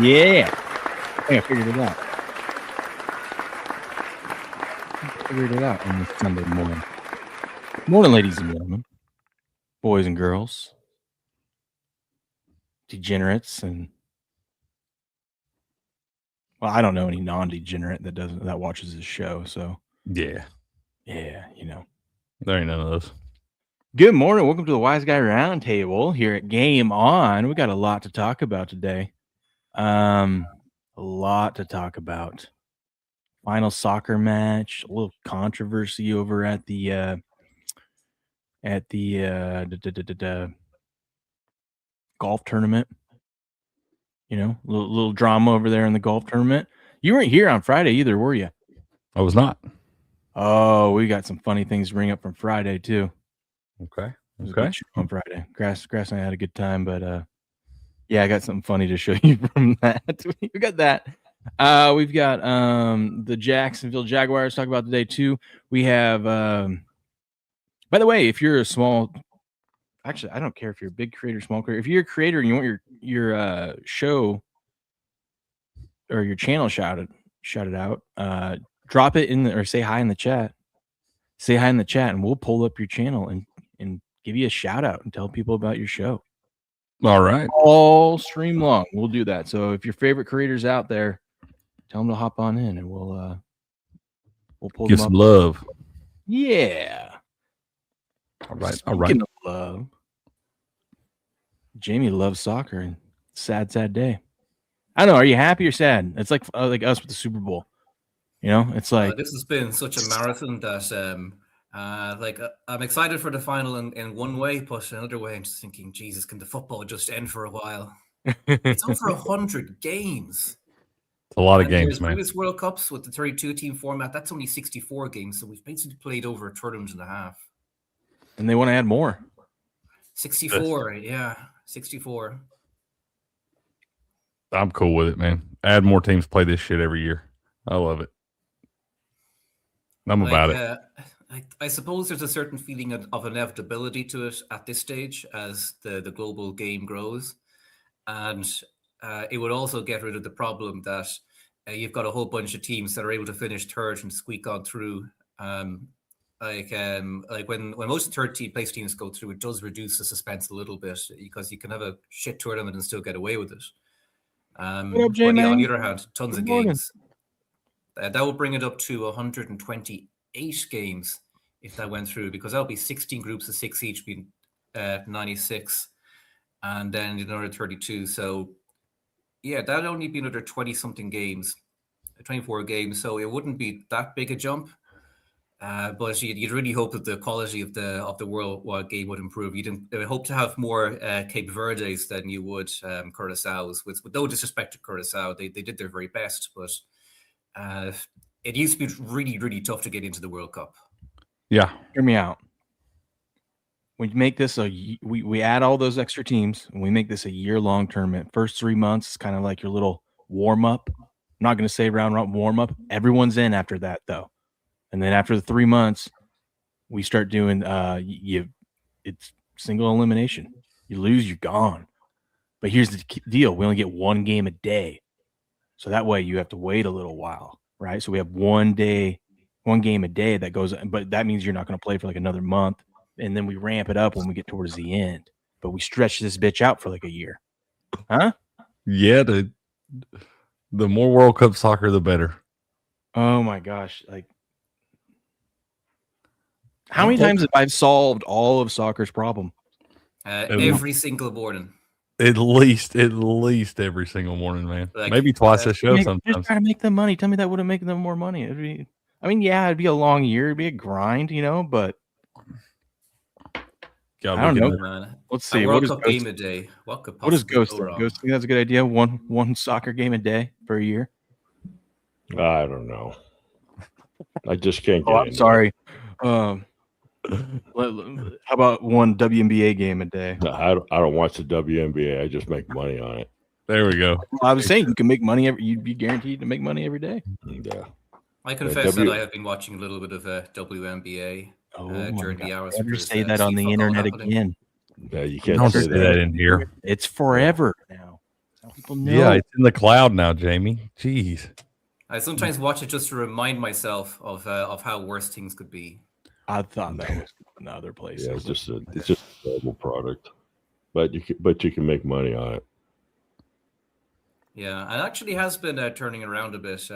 Yeah. I think I figured it out on this Sunday morning. Morning, ladies and gentlemen, boys and girls, degenerates, and I don't know any non-degenerate that watches this show. So yeah, there ain't none of those. Good morning. Welcome to the Wiseguy Roundtable here at Game On. We got a lot to talk about today. A lot to talk about. Final soccer match, a little controversy over at the golf tournament. Little drama over there in the golf tournament. You weren't here on Friday either, were you? I was not. Oh, we got some funny things to bring up from Friday too. Okay. On Friday, Grass and I had a good time, but I got something funny to show you from that. We got that. We've got the Jacksonville Jaguars to talk about today too. We have by the way, if you're a small, actually I don't care if you're a big creator, small creator. If you're a creator and you want your show or your channel shouted out, drop it in or say hi in the chat. Say hi in the chat and we'll pull up your channel and give you a shout out and tell people about your show. All right. All stream long. We'll do that. So if your favorite creators out there, tell them to hop on in and we'll pull Give them some up. love. Yeah. All right. Speaking of love, Jamie loves soccer and sad day. I don't know. Are you happy or sad? It's like us with the Super Bowl. It's like this has been such a marathon that I'm excited for the final in one way, but another way I'm just thinking, Jesus, can the football just end for a while? It's over 100 games. It's a lot of games, man. Previous World Cups with the 32-team format, that's only 64 games, so we've basically played over a tournament and a half. And they want to add more. 64, yeah, 64. I'm cool with it, man. Add more teams play this shit every year. I love it. I'm about it. I suppose there's a certain feeling of inevitability to it at this stage as the global game grows. And it would also get rid of the problem that you've got a whole bunch of teams that are able to finish third and squeak on through. When most third place teams go through, it does reduce the suspense a little bit because you can have a shit tournament and still get away with it. On the other hand, tons of games. That will bring it up to 128 games if that went through, because that'll be 16 groups of 6 each, being 96, and then another 32. So, that'd only be another 20-something games, 24 games. So it wouldn't be that big a jump. But you'd really hope that the quality of the worldwide game would improve. You'd hope to have more Cape Verdes than you would Curaçao's. With no disrespect to Curaçao, they did their very best, but it used to be really, really tough to get into the World Cup. Yeah, hear me out. We make this we add all those extra teams and we make this a year-long tournament. First 3 months is kind of like your little warm-up. I'm not going to say round warm-up. Everyone's in after that though. And then after the 3 months, we start doing it's single elimination. You lose, you're gone. But here's the deal. We only get one game a day. So that way you have to wait a little while, right? So we have one game a day that goes, but that means you're not going to play for like another month. And then we ramp it up when we get towards the end. But we stretch this bitch out for like a year. Huh? Yeah, the more World Cup soccer, the better. Oh my gosh. Like, how many times have I solved all of soccer's problem? Every single morning. At least every single morning, man. Maybe twice a show sometimes. Just trying to make them money. Tell me that wouldn't make them more money. It'd be a long year. It'd be a grind, but I don't know. Man. Let's see. World Cup game a day. What does Ghost think? Ghost think that's a good idea? One soccer game a day for a year? I don't know. I just can't get I'm sorry. How about one WNBA game a day? I don't watch the WNBA. I just make money on it. There we go. Well, I was saying you can make money you'd be guaranteed to make money every day. Yeah. I confess that I have been watching a little bit of WNBA during the hours. Never say that on the internet again. Yeah, you can't say that in here. It's forever now. People know. Yeah, it's in the cloud now, Jamie. Jeez. I sometimes watch it just to remind myself of how worse things could be. I thought that was in other places. Yeah, it's just a terrible product, but you can make money on it. Yeah, it actually has been turning around a bit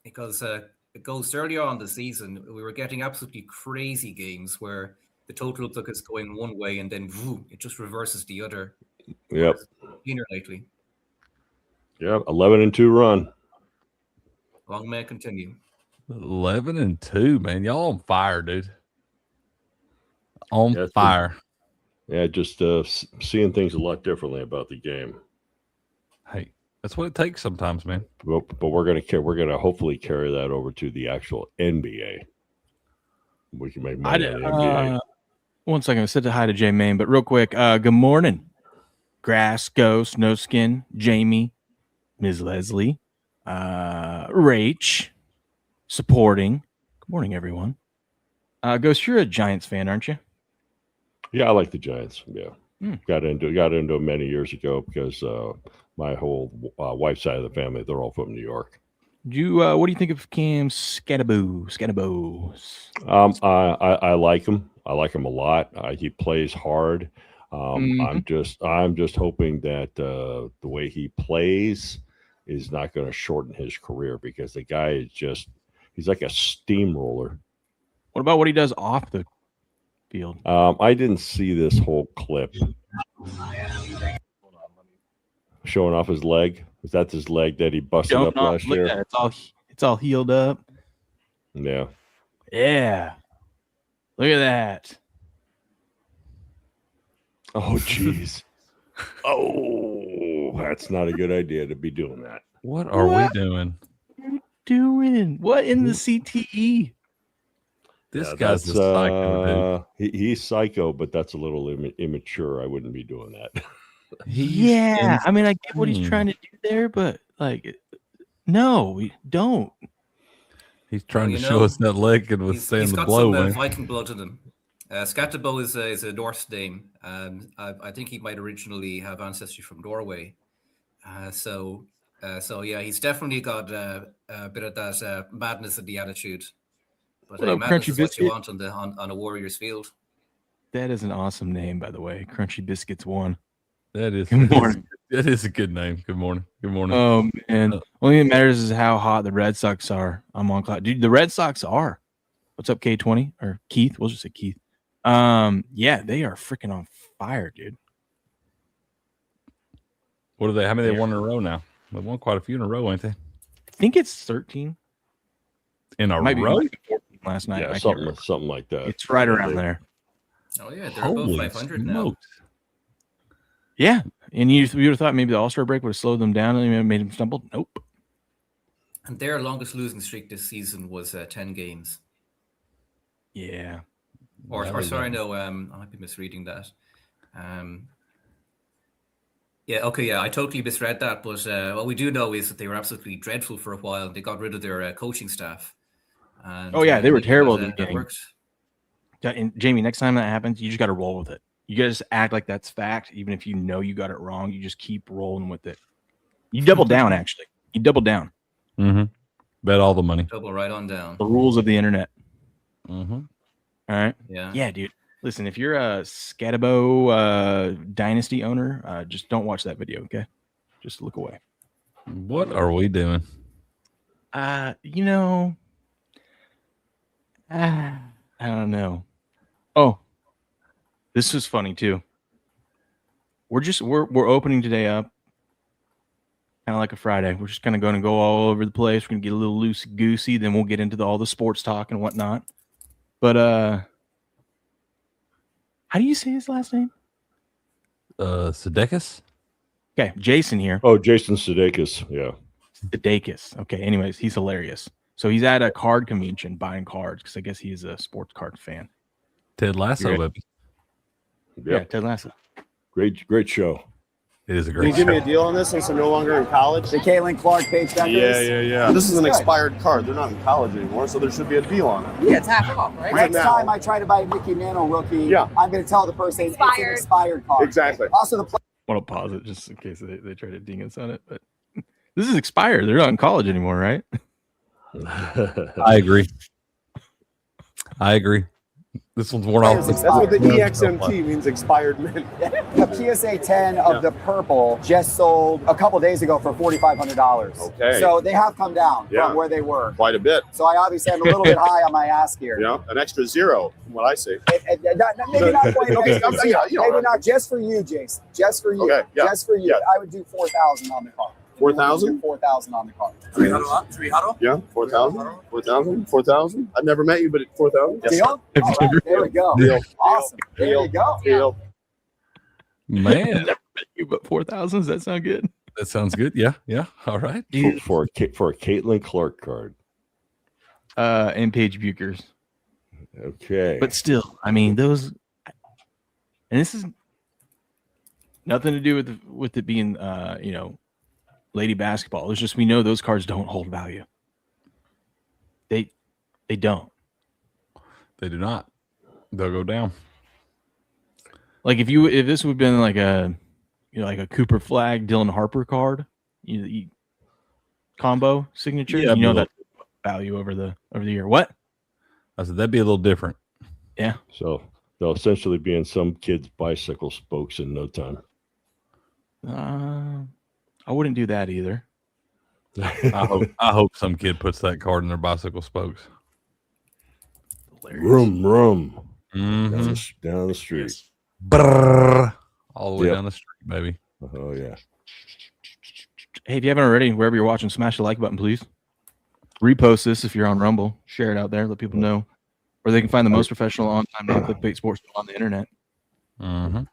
because it goes earlier on the season. We were getting absolutely crazy games where the total looked like it's going one way and then it just reverses the other. Yep. Lately. Yeah, 11-2 run. Long may it continue. 11-2, man. Y'all on fire, dude. On fire. Just seeing things a lot differently about the game. Hey, that's what it takes sometimes, man. But we're gonna hopefully carry that over to the actual NBA. We can make money on the NBA. One second, I said hi to Jay Main, but real quick, good morning. Grass, Ghost, No Skin, Jamie, Ms. Leslie, Rach, supporting. Good morning, everyone. Ghost, you're a Giants fan, aren't you? Yeah, I like the Giants. Yeah, got into them many years ago because my whole wife's side of the family, they're all from New York. What do you think of Cam Scatterboos? I like him. I like him a lot. He plays hard. I'm just hoping that the way he plays is not going to shorten his career because the guy is he's like a steamroller. What about what he does off the field? I didn't see this whole clip. Showing off his leg. Is that his leg that he busted up last year? At it. It's all healed up. Yeah. Yeah. Look at that. Oh, jeez. Oh, that's not a good idea to be doing that. What are we doing? What in the CTE? This guy's a psycho, dude. He's psycho, but that's a little immature. I wouldn't be doing that. I mean, I get what he's trying to do there, but no, we don't. He's trying to show us that leg and withstand the blow. He's got some Viking blood in him. Scatterbo is a Norse name. I think he might originally have ancestry from Norway. So yeah, he's definitely got a bit of that madness of the attitude. But madness is what you want on a Warriors field. That is an awesome name, by the way. Crunchy Biscuits 1. That is good morning. That is a good name. Good morning. Good morning. And only thing that matters is how hot the Red Sox are. I'm on cloud. Dude, the Red Sox are. What's up, K20? Or Keith? We'll just say Keith. Yeah, they are freaking on fire, dude. What are they? How many they won in a row now? They won quite a few in a row, ain't they? I think it's 13. In a row? Might be 14 last night. Yeah, something like that. It's right around there. Oh, yeah, they're above 500 now. Yeah, and you would have thought maybe the All-Star break would have slowed them down and made them stumble. Nope. And their longest losing streak this season was 10 games. Yeah. Or sorry, no, I might be misreading that. Yeah, I totally misread that. But what we do know is that they were absolutely dreadful for a while. They got rid of their coaching staff. And, they were terrible at the that beginning. worked. And Jamie, next time that happens, you just got to roll with it. You got to just act like that's fact, even if you know you got it wrong. You just keep rolling with it. You double down, actually. You double down. Mm-hmm. Bet all the money. Double right on down. The rules of the internet. Mm-hmm. All right. Yeah, dude. Listen, if you're a Scatterbo dynasty owner, just don't watch that video, okay? Just look away. What are we doing? I don't know. Oh, this was funny too. We're opening today up, kind of like a Friday. We're just kind of going to go all over the place. We're gonna get a little loosey goosey. Then we'll get into all the sports talk and whatnot. But how do you say his last name? Sudeikis. Okay, Jason here. Oh, Jason Sudeikis. Yeah. Sudeikis. Okay. Anyways, he's hilarious. So he's at a card convention buying cards because I guess he's a sports card fan. Ted Lasso, baby. Yep. Yeah, Ted Lasso. Great show. It is a Can great you give show. me a deal on this since I'm no longer in college? The Caitlin Clark page deckers? Yeah. This is an expired card. They're not in college anymore, so there should be a deal on it. Yeah, it's half off, right? Next time I try to buy a Mickey Mantle rookie, I'm going to tell the person it's an expired card. Exactly. Also, the want to pause it just in case they try to ding us on it. But this is expired. They're not in college anymore, right? I agree. This one's worn off. That's what the EXMT means, expired mint. A PSA 10 of the purple just sold a couple days ago for $4,500. Okay. So they have come down from where they were. Quite a bit. So I obviously am a little bit high on my ask here. Yeah, an extra zero, from what I see. Maybe not quite an extra zero. Maybe not just for you, Jason. Just for you. Okay, yeah. Just for you. Yeah. I would do 4,000 on the car. 4,000? 4,000 on the car. Yeah, 4,000? 4,000? 4,000? I've never met you, but 4,000? Deal? All right, there we go. Deal. Awesome. There you go. Deal. Man, Never met you, but 4,000. Does that sound good? that sounds good. Yeah. All right. For a Caitlin Clark card. And Paige Buchers. Okay. But still, I mean, those, and this is nothing to do with it being, lady basketball. It's just we know those cards don't hold value. They don't. They do not. They'll go down. Like if this would have been like a Cooper Flag, Dylan Harper card, you combo signature, that value over the year. What? I said that'd be a little different. Yeah. So they'll essentially be in some kid's bicycle spokes in no time. I wouldn't do that either. I hope some kid puts that card in their bicycle spokes. Rum. Mm-hmm. Down the street. Yes. Brrr. All the way down the street, baby. Oh, yeah. Hey, if you haven't already, wherever you're watching, smash the like button, please. Repost this if you're on Rumble. Share it out there. Let people know. Or they can find the most professional on-time, non-clickbait sports on the internet. Mm-hmm.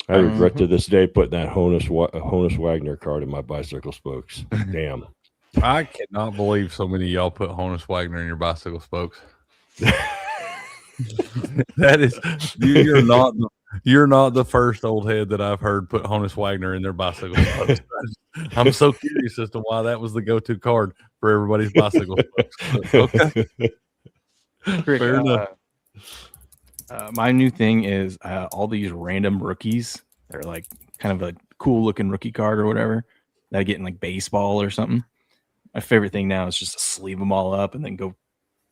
I regret to this day putting that Honus Wagner card in my bicycle spokes. Damn. I cannot believe so many of y'all put Honus Wagner in your bicycle spokes. That is, you're not the first old head that I've heard put Honus Wagner in their bicycle spokes. I'm so curious as to why that was the go-to card for everybody's bicycle spokes. Okay. Fair enough. My new thing is all these random rookies. They're like kind of a cool looking rookie card or whatever that I get in like baseball or something. My favorite thing now is just to sleeve them all up and then go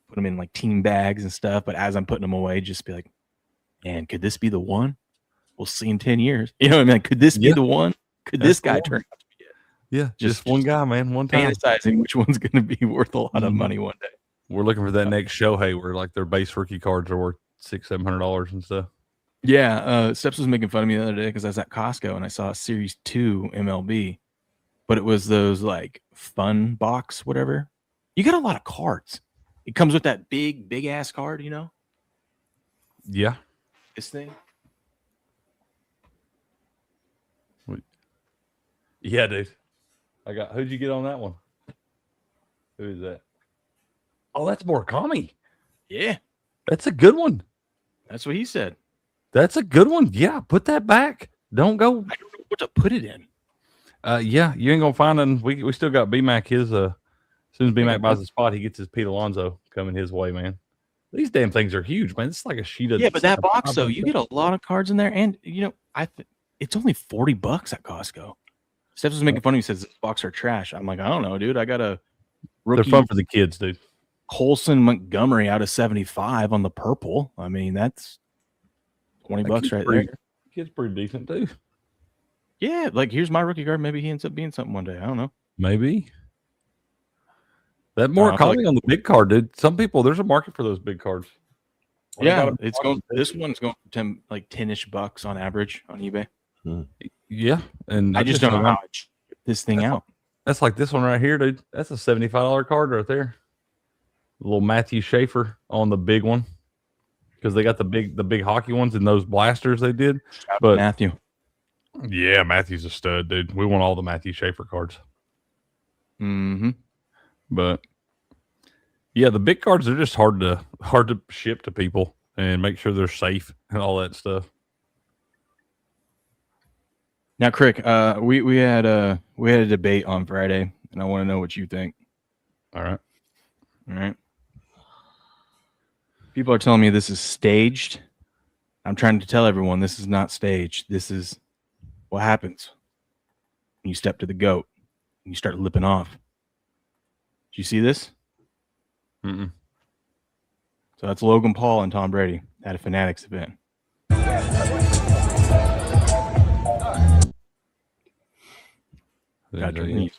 put them in like team bags and stuff. But as I'm putting them away, just be like, man, could this be the one? We'll see in 10 years. You know what I mean? Could this be the one? Could this guy turn out to be it? Yeah, just one guy, man. One time. Fantasizing which one's going to be worth a lot of money one day. We're looking for that next Shohei where like their base rookie cards are worth $600-$700 and stuff. Yeah, Steps was making fun of me the other day because I was at Costco and I saw a Series 2 MLB, but it was those like fun box, whatever. You got a lot of cards. It comes with that big ass card, you know? Yeah. This thing. Yeah, dude. Who'd you get on that one? Who is that? Oh, that's Murakami. Yeah. That's a good one. That's what he said. That's a good one. Yeah, put that back. Don't go. I don't know what to put it in. Yeah, you ain't gonna find it. We still got BMAC. As soon as BMAC buys the spot, he gets his Pete Alonso coming his way, man. These damn things are huge, man. It's like a sheet of. Yeah, but that box though, you get a lot of cards in there, and it's only $40 at Costco. Steps was making fun of me. Says this box are trash. I'm like, I don't know, dude. I got a rookie. They're fun for the kids, dude. Colson Montgomery out of 75 on the purple. I mean, that's $20 right there. Kid's pretty decent too. Yeah, like here's my rookie card. Maybe he ends up being something one day. I don't know. Maybe. That Murakami on the big card, dude. Some people, there's a market for those big cards. Yeah, it's going. This one's going for $10-ish on average on eBay. Yeah, and I just don't know how I ship this thing out. That's like this one right here, dude. That's a $75 card right there. A little Matthew Schaefer on the big one because they got the big hockey ones and those blasters they did. But Matthew, yeah, Matthew's a stud, dude. We want all the Matthew Schaefer cards. Mm-hmm. But yeah, the big cards are just hard to ship to people and make sure they're safe and all that stuff. Now, Crick, we had a debate on Friday, and I want to know what you think. All right. People are telling me this is staged. I'm trying to tell everyone this is not staged. This is What happens when you step to the goat and you start lipping off? Do you see this? Mm-mm. So that's Logan Paul and Tom Brady at a Fanatics event. Got your knees.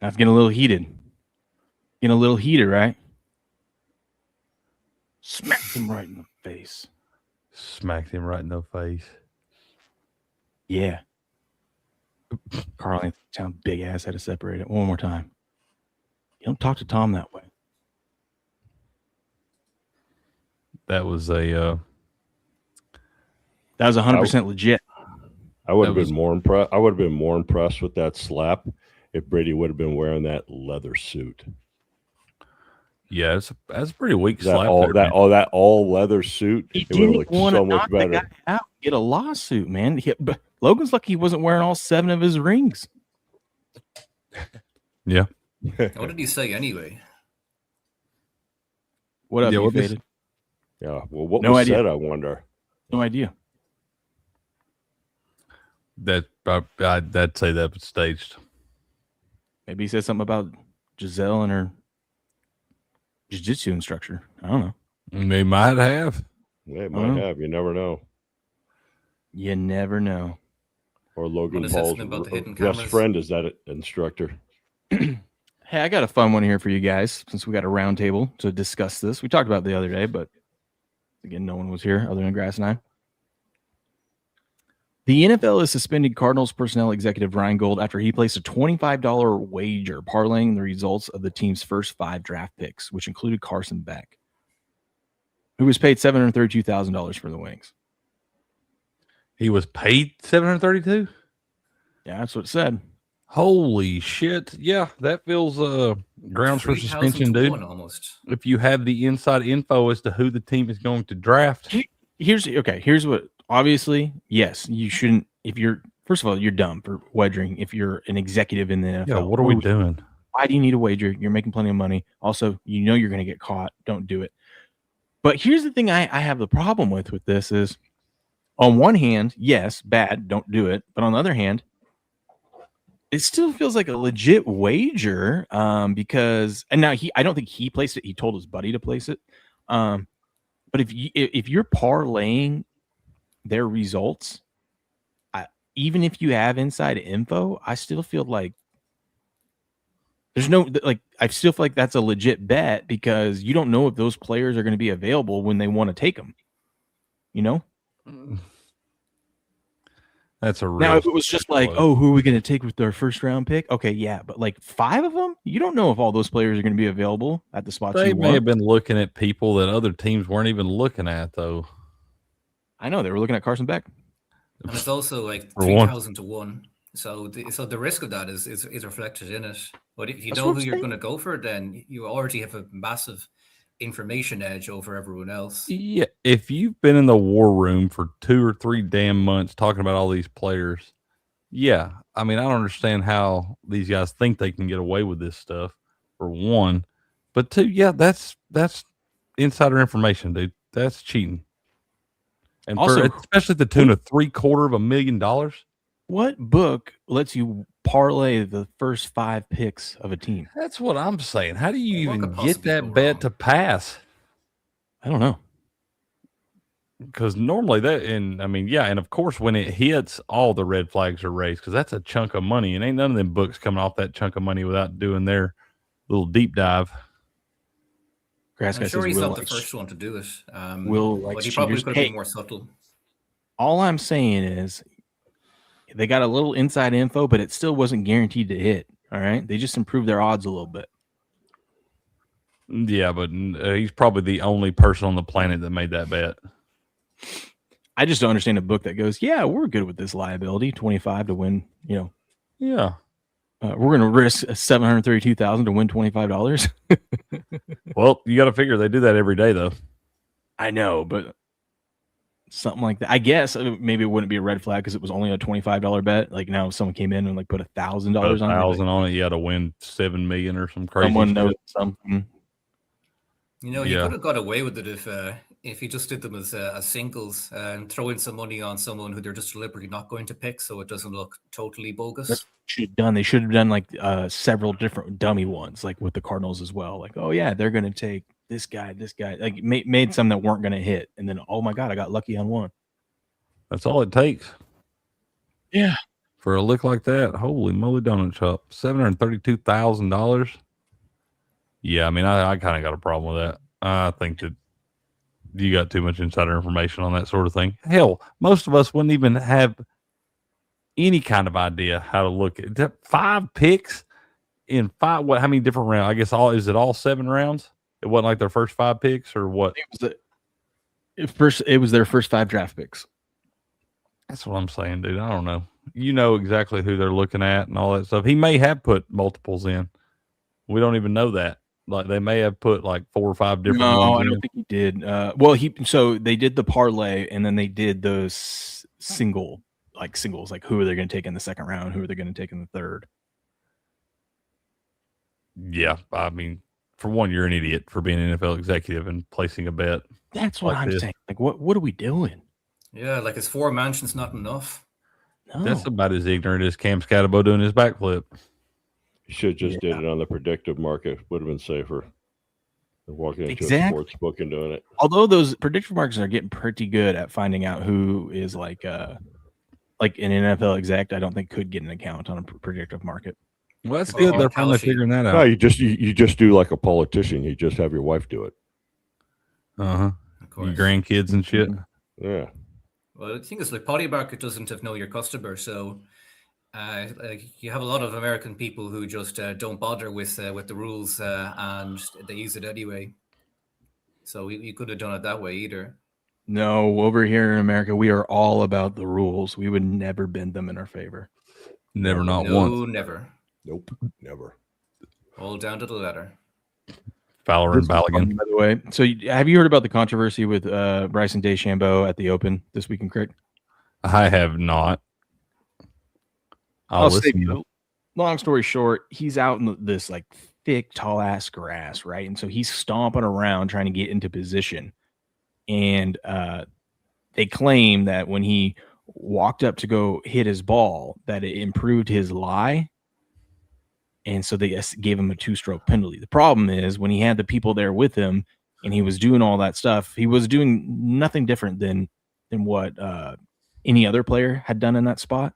Now it's getting a little heated. Getting a little heated, right? Smacked him right in the face. Smacked him right in the face. Yeah. Carl Anthony Towns big ass had to separate it. One more time. You don't talk to Tom that way. That was a that was 100% legit. I would have been more impressed. I would have been more impressed with that slap if Brady would have been wearing that leather suit. Yeah, that's a pretty weak slap. That all leather suit. He didn't want to knock the guy out, get a lawsuit, man. Logan's lucky he wasn't wearing all 7 of his rings. Yeah. What did he say anyway? What up, you faded? Yeah. Well, what was said? I wonder. No idea. I'd say that was staged. Maybe he said something about Giselle and her jiu-jitsu instructor. I don't know. They might have. They might have. You never know. You never know. Or Logan Paul's best friend is that instructor. Hey, I got a fun one here for you guys since we got a round table to discuss this. We talked about it the other day, but again, no one was here other than Grass and I. The NFL has suspended Cardinals personnel executive Ryan Gold after he placed a $25 wager parlaying the results of the team's first 5 draft picks, which included Carson Beck, who was paid $732,000 for the Wings. He was paid $732,000? Yeah, that's what it said. Holy shit. Yeah, that feels grounds for suspension, dude. Almost. If you have the inside info as to who the team is going to draft. Here's what, obviously, yes, you shouldn't, first of all, you're dumb for wagering if you're an executive in the NFL. Yeah, what are we doing? Why do you need a wager? You're making plenty of money. Also, you know you're going to get caught. Don't do it. But here's the thing I have the problem with this is, on one hand, yes, bad, don't do it. But on the other hand, it still feels like a legit wager because, and now I don't think he placed it. He told his buddy to place it. But if you're parlaying their results, even if you have inside info, I still feel like there's I still feel like that's a legit bet because you don't know if those players are going to be available when they want to take them. You know? That's a real. Now, if it was just like, oh, who are we going to take with their first round pick? Okay, yeah, but like 5 of them, you don't know if all those players are going to be available at the spots. They may have been looking at people that other teams weren't even looking at, though. I know they were looking at Carson Beck, and it's also like 3,000 to 1. So the risk of that is reflected in it. But if you know who you're going to go for, then you already have a massive information edge over everyone else. Yeah, if you've been in the war room for 2 or 3 damn months talking about all these players, yeah, I mean, I don't understand how these guys think they can get away with this stuff, for one. But 2, yeah, that's insider information, dude. That's cheating. And also, especially the tune of $750,000. What book lets you parlay the first 5 picks of a team? That's what I'm saying. How do you even get that bet to pass? I don't know. Because normally and of course when it hits, all the red flags are raised because that's a chunk of money, and ain't none of them books coming off that chunk of money without doing their little deep dive. I'm sure he's not the first one to do it. But he probably could have been more subtle. All I'm saying is, they got a little inside info, but it still wasn't guaranteed to hit. All right. They just improved their odds a little bit. Yeah, but he's probably the only person on the planet that made that bet. I just don't understand a book that goes, yeah, we're good with this liability, 25 to win, Yeah. We're going to risk $732,000 to win $25. Well, you got to figure they do that every day, though. I know, but something like that. I guess maybe it wouldn't be a red flag because it was only a $25 bet. Like now, if someone came in and like put $1,000 on it, you got to win $7 million or some crazy. Someone knows something. You know, you could have got away with it if you just did them as singles and throw in some money on someone who they're just deliberately not going to pick, so it doesn't look totally bogus. That's what they should have done. They should have done like several different dummy ones, like with the Cardinals as well. Like, oh yeah, they're gonna take this guy. Like made some that weren't gonna hit, and then oh my god, I got lucky on one. That's all it takes. Yeah. For a lick like that, holy moly, donut shop, $732,000. Yeah, I mean, I kind of got a problem with that. I think that you got too much insider information on that sort of thing. Hell, most of us wouldn't even have any kind of idea how to look at that. 5 picks in 5. What? How many different rounds? I guess is it all 7 rounds? It wasn't like their first 5 picks or what? It was their first 5 draft picks. That's what I'm saying, dude. I don't know. You know exactly who they're looking at and all that stuff. He may have put multiples in. We don't even know that. Like they may have put like 4 or 5 different ones. No, I don't think he did. So they did the parlay and then they did those singles, like who are they going to take in the second round? Who are they going to take in the third? Yeah. I mean, for one, you're an idiot for being an NFL executive and placing a bet. That's what I'm saying. Like, what are we doing? Yeah, like is 4 mansions not enough? No. That's about as ignorant as Cam Scatabo doing his backflip. You should have just did it on the predictive market. Would have been safer than walking into a sports book and doing it. Although those predictive markets are getting pretty good at finding out who is like an NFL exec, I don't think could get an account on a predictive market. Well, that's good. They're finally figuring that out. No, you just do like a politician. You just have your wife do it. Your grandkids and shit. Yeah. Well, the thing is, like, Potty Market doesn't have know your customer, so like you have a lot of American people who just don't bother with the rules and they use it anyway. So you could have done it that way either. No, over here in America, we are all about the rules. We would never bend them in our favor. Never, not no, once. No, never. Nope, never. All down to the letter. Fowler and Balogun. By the way, so have you heard about the controversy with Bryson DeChambeau at the Open this week in Crick? I have not. I'll say, long story short, he's out in this like thick, tall ass grass, right? And so he's stomping around trying to get into position. And they claim that when he walked up to go hit his ball, that it improved his lie. And so they gave him a 2-stroke penalty. The problem is when he had the people there with him and he was doing all that stuff, he was doing nothing different than what any other player had done in that spot.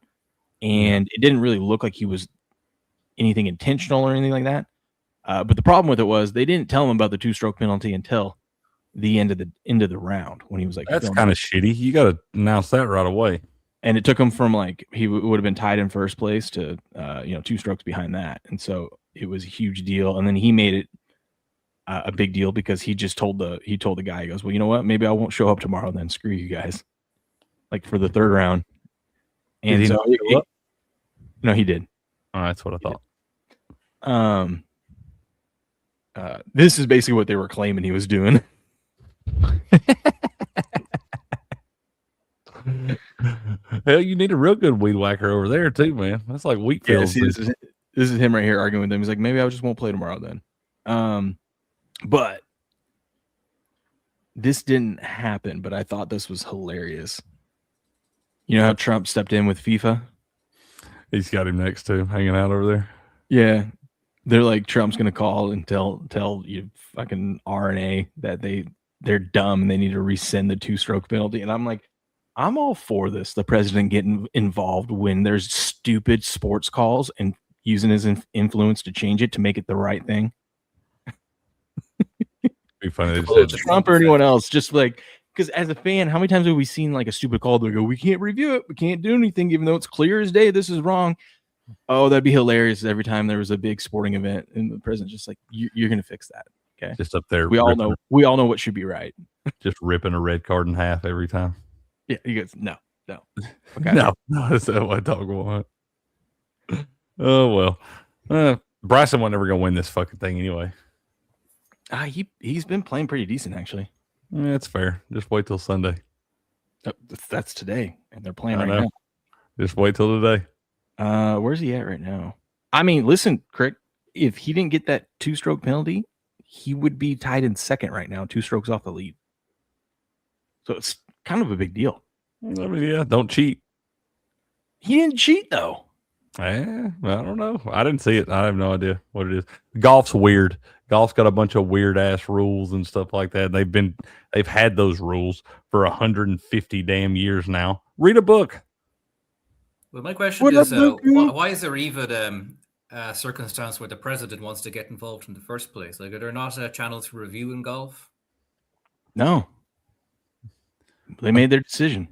And it didn't really look like he was anything intentional or anything like that. But the problem with it was they didn't tell him about the 2-stroke penalty until the end of the round when he was like, that's kind of shitty. You got to announce that right away. And it took him from like he would have been tied in first place to 2 strokes behind that, and so it was a huge deal. And then he made it a big deal because he told the guy, he goes, well, you know what? Maybe I won't show up tomorrow. Then screw you guys, like for the third round. And so no, he did. Oh, that's what I thought. This is basically what they were claiming he was doing. Hell, you need a real good weed whacker over there too, man. That's like wheat fields. Yeah, this is him right here arguing with him. He's like, maybe I just won't play tomorrow then. But this didn't happen. But I thought this was hilarious. You know how Trump stepped in with FIFA? He's got him next to him, hanging out over there. Yeah, they're like, Trump's gonna call and tell you fucking RNA that they're dumb and they need to rescind the 2-stroke penalty. And I'm like, I'm all for this. The president getting involved when there's stupid sports calls and using his influence to change it to make it the right thing. Be funny. Trump or anyone else, just like, because as a fan, how many times have we seen like a stupid call? They go, we can't review it. We can't do anything, even though it's clear as day. This is wrong. Oh, that'd be hilarious every time there was a big sporting event and the president's just like, you're going to fix that. Okay. Just up there. We all know what should be right. Just ripping a red card in half every time. Yeah. He goes, no. Okay. No, that's not what I talk about. Oh, well. Bryson wasn't never going to win this fucking thing anyway. He's been playing pretty decent, actually. Yeah, that's fair. Just wait till Sunday. That's today, and they're playing right now. Just wait till today. Where's he at right now? I mean, listen, Crick, if he didn't get that 2-stroke penalty, he would be tied in second right now, 2 strokes off the lead. So it's kind of a big deal. I mean, yeah, don't cheat. He didn't cheat though. I don't know. I didn't see it. I have no idea what it is. Golf's weird. Golf's got a bunch of weird ass rules and stuff like that. They've had those rules for 150 damn years now. Read a book. Well, my question is, why is there even a circumstance where the president wants to get involved in the first place? Like, are there not channels for review in golf? No. They made their decision.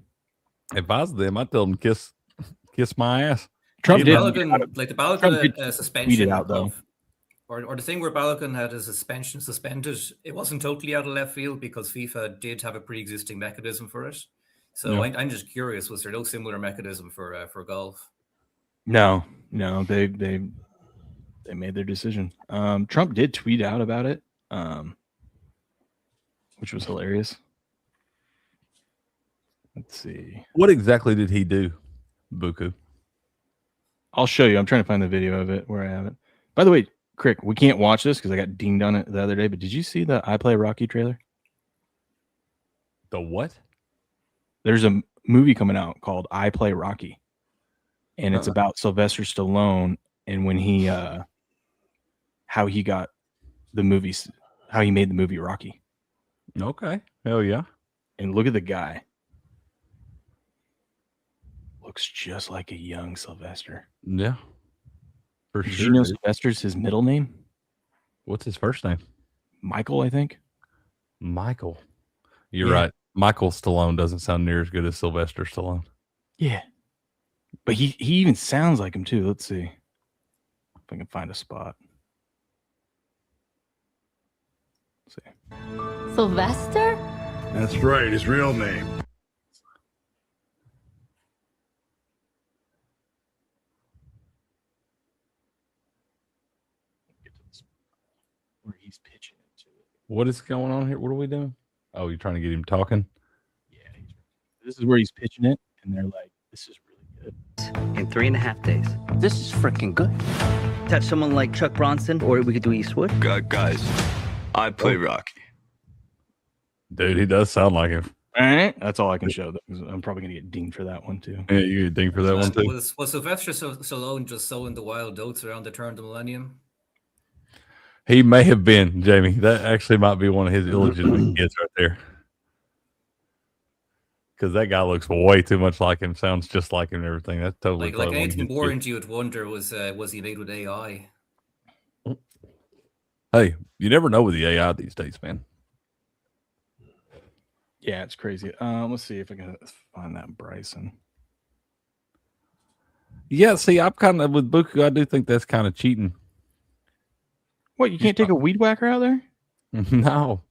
If I was them, I'd tell them kiss my ass. Trump did. The Balogun suspension out, though. Or the thing where Balogun had his suspension suspended, it wasn't totally out of left field because FIFA did have a pre-existing mechanism for it. So I'm just curious, was there no similar mechanism for golf? No, they made their decision. Trump did tweet out about it, which was hilarious. Let's see. What exactly did he do, Buku? I'll show you. I'm trying to find the video of it where I have it. By the way, Crick, we can't watch this because I got dinged on it the other day, but did you see the I Play Rocky trailer? The what? There's a movie coming out called I Play Rocky, and it's about Sylvester Stallone and when he how he got the movies, how he made the movie Rocky. Okay. Hell yeah. And look at the guy. Looks just like a young Sylvester. Yeah. For Did sure. you know Sylvester's his middle name? What's his first name? Michael, I think. Michael. You're right. Michael Stallone doesn't sound near as good as Sylvester Stallone. Yeah. But he even sounds like him too. Let's see if I can find a spot. Let's see. Sylvester? That's right, his real name. Where he's pitching it to it. What is going on here? What are we doing? Oh, you're trying to get him talking? Yeah. This is where he's pitching it, and they're like, this is really good. In 3.5 days. This is freaking good. Touch someone like Chuck Bronson, or we could do Eastwood. Guys, I play Rocky. Dude, he does sound like him. All right. That's all I can show. I'm probably going to get dinged for that one, too. Yeah, you get dinged for that one, too. Was Sylvester Stallone just sowing the wild oats around the turn of the millennium? He may have been, Jamie. That actually might be one of his illegitimate kids right there. Because that guy looks way too much like him, sounds just like him and everything. That's totally like anything boring you would wonder was he made with AI? Hey, you never know with the AI these days, man. Yeah, it's crazy. Let's see if I can find that Bryson. Yeah, see, I'm kind of with Buku. I do think that's kind of cheating. What, you can't take a weed whacker out there? No,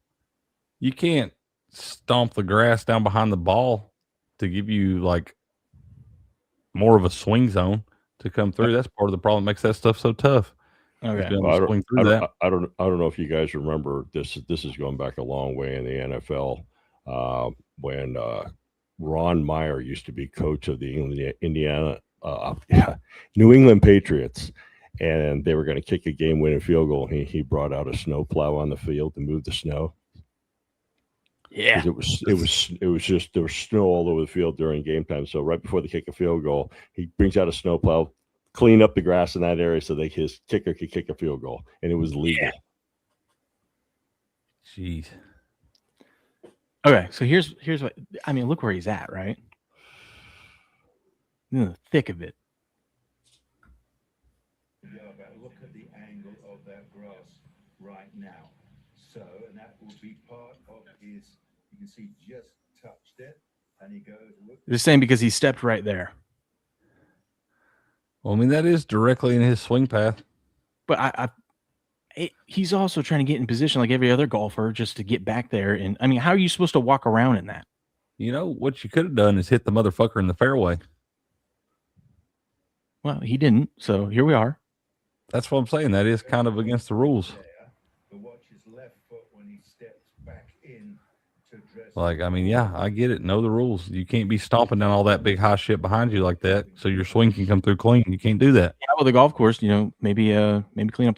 you can't stomp the grass down behind the ball to give you like more of a swing zone to come through. That's part of the problem. That makes that stuff so tough. Okay. Well, I don't know if you guys remember this. This is going back a long way in the NFL. When Ron Meyer used to be coach of the New England Patriots, and they were going to kick a game-winning field goal. He brought out a snow plow on the field to move the snow. Yeah, it was just there was snow all over the field during game time. So right before they kick a field goal, he brings out a snow plow, clean up the grass in that area so his kicker could kick a field goal, and it was legal. Yeah. Jeez. Okay, so here's what I mean. Look where he's at, right? In the thick of it. Look at the angle of that grass right now. So, and that will be part of his. You can see just touched it, and he goes. The same because he stepped right there. Well, I mean that is directly in his swing path. But he's also trying to get in position like every other golfer just to get back there. And I mean, how are you supposed to walk around in that? You know, what you could have done is hit the motherfucker in the fairway. Well, he didn't. So here we are. That's what I'm saying. That is kind of against the rules. Watch his left foot when he steps back in to dress. Like, I mean, yeah, I get it. Know the rules. You can't be stomping down all that big high shit behind you like that, so your swing can come through clean. You can't do that. Yeah, well, the golf course, maybe clean up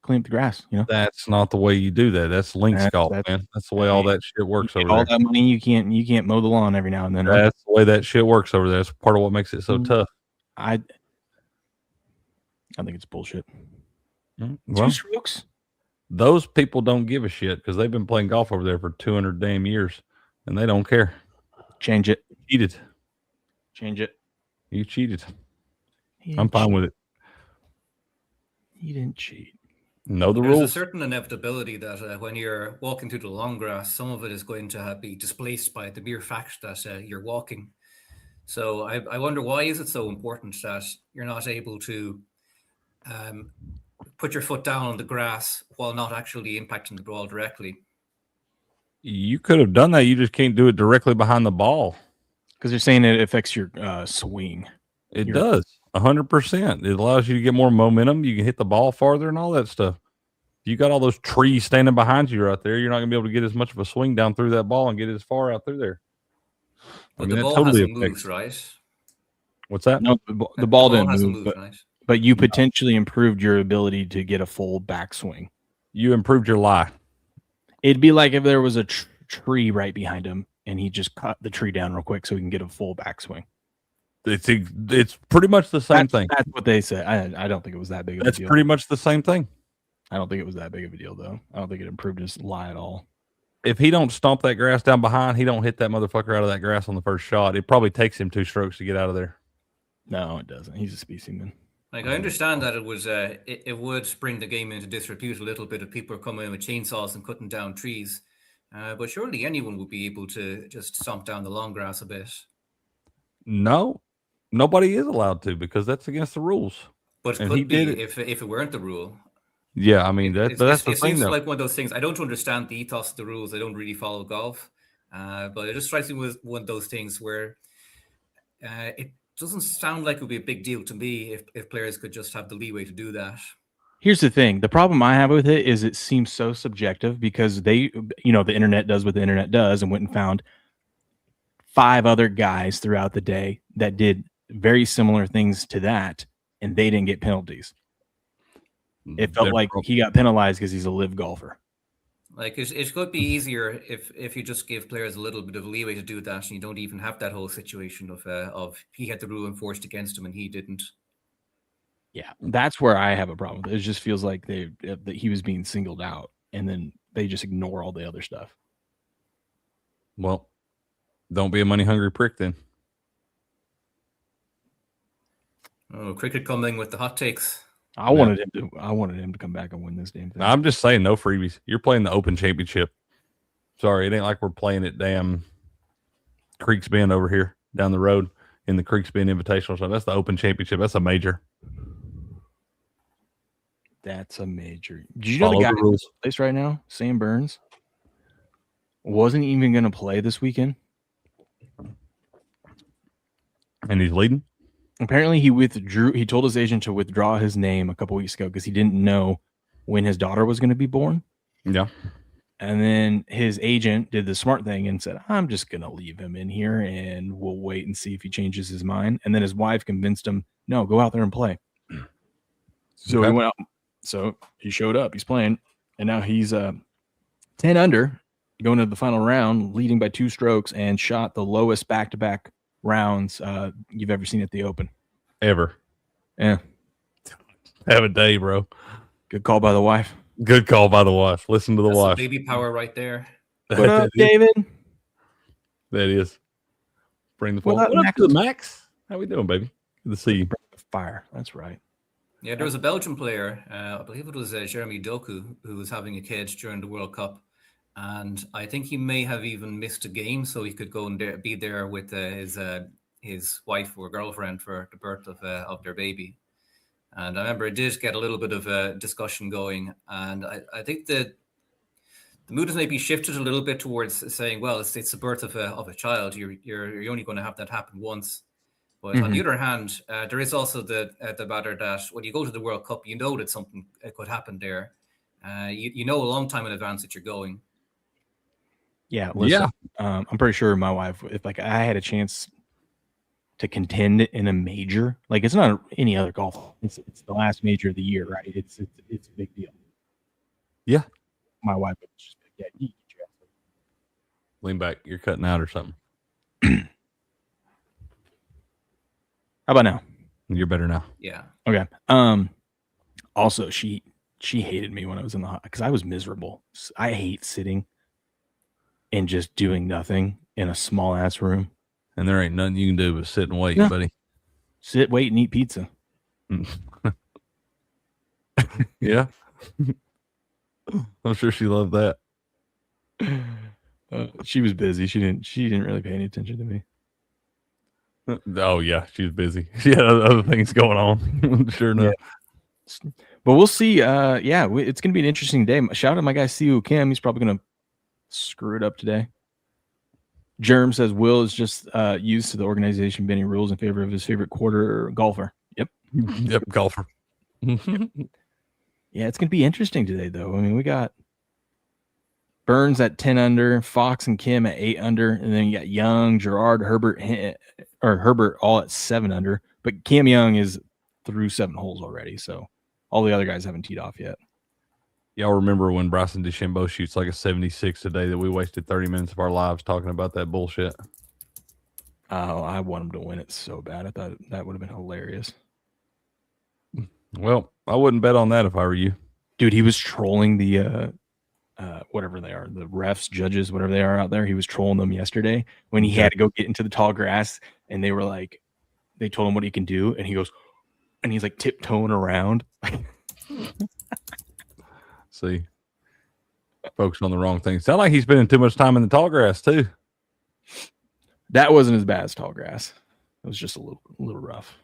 clean up the grass. You know, that's not the way you do that. That's links golf, man. That's the way all that shit works over all there. that money, you can't mow the lawn every now and then. That's the way that shit works over there. That's part of what makes it so tough. I think it's bullshit. Well, 2 strokes. Those people don't give a shit because they've been playing golf over there for 200 damn years, and they don't care. Change it. You cheated. Change it. You cheated. I'm fine with it. You didn't cheat. Know the There's rules. a certain inevitability that when you're walking through the long grass, some of it is going to be displaced by the mere fact that you're walking. So I wonder, why is it so important that you're not able to put your foot down on the grass while not actually impacting the ball directly? You could have done that. You just can't do it directly behind the ball. Because you're saying it affects your swing. It does. 100%. It allows you to get more momentum. You can hit the ball farther and all that stuff. You got all those trees standing behind you right there. You're not going to be able to get as much of a swing down through that ball and get as far out through there. But the ball hasn't moved, right? What's that? No, the ball didn't hasn't move, moved, right? but you potentially improved your ability to get a full backswing. You improved your lie. It'd be like if there was a tree right behind him and he just cut the tree down real quick so he can get a full backswing. It's pretty much the same thing. That's what they said. I don't think it was that big of a deal. That's pretty much the same thing. I don't think it was that big of a deal, though. I don't think it improved his lie at all. If he don't stomp that grass down behind, he don't hit that motherfucker out of that grass on the first shot. It probably takes him 2 strokes to get out of there. No, it doesn't. He's a specimen. Like, I understand that it was it would bring the game into disrepute a little bit if people are coming in with chainsaws and cutting down trees. But surely anyone would be able to just stomp down the long grass a bit. No, nobody is allowed to because that's against the rules. But it could be if it weren't the rule. Yeah, I mean that's the thing. It seems like one of those things. I don't understand the ethos of the rules. I don't really follow golf, but it just strikes me with one of those things where it doesn't sound like it would be a big deal to me if players could just have the leeway to do that. Here's the thing. The problem I have with it is it seems so subjective because the internet does what the internet does and went and found 5 other guys throughout the day that did very similar things to that, and they didn't get penalties. It felt like he got penalized because he's a live golfer. Like it could be easier if you just give players a little bit of leeway to do that, and you don't even have that whole situation of he had the rule enforced against him and he didn't. Yeah, that's where I have a problem with it. It just feels like that he was being singled out, and then they just ignore all the other stuff. Well, don't be a money hungry prick then. Oh, cricket coming with the hot takes. I wanted him to come back and win this damn thing. I'm just saying, no freebies. You're playing the Open Championship. Sorry, it ain't like we're playing at damn Creeks Bend over here down the road in the Creeks Bend Invitational. So that's the Open Championship. That's a major. That's a major. Did you know the guy in this place right now, Sam Burns, wasn't even going to play this weekend? And he's leading? Apparently he withdrew. He told his agent to withdraw his name a couple weeks ago because he didn't know when his daughter was going to be born. Yeah. And then his agent did the smart thing and said, I'm just going to leave him in here and we'll wait and see if he changes his mind. And then his wife convinced him, no, go out there and play. So he went out. So he showed up. He's playing. And now he's 10 under going to the final round, leading by 2 strokes, and shot the lowest back-to-back rounds you've ever seen at the Open. Ever. Yeah. Have a day, bro. Good call by the wife. Good call by the wife. Listen to the wife. Baby power right there. What up, David? That is. Bring the phone. What up to the Max? How we doing, baby? Good to see you. Fire. That's right. Yeah, there was a Belgian player, I believe it was Jeremy Doku, who was having a kid during the World Cup. And I think he may have even missed a game so he could go and be there with his wife or girlfriend for the birth of their baby. And I remember it did get a little bit of a discussion going. And I think that the mood has maybe shifted a little bit towards saying, well, it's the birth of a child. You're only going to have that happen once. But on the other hand, there is also the matter that when you go to the World Cup, you know that something could happen there. You know a long time in advance that you're going. Yeah, listen, I'm pretty sure my wife, if like I had a chance to contend in a major, like it's not any other golf, it's the last major of the year, right? It's a big deal. Yeah. My wife would just be like, yeah, you get your ass. Lean back. You're cutting out or something. How about now? You're better now. Yeah. Okay. Also, she hated me when I was in the hot because I was miserable. I hate sitting and just doing nothing in a small ass room. And there ain't nothing you can do but sit and wait, buddy. Sit, wait, and eat pizza. Yeah. I'm sure she loved that. She was busy. She didn't really pay any attention to me. Oh yeah, she was busy. She had other things going on. Sure enough. Yeah. But we'll see. It's gonna be an interesting day. Shout out to my guy Siwoo Kim. He's probably gonna screw it up today. Germ says Will is just used to the organization bending rules in favor of his favorite quarter golfer. Yep. Yep, golfer. Yeah, it's gonna be interesting today, though. I mean, we got Burns at 10 under, Fox and Kim at 8 under, and then you got Young, Gerard, Herbert all at 7 under. But Cam Young is through 7 holes already, so all the other guys haven't teed off yet. Y'all remember when Bryson DeChambeau shoots like a 76 today that we wasted 30 minutes of our lives talking about that bullshit? Oh, I want him to win it so bad. I thought that would have been hilarious. Well, I wouldn't bet on that if I were you. Dude, he was trolling the whatever they are, the refs, judges, whatever they are out there. He was trolling them yesterday when he had to go get into the tall grass, and they were like, they told him what he can do, and he goes, and he's like tiptoeing around. See, focus on the wrong thing. Sound like he's spending too much time in the tall grass too. That wasn't as bad as tall grass. It was just a little rough.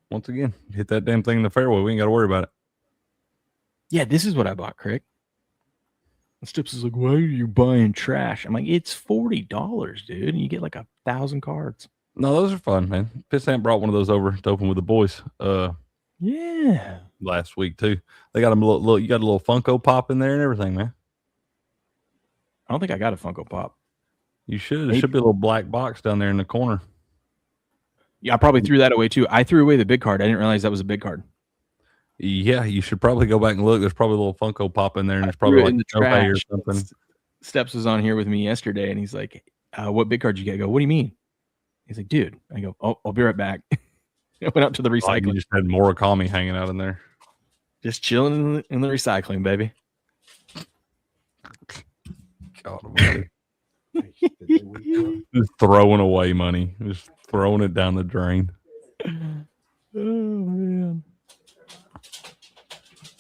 Once again, hit that damn thing in the fairway. We ain't got to worry about it. Yeah, this is what I bought, Crick. And Stips is like, why are you buying trash? I'm like, it's $40, dude, and you get like 1,000 cards. No, those are fun, man. Pissant brought one of those over to open with the boys. Yeah. Last week too. They got them a little. You got a little Funko Pop in there and everything, man. I don't think I got a Funko Pop. You should. There should be a little black box down there in the corner. Yeah, I probably threw that away too. I threw away the big card. I didn't realize that was a big card. Yeah, you should probably go back and look. There's probably a little Funko Pop in there, and there's probably like the trash or something. Steps was on here with me yesterday, and he's like, "What big card you get?" I go, "What do you mean?" He's like, "Dude." I go, "Oh, I'll be right back." I went out to the recycling. You just had Murakami hanging out in there, just chilling in the recycling, baby. God, just throwing away money, just throwing it down the drain. Oh man.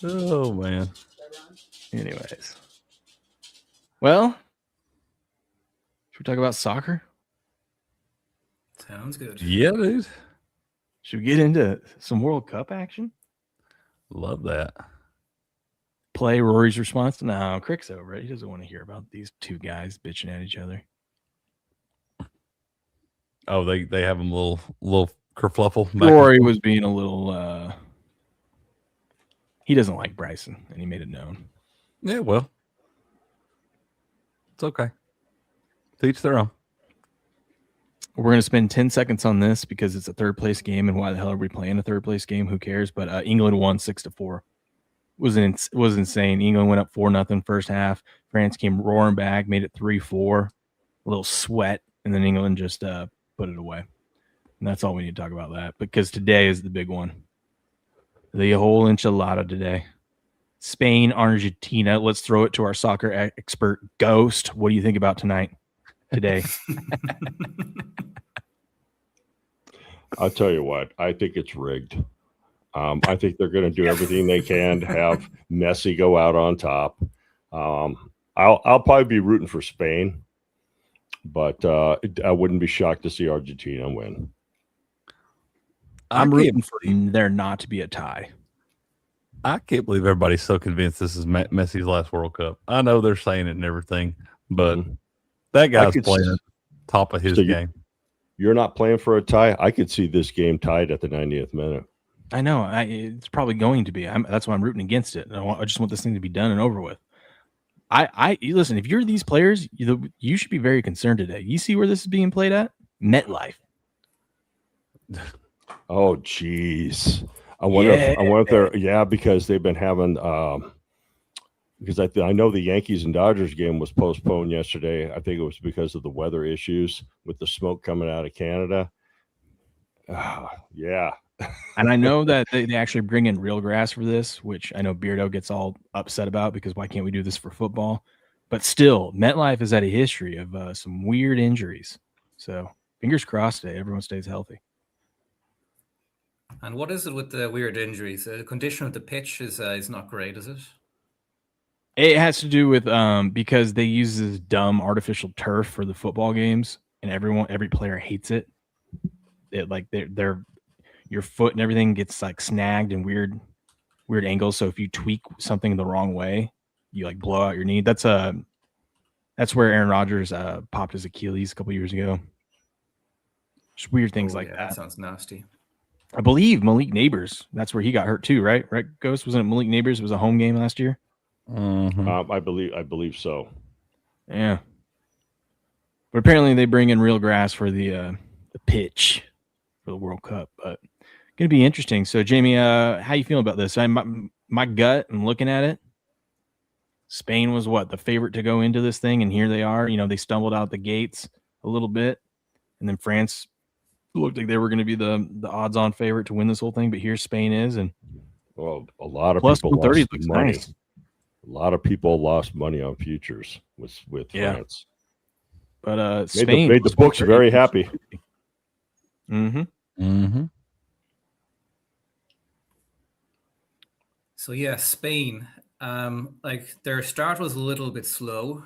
Oh man. Anyways, well, should we talk about soccer? Sounds good. Yeah, dude. Should we get into some World Cup action? Love that. Play Rory's response. No, Crick's over it. He doesn't want to hear about these two guys bitching at each other. Oh, they have them little kerfluffle. Rory was being a little. He doesn't like Bryson, and he made it known. Yeah, well, it's okay. To each their own. We're going to spend 10 seconds on this because it's a third place game, and why the hell are we playing a third place game? Who cares? But England won 6-4. Was insane. England went up 4-0 first half. France came roaring back, made it 3-4. A little sweat, and then England just put it away. And that's all we need to talk about that, because today is the big one. The whole enchilada today. Spain, Argentina. Let's throw it to our soccer expert, Ghost. What do you think about today? I'll tell you what, I think it's rigged. I think they're going to do everything they can to have Messi go out on top. I'll probably be rooting for Spain, but I wouldn't be shocked to see Argentina win. I'm rooting for there not to be a tie. I can't believe everybody's so convinced this is Messi's last World Cup. I know they're saying it and everything, but that guy's playing at the top of his game. You're not playing for a tie? I could see this game tied at the 90th minute. I know. It's probably going to be. That's why I'm rooting against it. I just want this thing to be done and over with. Listen, if you're these players, you should be very concerned today. You see where this is being played at? MetLife. Oh, geez. I wonder if they're, because they've been having because I know the Yankees and Dodgers game was postponed yesterday. I think it was because of the weather issues with the smoke coming out of Canada. Yeah. And I know that they actually bring in real grass for this, which I know Beardo gets all upset about because why can't we do this for football? But still, MetLife has had a history of some weird injuries. So fingers crossed today, everyone stays healthy. And what is it with the weird injuries? The condition of the pitch is not great, is it? It has to do with because they use this dumb artificial turf for the football games, and every player hates it. It like they're your foot and everything gets like snagged in weird angles. So if you tweak something the wrong way, you like blow out your knee. That's where Aaron Rodgers popped his Achilles a couple years ago. Just weird things like that. That sounds nasty. I believe Malik Neighbors, that's where he got hurt too, right? Right, Ghost? Wasn't it Malik Neighbors? It was a home game last year. I believe so. Yeah. But apparently they bring in real grass for the pitch for the World Cup. But going to be interesting. So, Jamie, how you feeling about this? My gut, I'm looking at it. Spain was the favorite to go into this thing, and here they are. You know, they stumbled out the gates a little bit, and then France looked like they were going to be the odds-on favorite to win this whole thing. But here Spain is, and well, a lot of plus people 130 lost money. Nice. A lot of people lost money on futures with France. But Spain made the books very happy. So yeah, Spain. Like their start was a little bit slow,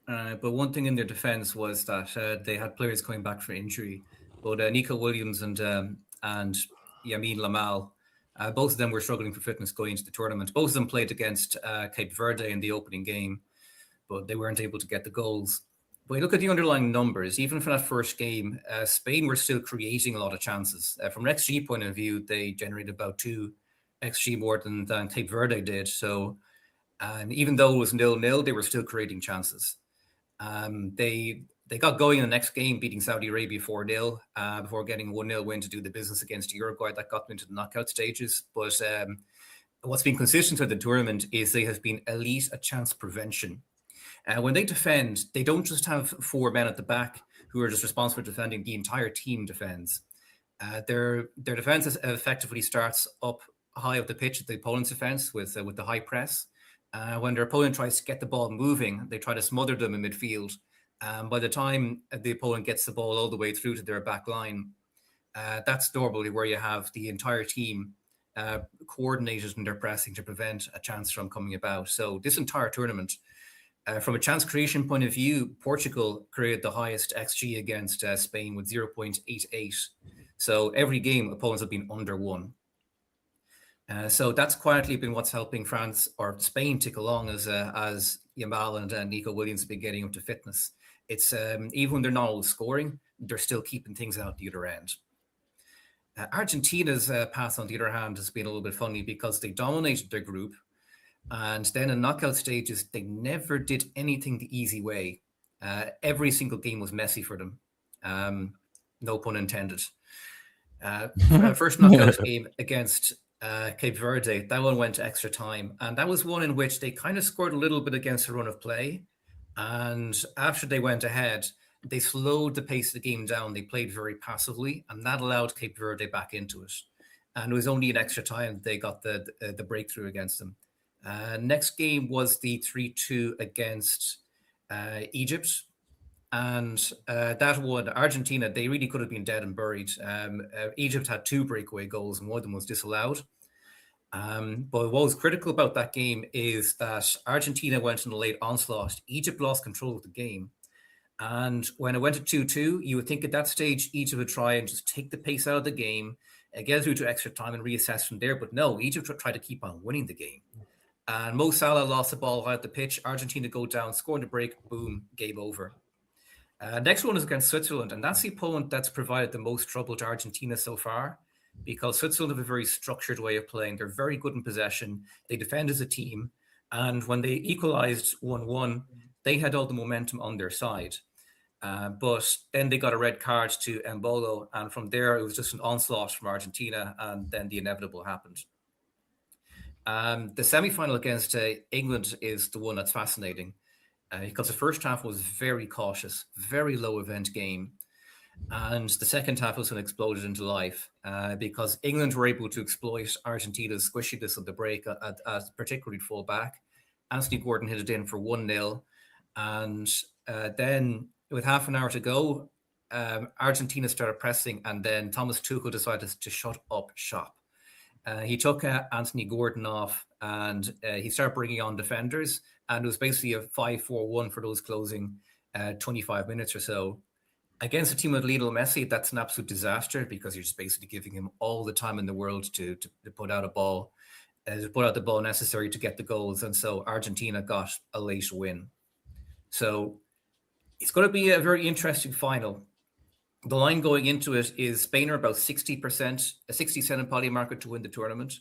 but one thing in their defense was that they had players coming back from injury. But Nico Williams and Yamin Lamal, both of them were struggling for fitness going into the tournament. Both of them played against Cape Verde in the opening game, but they weren't able to get the goals. But you look at the underlying numbers, even for that first game, Spain were still creating a lot of chances. From an XG point of view, they generated about 2 XG more than Cape Verde did. So even though it was 0-0, they were still creating chances. They got going in the next game, beating Saudi Arabia 4-0 before getting a 1-0 win to do the business against Uruguay. That got them into the knockout stages. But what's been consistent with the tournament is they have been elite at chance prevention. When they defend, they don't just have 4 men at the back who are just responsible for defending. The entire team defends. Their defense effectively starts up high up the pitch at the opponent's defense with the high press. When their opponent tries to get the ball moving, they try to smother them in midfield. By the time the opponent gets the ball all the way through to their back line, that's normally where you have the entire team coordinated in their pressing to prevent a chance from coming about. So this entire tournament, from a chance creation point of view, Portugal created the highest XG against Spain with 0.88. So every game, opponents have been under 1. So that's quietly been what's helping France or Spain tick along as Yamal and Nico Williams have been getting up to fitness. It's even when they're not always scoring, they're still keeping things out the other end. Argentina's path, on the other hand, has been a little bit funny because they dominated their group. And then in knockout stages, they never did anything the easy way. Every single game was messy for them. No pun intended. First knockout game against Cape Verde, that one went to extra time. And that was one in which they kind of scored a little bit against the run of play. And after they went ahead, they slowed the pace of the game down. They played very passively, and that allowed Cape Verde back into it. And it was only in extra time they got the breakthrough against them. Next game was the 3-2 against Egypt. And that one, Argentina, they really could have been dead and buried. Egypt had 2 breakaway goals, and one of them was disallowed. But what was critical about that game is that Argentina went in a late onslaught. Egypt lost control of the game. And when it went to 2-2, you would think at that stage, Egypt would try and just take the pace out of the game, get through to extra time and reassess from there. But no, Egypt tried to keep on winning the game. And Mo Salah lost the ball out the pitch. Argentina go down, score in the break, boom, game over. Next one is against Switzerland, and that's the opponent that's provided the most trouble to Argentina so far, because Switzerland have a very structured way of playing. They're very good in possession. They defend as a team, and when they equalized 1-1, they had all the momentum on their side. But then they got a red card to Embolo, and from there it was just an onslaught from Argentina, and then the inevitable happened. The semi-final against England is the one that's fascinating because the first half was very cautious, very low event game. And the second half was when it exploded into life because England were able to exploit Argentina's squishiness on the break, particularly full back. Anthony Gordon hit it in for 1-0. And then with half an hour to go, Argentina started pressing, and then Thomas Tuchel decided to shut up shop. He took Anthony Gordon off, and he started bringing on defenders, and it was basically a 5-4-1 for those closing 25 minutes or so. Against a team with Lionel Messi, that's an absolute disaster because you're just basically giving him all the time in the world to put out a ball, to put out the ball necessary to get the goals. And so Argentina got a late win. So it's going to be a very interesting final. The line going into it is Spain are about 60%, a 60 cent in poly market to win the tournament.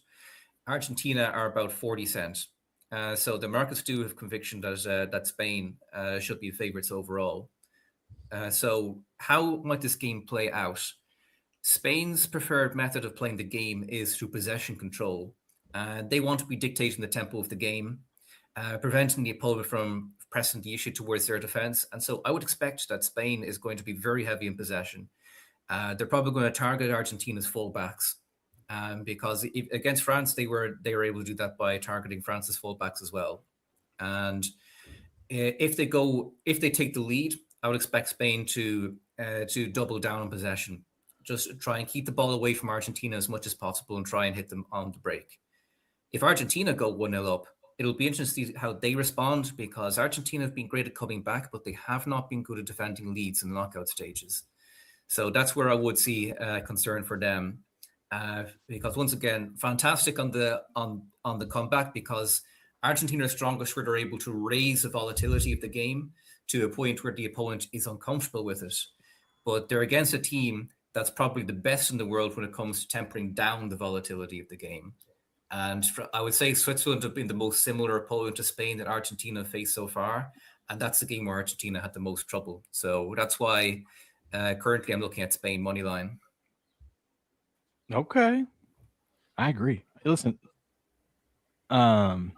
Argentina are about 40 cents. So the markets do have conviction that Spain should be favorites overall. So how might this game play out? Spain's preferred method of playing the game is through possession control. They want to be dictating the tempo of the game, preventing the opponent from pressing the issue towards their defense. And so I would expect that Spain is going to be very heavy in possession. They're probably going to target Argentina's fullbacks because against France, they were able to do that by targeting France's fullbacks as well. And if they take the lead, I would expect Spain to double down on possession. Just try and keep the ball away from Argentina as much as possible and try and hit them on the break. If Argentina go 1-0 up, it'll be interesting to see how they respond because Argentina have been great at coming back, but they have not been good at defending leads in the knockout stages. So that's where I would see concern for them. Because once again, fantastic on the comeback because Argentina are strongest where they're able to raise the volatility of the game to a point where the opponent is uncomfortable with it. But they're against a team that's probably the best in the world when it comes to tempering down the volatility of the game. And I would say Switzerland have been the most similar opponent to Spain that Argentina faced so far. And that's the game where Argentina had the most trouble. So that's why currently I'm looking at Spain money line. Okay. I agree. Listen, I'm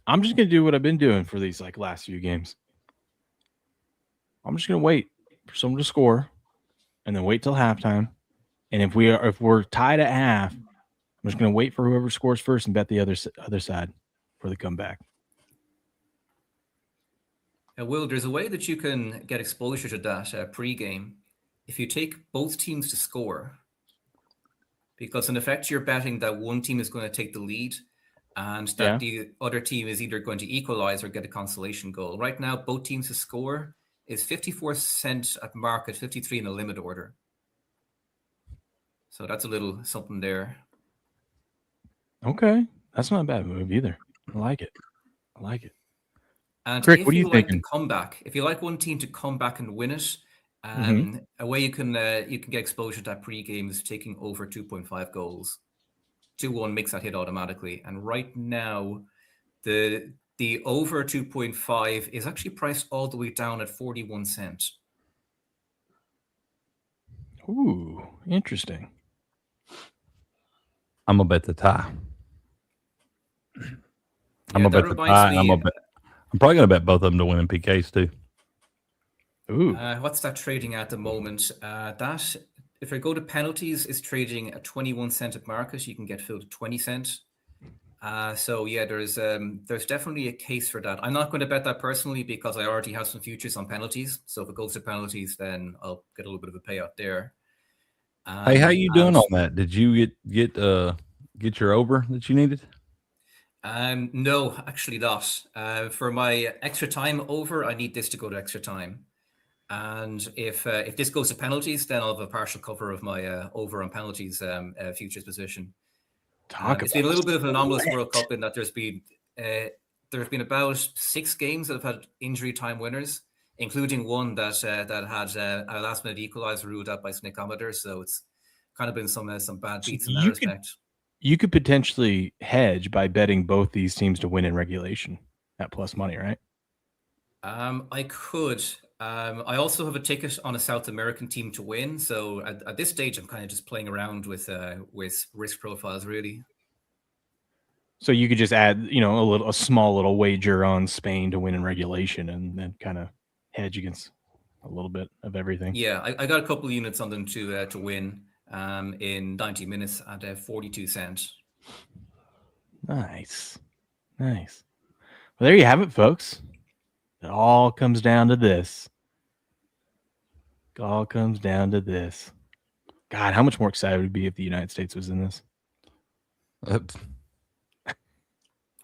just going to do what I've been doing for these last few games. I'm just going to wait for someone to score and then wait till halftime. And if we're tied at half, I'm just going to wait for whoever scores first and bet the other side for the comeback. Will, there's a way that you can get exposure to that pre-game. If you take both teams to score, because in effect you're betting that one team is going to take the lead and that the other team is either going to equalize or get a consolation goal. Right now, both teams to score is 54 cents at market, 53 in the limit order. So that's a little something there. Okay. That's not a bad move either. I like it. And Crick, if what are you like thinking? the comeback, if you like one team to come back and win it, a way you can get exposure to that pre-game is taking over 2.5 goals. 2-1 makes that hit automatically. And right now, the over 2.5 is actually priced all the way down at 41 cents. Ooh, interesting. I'm gonna bet the tie. I'm gonna bet the tie. I'm probably gonna bet both of them to win in PKs too. Ooh. What's that trading at the moment? That if I go to penalties, is trading at 21 cent at market. You can get filled at 20 cents. So yeah, there's definitely a case for that. I'm not going to bet that personally because I already have some futures on penalties. So if it goes to penalties, then I'll get a little bit of a payout there. Hey, how you doing on that? Did you get your over that you needed? No, actually not. For my extra time over, I need this to go to extra time. And if this goes to penalties, then I'll have a partial cover of my over on penalties futures position. It's been a little bit of an anomalous World Cup in that there's been about 6 games that have had injury time winners, including one that had a last minute equalizer ruled out by Snickometer. So it's kind of been some bad beats in that respect. You could potentially hedge by betting both these teams to win in regulation at plus money, right? I could. I also have a ticket on a South American team to win. So at this stage, I'm kind of just playing around with risk profiles, really. So you could just add, a small little wager on Spain to win in regulation, and then kind of hedge against a little bit of everything. Yeah, I got a couple of units on them to win in 90 minutes at 42 cents. Nice. Well, there you have it, folks. It all comes down to this. God, how much more excited would be if the United States was in this?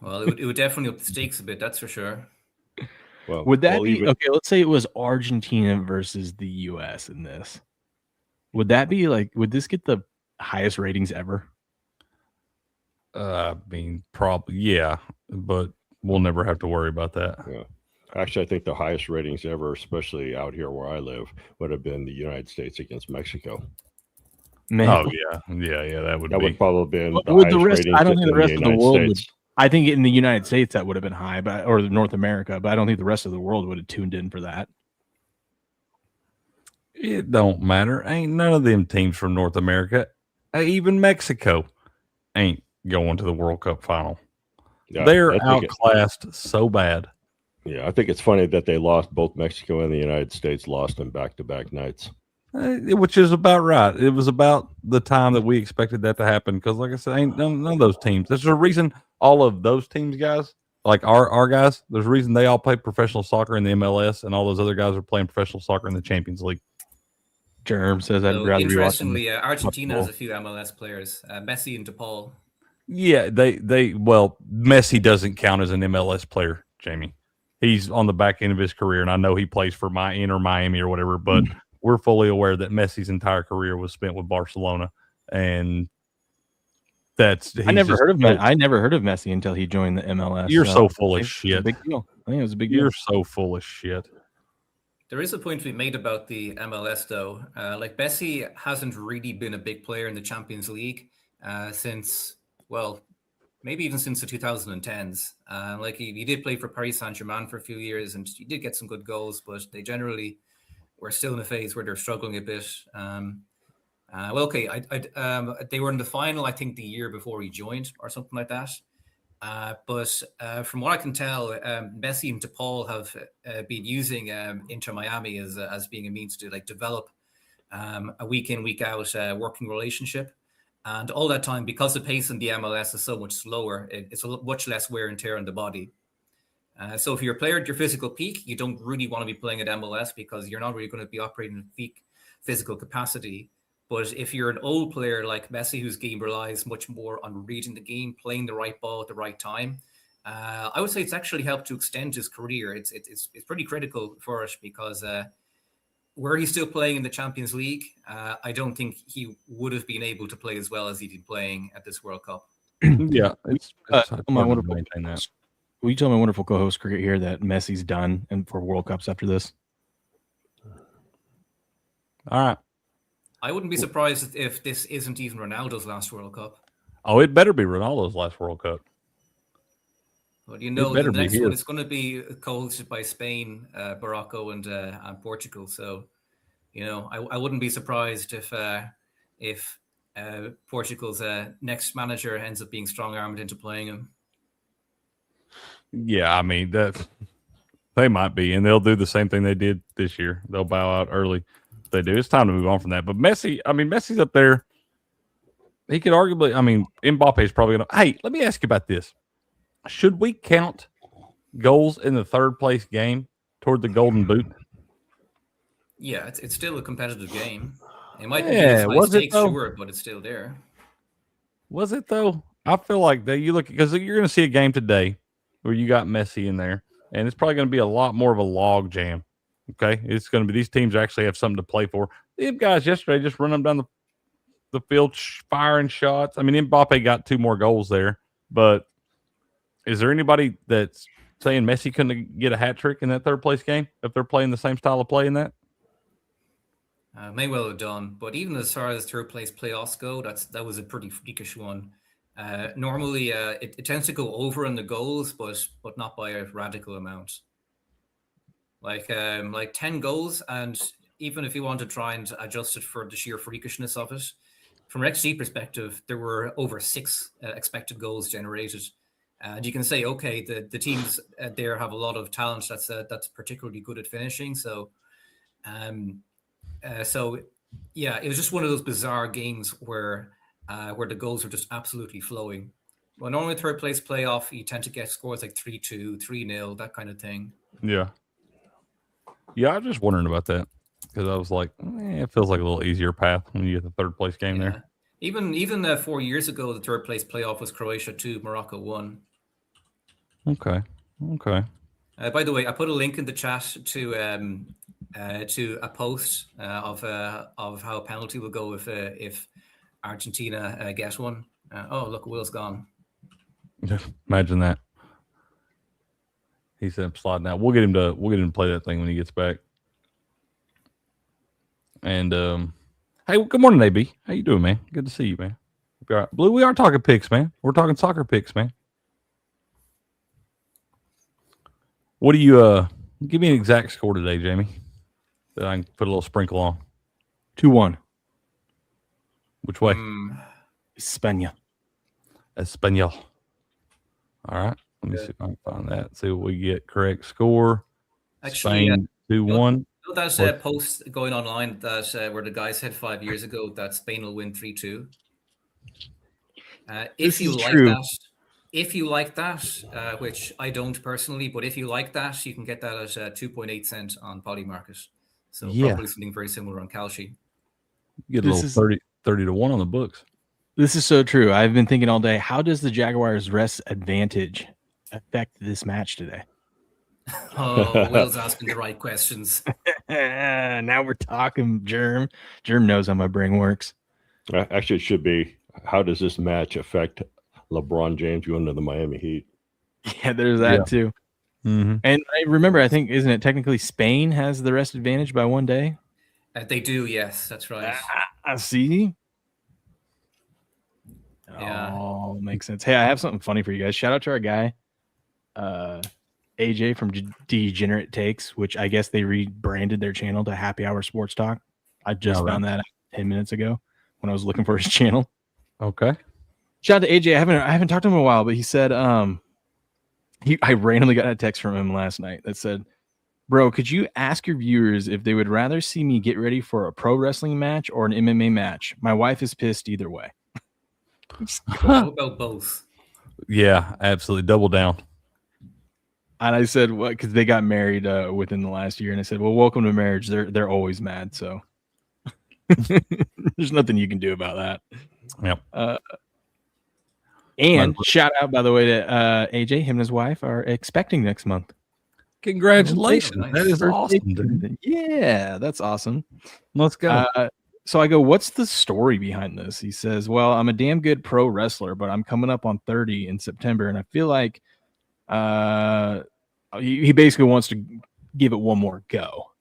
Well, it would definitely up the stakes a bit, that's for sure. Well, Would that be okay? Let's say it was Argentina versus the U.S. in this. Would that be would this get the highest ratings ever? I mean, probably, yeah, but we'll never have to worry about that. Yeah. Actually, I think the highest ratings ever, especially out here where I live, would have been the United States against Mexico. Man. Oh yeah, that would probably been the with highest the rest. ratings I don't think the rest of the world would. States. I think in the United States that would have been high, or North America, but I don't think the rest of the world would have tuned in for that. It don't matter. Ain't none of them teams from North America, even Mexico, ain't going to the World Cup final. Yeah, they're outclassed so bad. Yeah, I think it's funny that they lost. Both Mexico and the United States lost in back-to-back nights. Which is about right. It was about the time that we expected that to happen. Because, like I said, ain't none of those teams. There's a reason all of those teams, guys, like our guys, there's a reason they all play professional soccer in the MLS, and all those other guys are playing professional soccer in the Champions League. Germ says I'd rather be watching. Interestingly, Argentina has a few MLS players, Messi and DePaul. Yeah, well, Messi doesn't count as an MLS player, Jamie. He's on the back end of his career, and I know he plays for Inter Miami or whatever, but we're fully aware that Messi's entire career was spent with Barcelona, and I never heard of Messi until he joined the MLS. You're so full of shit. Big deal. I think it was a big deal. You're so full of shit. There is a point to be made about the MLS, though. Messi hasn't really been a big player in the Champions League since, well, maybe even since the 2010s. He did play for Paris Saint-Germain for a few years, and he did get some good goals, but they generally were still in a phase where they're struggling a bit. They were in the final, I think, the year before he joined or something like that. But from what I can tell, Messi and DePaul have been using Inter Miami as being a means to develop a week in, week out working relationship. And all that time, because the pace in the MLS is so much slower, it's much less wear and tear on the body. So if you're a player at your physical peak, you don't really want to be playing at MLS because you're not really going to be operating at peak physical capacity. But if you're an old player like Messi, whose game relies much more on reading the game, playing the right ball at the right time, I would say it's actually helped to extend his career. It's pretty critical for us because were he still playing in the Champions League, I don't think he would have been able to play as well as he did playing at this World Cup. Yeah, Will you tell my wonderful co-host Cricket here that Messi's done and for World Cups after this? All right. I wouldn't be surprised if this isn't even Ronaldo's last World Cup. Oh, it better be Ronaldo's last World Cup. But the next one is going to be co-hosted by Spain, Morocco, and Portugal. So, I wouldn't be surprised if Portugal's next manager ends up being strong-armed into playing him. Yeah, I mean they might be, and they'll do the same thing they did this year. They'll bow out early. If they do. It's time to move on from that. But Messi's up there. He could arguably. Mbappe is probably going to. Hey, let me ask you about this. Should we count goals in the third place game toward the Golden Boot? Yeah, it's still a competitive game. It might be sure, but it's still there. Was it though? I feel like that you look because you're going to see a game today where you got Messi in there, and it's probably going to be a lot more of a log jam. Okay, it's going to be these teams actually have something to play for. These guys yesterday just run them down the field, firing shots. Mbappe got 2 more goals there, but is there anybody that's saying Messi couldn't get a hat trick in that third place game if they're playing the same style of play in that? May well have done, but even as far as third place playoffs go, that was a pretty freakish one. Normally, it tends to go over in the goals, but not by a radical amount. Like 10 goals, and even if you want to try and adjust it for the sheer freakishness of it, from an XG perspective, there were over 6 expected goals generated. And you can say, okay, the teams there have a lot of talent that's particularly good at finishing. So, yeah, it was just one of those bizarre games where the goals were just absolutely flowing. Well, normally third place playoff, you tend to get scores like 3-2, 3-0, that kind of thing. Yeah. Yeah, I was just wondering about that because I was like, it feels like a little easier path when you get the third place game there. Even 4 years ago, the third place playoff was Croatia 2, Morocco 1. Okay. By the way, I put a link in the chat to a post of how a penalty will go if Argentina get one. Oh, look, Will's gone. Imagine that. He said sliding out. We'll get him to play that thing when he gets back. And hey, good morning, AB. How you doing, man? Good to see you, man. All right. Blue, we are talking picks, man. We're talking soccer picks, man. What do you give me an exact score today, Jamie? That I can put a little sprinkle on. 2-1. Which way? España. All right. Let me see if I can find that. See what we get. Correct score. Actually, Spain 2-1. That's a post going online that where the guy said 5 years ago that Spain will win 3-2. If you like that, which I don't personally, but if you like that, you can get that at 2.8 cents on Polymarket. So probably something very similar on Kalshi. You get a little 30 to 1 on the books. This is so true. I've been thinking all day, how does the Jaguars' rest advantage affect this match today? Oh, Will's asking the right questions. Now we're talking, Germ. Germ knows how my brain works. Actually, it should be, how does this match affect LeBron James going to the Miami Heat? Yeah, there's that too. Mm-hmm. And I remember, I think, isn't it technically Spain has the rest advantage by 1 day? They do, yes, that's right. I see. Yeah. Oh, makes sense. Hey, I have something funny for you guys. Shout out to our guy, AJ from Degenerate Takes, which I guess they rebranded their channel to Happy Hour Sports Talk. I just found that out 10 minutes ago when I was looking for his channel. Okay. Shout out to AJ. I haven't talked to him in a while, but he said I randomly got a text from him last night that said, "Bro, could you ask your viewers if they would rather see me get ready for a pro wrestling match or an MMA match? My wife is pissed either way." How about both? Yeah, absolutely. Double down. And I said, "What?" Because they got married within the last year, and I said, "Well, welcome to marriage." They're always mad, so there's nothing you can do about that. Yep. And shout out, by the way, to AJ. Him and his wife are expecting next month. Congratulations! Nice. That is awesome, dude. Yeah, that's awesome. Let's go. So I go, "What's the story behind this?" He says, "Well, I'm a damn good pro wrestler, but I'm coming up on 30 in September, and I feel like he basically wants to give it one more go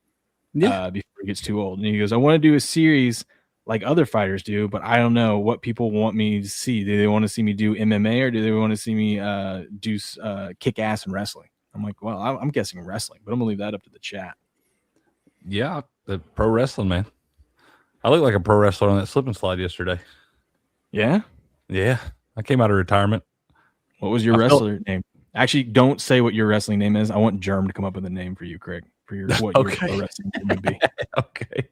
before he gets too old." And he goes, "I want to do a series like other fighters do, but I don't know what people want me to see. Do they want to see me do MMA or do they want to see me do kick ass and wrestling?" I'm like, "Well, I'm guessing wrestling, but I'm gonna leave that up to the chat." Yeah, the pro wrestling, man. I looked like a pro wrestler on that slip and slide yesterday. Yeah? Yeah. I came out of retirement. What was your wrestler name? Actually, don't say what your wrestling name is. I want Germ to come up with a name for you, Craig, for your what your pro wrestling name would be. Okay.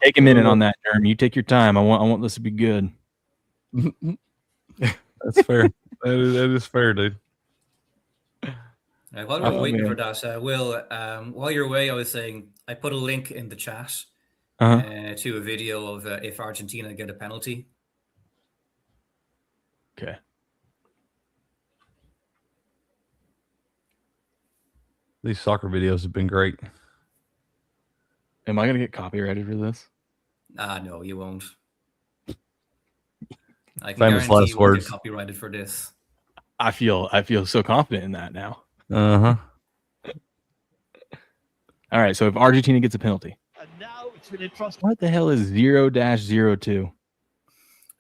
Take a minute on that, Germ. You take your time. I want this to be good. That's fair. That is fair, dude. While we're waiting for that, Will, while you're away, I was saying I put a link in the chat to a video of if Argentina get a penalty. Okay. These soccer videos have been great. Am I gonna get copyrighted for this? No, you won't. I can Famous guarantee last you won't words. get copyrighted for this. I feel so confident in that now. Uh-huh. All right, so if Argentina gets a penalty, And now it's been entrusted. what the hell is 0-02?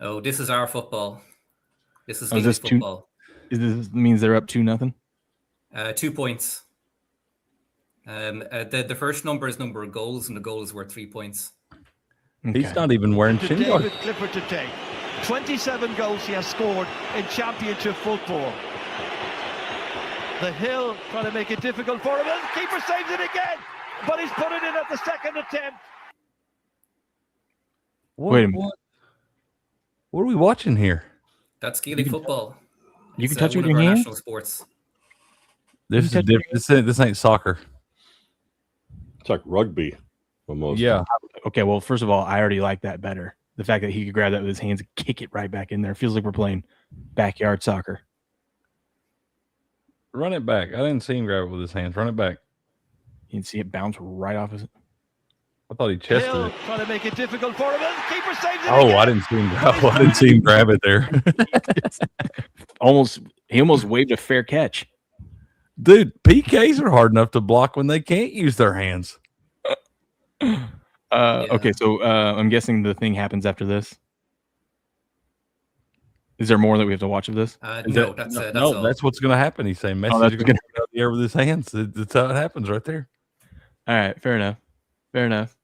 Oh, this is our football. This is Oh, is this football. This means they're up 2-0? 2 points. The first number is number of goals, and the goal is worth 3 points. Okay. He's not even wearing To shin guards. David Clifford to take. 27 goals he has scored in championship football. The Hill trying to make it difficult for him, and the keeper saves it again, but he's put it in at the second attempt. Wait a minute. What are we watching here? That's Gaelic football. You can touch it one with of your our hand? national sports. This is different. This ain't soccer. It's like rugby almost. Yeah. Okay, well, first of all, I already like that better. The fact that he could grab that with his hands and kick it right back in there. Feels like we're playing backyard soccer. Run it back. I didn't see him grab it with his hands. Run it back. You can see it bounce right off his. I thought he chested Hill it. trying to make it difficult for him, and the keeper saves it Oh, again. I didn't see him. I didn't see him grab it there. He almost waved a fair catch. Dude, PKs are hard enough to block when they can't use their hands. Okay, so I'm guessing the thing happens after this. Is there more that we have to watch of this? No, that's all. That's what's going to happen. He's saying Messi's that's going to get out the air with his hands. That's how it happens right there. All right, fair enough.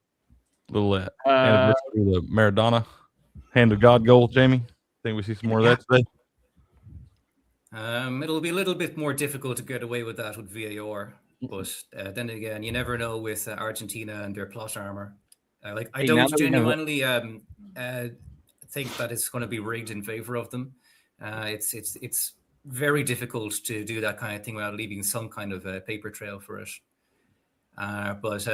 Little anniversary of the Maradona hand of God goal, Jamie. Think we see some more of that today? It'll be a little bit more difficult to get away with that with VAR, but then again, you never know with Argentina and their plot armor. I don't genuinely think that it's going to be rigged in favor of them. It's very difficult to do that kind of thing without leaving some kind of a paper trail for it. But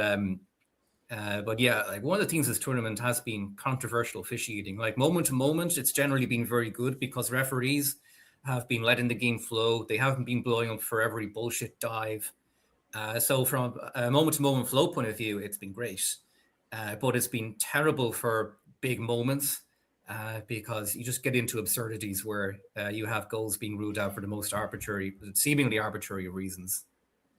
yeah, like one of the things this tournament has been controversial officiating. Like moment to moment, it's generally been very good because referees have been letting the game flow. They haven't been blowing up for every bullshit dive. So from a moment to moment flow point of view, it's been great. But it's been terrible for big moments because you just get into absurdities where you have goals being ruled out for the most seemingly arbitrary reasons.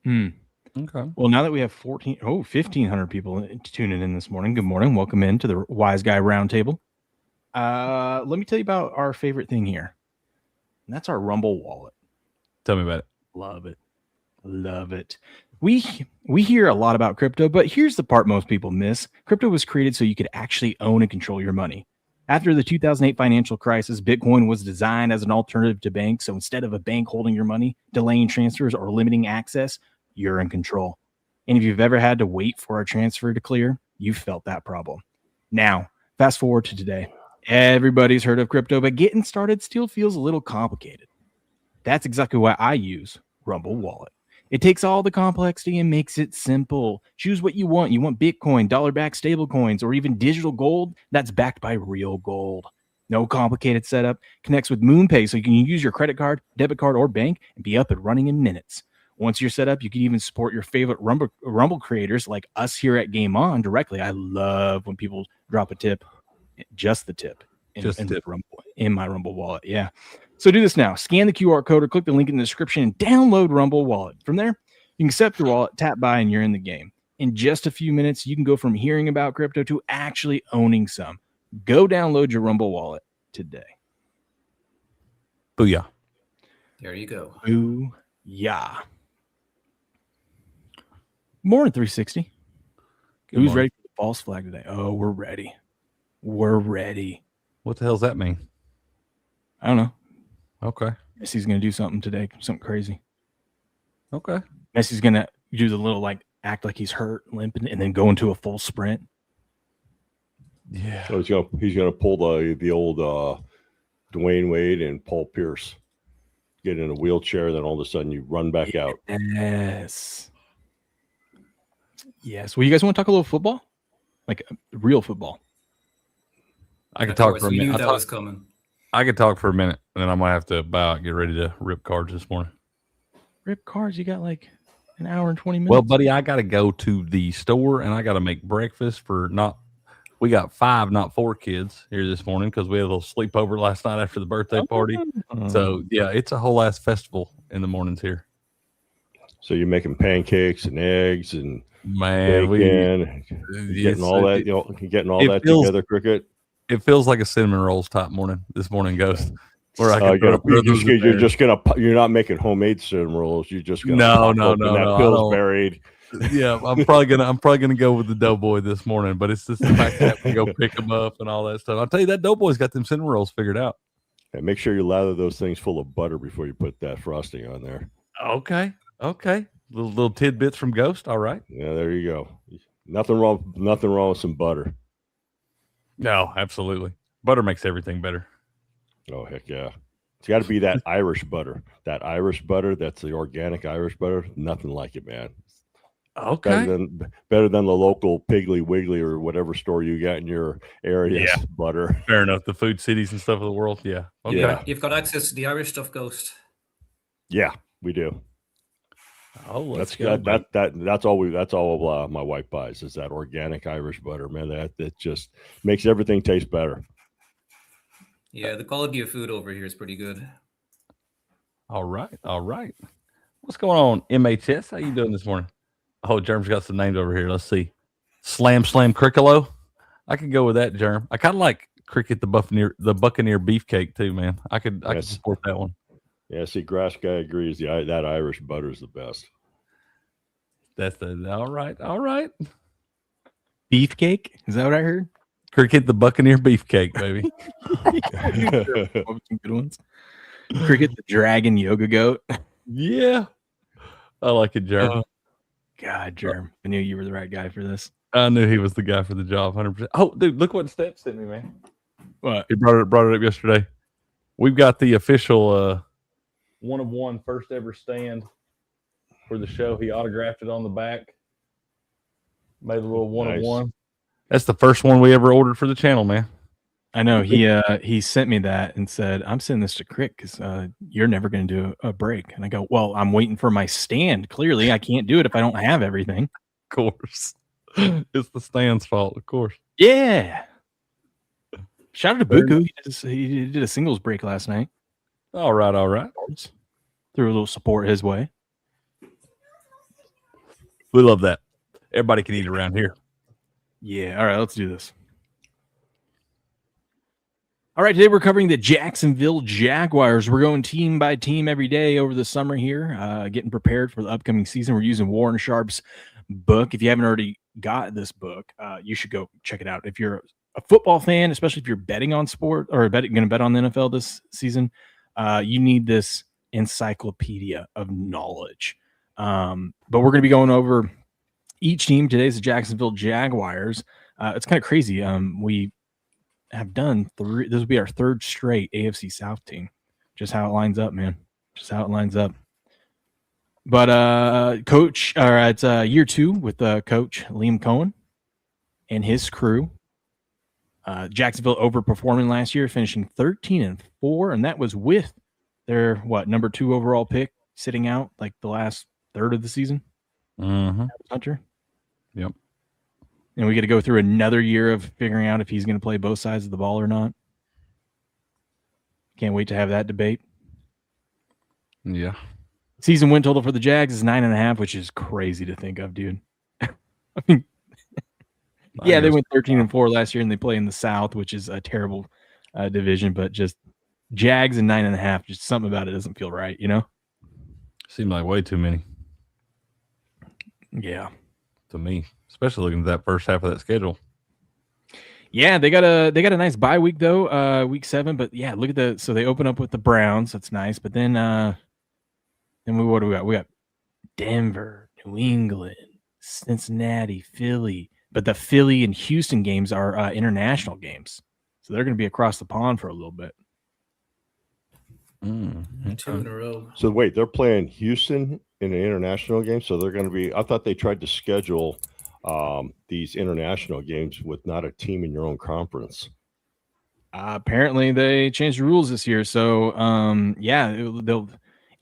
Okay. Well, now that we have 1,500 people tuning in this morning, good morning. Welcome in to the Wiseguy Roundtable. Let me tell you about our favorite thing here. And that's our Rumble wallet. Tell me about it. Love it. We hear a lot about crypto, but here's the part most people miss. Crypto was created so you could actually own and control your money. After the 2008 financial crisis, Bitcoin was designed as an alternative to banks. So instead of a bank holding your money, delaying transfers, or limiting access, you're in control. And if you've ever had to wait for a transfer to clear, you've felt that problem. Now, fast forward to today. Everybody's heard of crypto, but getting started still feels a little complicated. That's exactly why I use Rumble Wallet. It takes all the complexity and makes it simple. Choose what you want. You want Bitcoin, dollar-backed stable coins, or even digital gold that's backed by real gold. No complicated setup. Connects with MoonPay so you can use your credit card, debit card, or bank and be up and running in minutes. Once you're set up, you can even support your favorite Rumble creators like us here at Game On directly. I love when people drop a tip, just the tip, in my Rumble wallet. Yeah. So do this now. Scan the QR code or click the link in the description and download Rumble Wallet. From there, you can accept your wallet, tap buy, and you're in the game. In just a few minutes, you can go from hearing about crypto to actually owning some. Go download your Rumble Wallet today. Booyah. There you go. Booyah. Morning 360. Who's ready for the false flag today? Oh, we're ready. We're ready. What the hell does that mean? I don't know. Okay. Messi's going to do something today, something crazy. Okay. Messi's going to do the little act like he's hurt, limping, and then go into a full sprint. Yeah. So he's gonna pull the old Dwayne Wade and Paul Pierce. Get in a wheelchair, then all of a sudden you run back out. Yes. Well, you guys want to talk a little football? Like real football? I could talk for a minute. Knew that was coming. I could talk for a minute, and then I might have to bow out, get ready to rip cards this morning. Rip cards? You got like an hour and 20 minutes? Well, buddy, I got to go to the store, and I got to make breakfast for we got 5, not 4 kids here this morning because we had a little sleepover last night after the birthday party. So, yeah, it's a whole ass festival in the mornings here. So you're making pancakes and eggs and bacon, getting all that, getting all that together, Cricket. It feels like a cinnamon rolls top morning. This morning goes. Where you're not making homemade cinnamon rolls. You're just gonna no. Pillsbury Yeah, I'm probably gonna go with the Doughboy this morning, but it's just the fact that I have to go pick them up and all that stuff. I'll tell you, that Doughboy's got them cinnamon rolls figured out. And make sure you lather those things full of butter before you put that frosting on there. Okay. Little tidbits from Ghost. All right. Yeah, there you go. Nothing wrong with some butter. No, absolutely. Butter makes everything better. Oh, heck yeah. It's got to be that Irish butter. That Irish butter, that's the organic Irish butter. Nothing like it, man. Okay. Better than the local Piggly Wiggly or whatever store you got in your area. Yeah. Butter. Fair enough. The food cities and stuff of the world. Yeah. Okay. Yeah. You've got access to the Irish stuff, Ghost. Yeah, we do. Oh, that's all my wife buys is that organic Irish butter, man. That just makes everything taste better. Yeah, the quality of food over here is pretty good. All right. What's going on, MHS? How you doing this morning? Oh, Germ's got some names over here. Let's see. Slam Crickolo. I could go with that, Germ. I kind of like Cricket the Buccaneer beefcake too, man. I could support that one. Yeah, see, Grass Guy agrees. That Irish butter is the best. All right. Beefcake? Is that what I heard? Cricket the Buccaneer beefcake, baby. Some good ones. Cricket the Dragon Yoga Goat. Yeah. I like it, Germ. God, Germ. I knew you were the right guy for this. I knew he was the guy for the job, 100%. Oh, dude, look what Steph sent me, man. What? He brought it up yesterday. We've got the official 1-of-1 first ever stand for the show. He autographed it on the back. Made a little 1-of-1. Nice. That's the first one we ever ordered for the channel, man. I know. He sent me that and said, I'm sending this to Crick because you're never going to do a break. And I go, well, I'm waiting for my stand. Clearly, I can't do it if I don't have everything. Of course. It's the stand's fault, of course. Yeah. Shout out to Buku. He did a singles break last night. All right. Threw a little support his way. We love that. Everybody can eat around here. Yeah. All right. Let's do this. All right. Today we're covering the Jacksonville Jaguars. We're going team by team every day over the summer here, getting prepared for the upcoming season. We're using Warren Sharp's book. If you haven't already got this book, you should go check it out. If you're a football fan, especially if you're betting on sport or going to bet on the NFL this season, you need this encyclopedia of knowledge. But we're going to be going over each team. Today's the Jacksonville Jaguars. It's kind of crazy. We have done this will be our third straight AFC South team. Just how it lines up, man. Just how it lines up. But coach, it's year 2 with coach Liam Cohen and his crew. Jacksonville overperforming last year, finishing 13-4, and that was with their number 2 overall pick sitting out like the last third of the season. Hunter. Yep. And we get to go through another year of figuring out if he's going to play both sides of the ball or not. Can't wait to have that debate. Yeah. Season win total for the Jags is 9.5, which is crazy to think of, dude. I mean, yeah, they went 13-4 last year, and they play in the South, which is a terrible division. But just Jags and 9.5, just something about it doesn't feel right, you know. Seemed like way too many. Yeah, to me, especially looking at that first half of that schedule. Yeah, they got a nice bye week though, week 7. But yeah, look at so they open up with the Browns. That's nice. But then what do we got? We got Denver, New England, Cincinnati, Philly. But the Philly and Houston games are international games, so they're going to be across the pond for a little bit. 2 in a row. So wait, they're playing Houston in an international game, so they're going to be. I thought they tried to schedule these international games with not a team in your own conference. Apparently, they changed the rules this year, so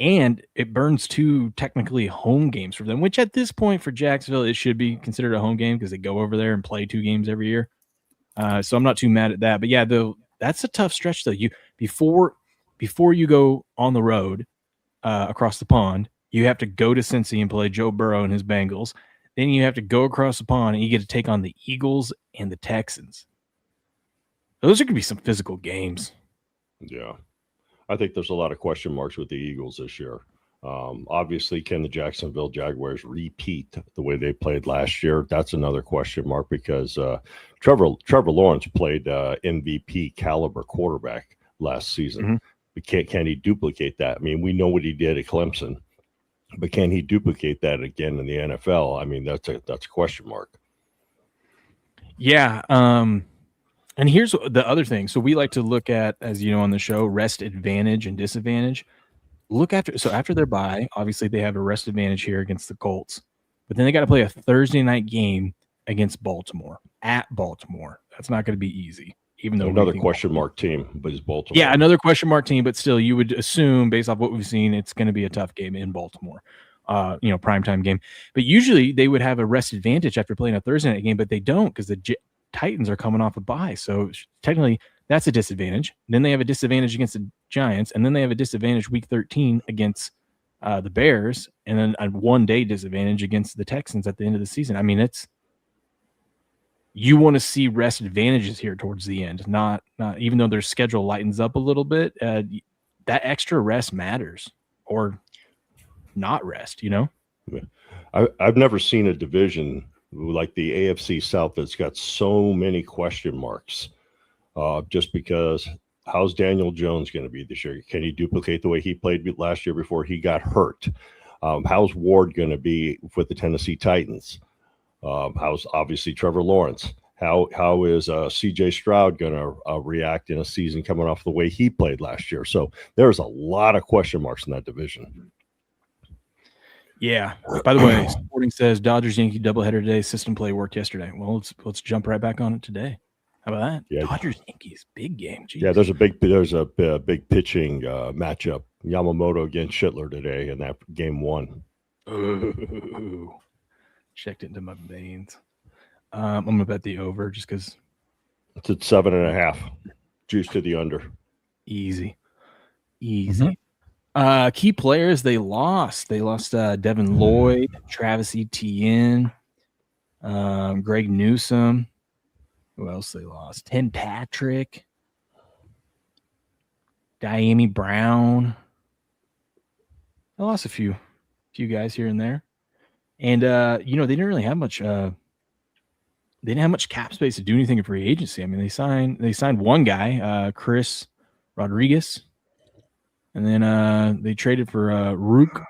it burns 2 technically home games for them, which at this point for Jacksonville it should be considered a home game because they go over there and play 2 games every year. So I'm not too mad at that. But yeah, that's a tough stretch though. Before you go on the road across the pond, you have to go to Cincy and play Joe Burrow and his Bengals. Then you have to go across the pond and you get to take on the Eagles and the Texans. Those are going to be some physical games. Yeah. I think there's a lot of question marks with the Eagles this year. Obviously, can the Jacksonville Jaguars repeat the way they played last year? That's another question mark because Trevor Lawrence played MVP caliber quarterback last season. Mm-hmm. But can he duplicate that? I mean, we know what he did at Clemson, but can he duplicate that again in the NFL? I mean, that's a question mark. Yeah. And here's the other thing. So we like to look at, as you know, on the show, rest advantage and disadvantage. After their bye, obviously they have a rest advantage here against the Colts, but then they got to play a Thursday night game against Baltimore at Baltimore. That's not going to be easy. Even though another question mark team, but it's Baltimore. Yeah, another question mark team, but still, you would assume based off what we've seen, it's going to be a tough game in Baltimore. Primetime game. But usually they would have a rest advantage after playing a Thursday night game, but they don't because the Titans are coming off a bye. So technically, that's a disadvantage. Then they have a disadvantage against the Giants, and then they have a disadvantage week 13 against the Bears, and then a one-day disadvantage against the Texans at the end of the season. I mean, you want to see rest advantages here towards the end, not even though their schedule lightens up a little bit, that extra rest matters, or not rest, I've never seen a division like the AFC South that's got so many question marks. Just because how's Daniel Jones going to be this year? Can he duplicate the way he played last year before he got hurt? How's Ward going to be with the Tennessee Titans? How's obviously Trevor Lawrence? How is CJ Stroud going to react in a season coming off the way he played last year? So there's a lot of question marks in that division. Yeah. By the way, Sporting says Dodgers Yankee doubleheader today. System play worked yesterday. Well, let's jump right back on it today. How about that? Yeah. Dodgers Yankees, big game. Jeez. Yeah, there's a big pitching matchup. Yamamoto against Schindler today in that game 1. Ooh. Checked into my veins. I'm gonna bet the over just because it's at 7.5. Juice to the under. Easy. Key players they lost. They lost Devin Lloyd, Travis Etienne, Greg Newsome. Who else they lost? Tim Patrick, Diami Brown. I lost a few guys here and there, and they didn't really have much. They didn't have much cap space to do anything in free agency. I mean, they signed one guy, Chris Rodriguez, and then they traded for Rook.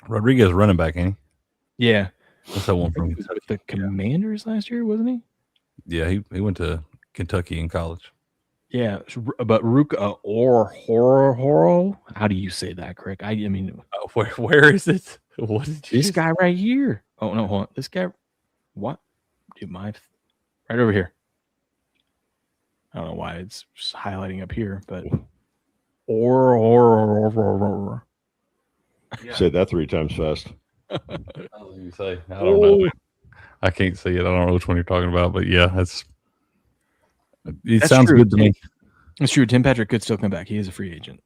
Rodriguez running back, ain't he? Yeah, that's that one from with the Commanders last year, wasn't he? Yeah, he went to Kentucky in college. Yeah, but Rook or Horo. How do you say that, Crick? I mean, where is it? What is this guy right here? Oh no, hold on. This guy. What? Dude, right over here. I don't know why it's just highlighting up here, but or. Yeah. Say that 3 times fast. You say I don't know. I can't see it. I don't know which one you're talking about, but yeah, that's sounds true. Good to me. It's true. Tim Patrick could still come back. He is a free agent,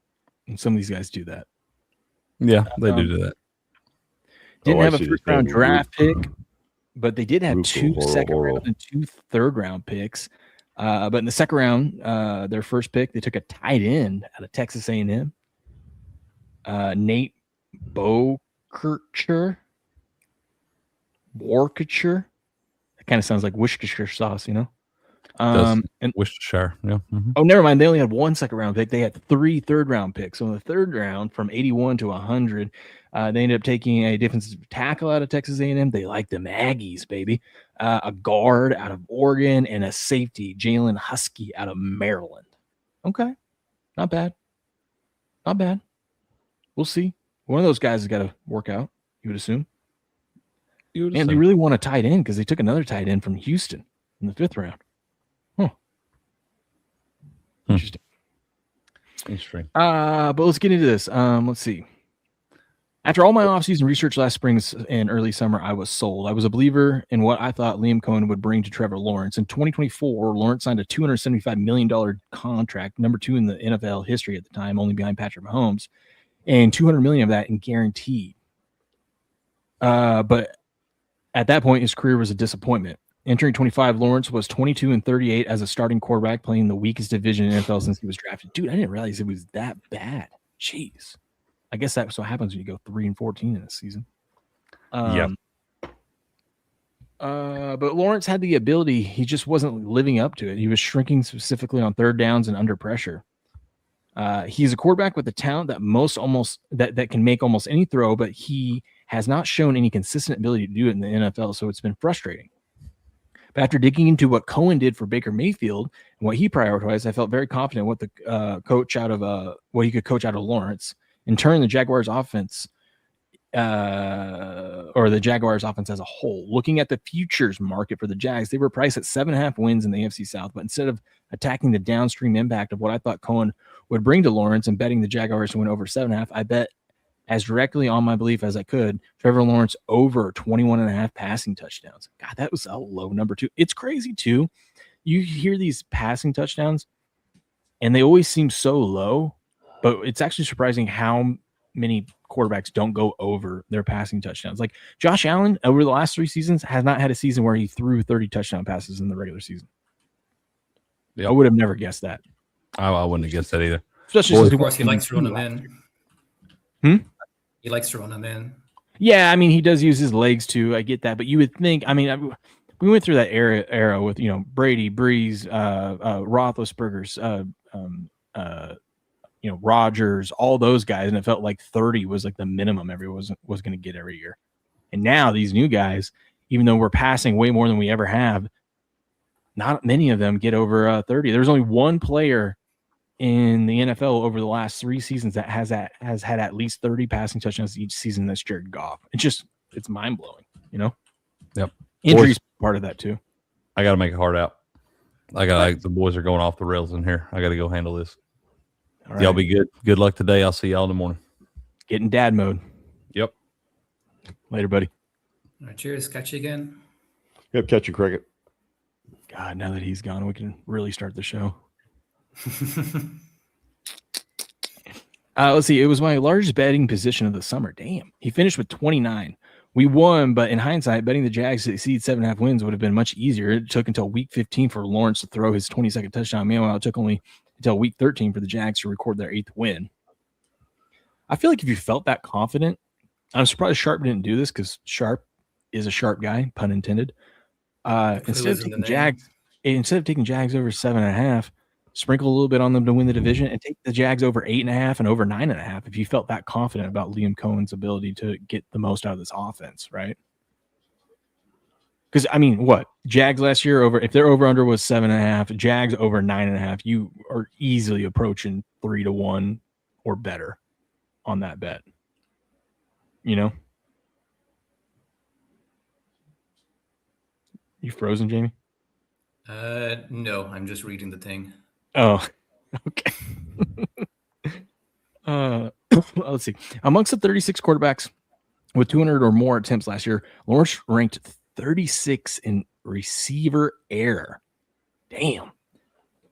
and some of these guys do that. Yeah, they do that. Didn't have a first-round draft pick, but they did have 2 second-round and 2 third-round picks. But in the second round, their first pick, they took a tight end out of Texas A&M, Nate Warkacher. That kind of sounds like Worcestershire sauce, And Worcestershire, yeah. Mm-hmm. Oh, never mind. They only had 1 second-round pick. They had 3 third-round picks. So in the third round, from 81 to 100, they ended up taking a defensive tackle out of Texas A&M. They like them Aggies, baby. A guard out of Oregon and a safety, Jalen Husky, out of Maryland. Okay, not bad. We'll see. One of those guys has got to work out, you would assume. And they really want a tight end because they took another tight end from Houston in the 5th round. Interesting. But let's get into this. Let's see. After all my offseason research last spring and early summer, I was sold. I was a believer in what I thought Liam Cohen would bring to Trevor Lawrence. In 2024, Lawrence signed a $275 million contract, number 2 in the NFL history at the time, only behind Patrick Mahomes, and $200 million of that in guaranteed. But at that point, his career was a disappointment. Entering 25, Lawrence was 22-38 as a starting quarterback, playing the weakest division in NFL since he was drafted. Dude, I didn't realize it was that bad. Jeez. I guess that's what happens when you go 3-14 in a season. Yeah. But Lawrence had the ability. He just wasn't living up to it. He was shrinking specifically on third downs and under pressure. He's a quarterback with the talent that can make almost any throw, but he has not shown any consistent ability to do it in the NFL, so it's been frustrating. But after digging into what Cohen did for Baker Mayfield and what he prioritized, I felt very confident what the what he could coach out of Lawrence. In turn, the Jaguars offense, or the Jaguars offense as a whole, looking at the futures market for the Jags, they were priced at 7.5 wins in the AFC South. But instead of attacking the downstream impact of what I thought Cohen would bring to Lawrence and betting the Jaguars to win over 7.5, I bet as directly on my belief as I could, Trevor Lawrence over 21.5 passing touchdowns. God, that was a low number too. It's crazy too. You hear these passing touchdowns and they always seem so low, but it's actually surprising how many quarterbacks don't go over their passing touchdowns. Like Josh Allen over the last 3 seasons has not had a season where he threw 30 touchdown passes in the regular season. I would have never guessed that. I wouldn't have guessed that either. Especially of course, he likes to run them in. He likes to run them in. Yeah, I mean, he does use his legs too. I get that, but you would think. I mean, we went through that era with Brady, Breeze, Roethlisberger's, Rodgers, all those guys, and it felt like 30 was like the minimum everyone was going to get every year. And now these new guys, even though we're passing way more than we ever have, not many of them get over 30. There's only one player in the NFL over the last 3 seasons that has had at least 30 passing touchdowns each season. That's Jared Goff. It's mind blowing, Yep. Injuries part of that too. I got to make it hard out. The boys are going off the rails in here. I got to go handle this. All right. Y'all be good. Good luck today. I'll see y'all in the morning. Get in dad mode. Yep. Later, buddy. All right, cheers. Catch you again. Yep. Catch you, Cricket. God, now that he's gone, we can really start the show. Let's see. It was my largest betting position of the summer. Damn. He finished with 29. We won, but in hindsight, betting the Jags to exceed 7.5 wins would have been much easier. It took until week 15 for Lawrence to throw his 22nd touchdown. Meanwhile, it took only until week 13 for the Jags to record their 8th win. I feel like if you felt that confident, I'm surprised Sharp didn't do this because Sharp is a sharp guy, pun intended. Instead of taking Jags over 7.5, sprinkle a little bit on them to win the division and take the Jags over 8.5 and over 9.5 if you felt that confident about Liam Cohen's ability to get the most out of this offense, right? Because, I mean, what? Jags last year, if their over-under was 7.5, Jags over 9.5, you are easily approaching 3-1 or better on that bet. You frozen, Jamie? No, I'm just reading the thing. Oh, okay. Let's see. Amongst the 36 quarterbacks with 200 or more attempts last year, Lawrence ranked 36 in receiver error. Damn.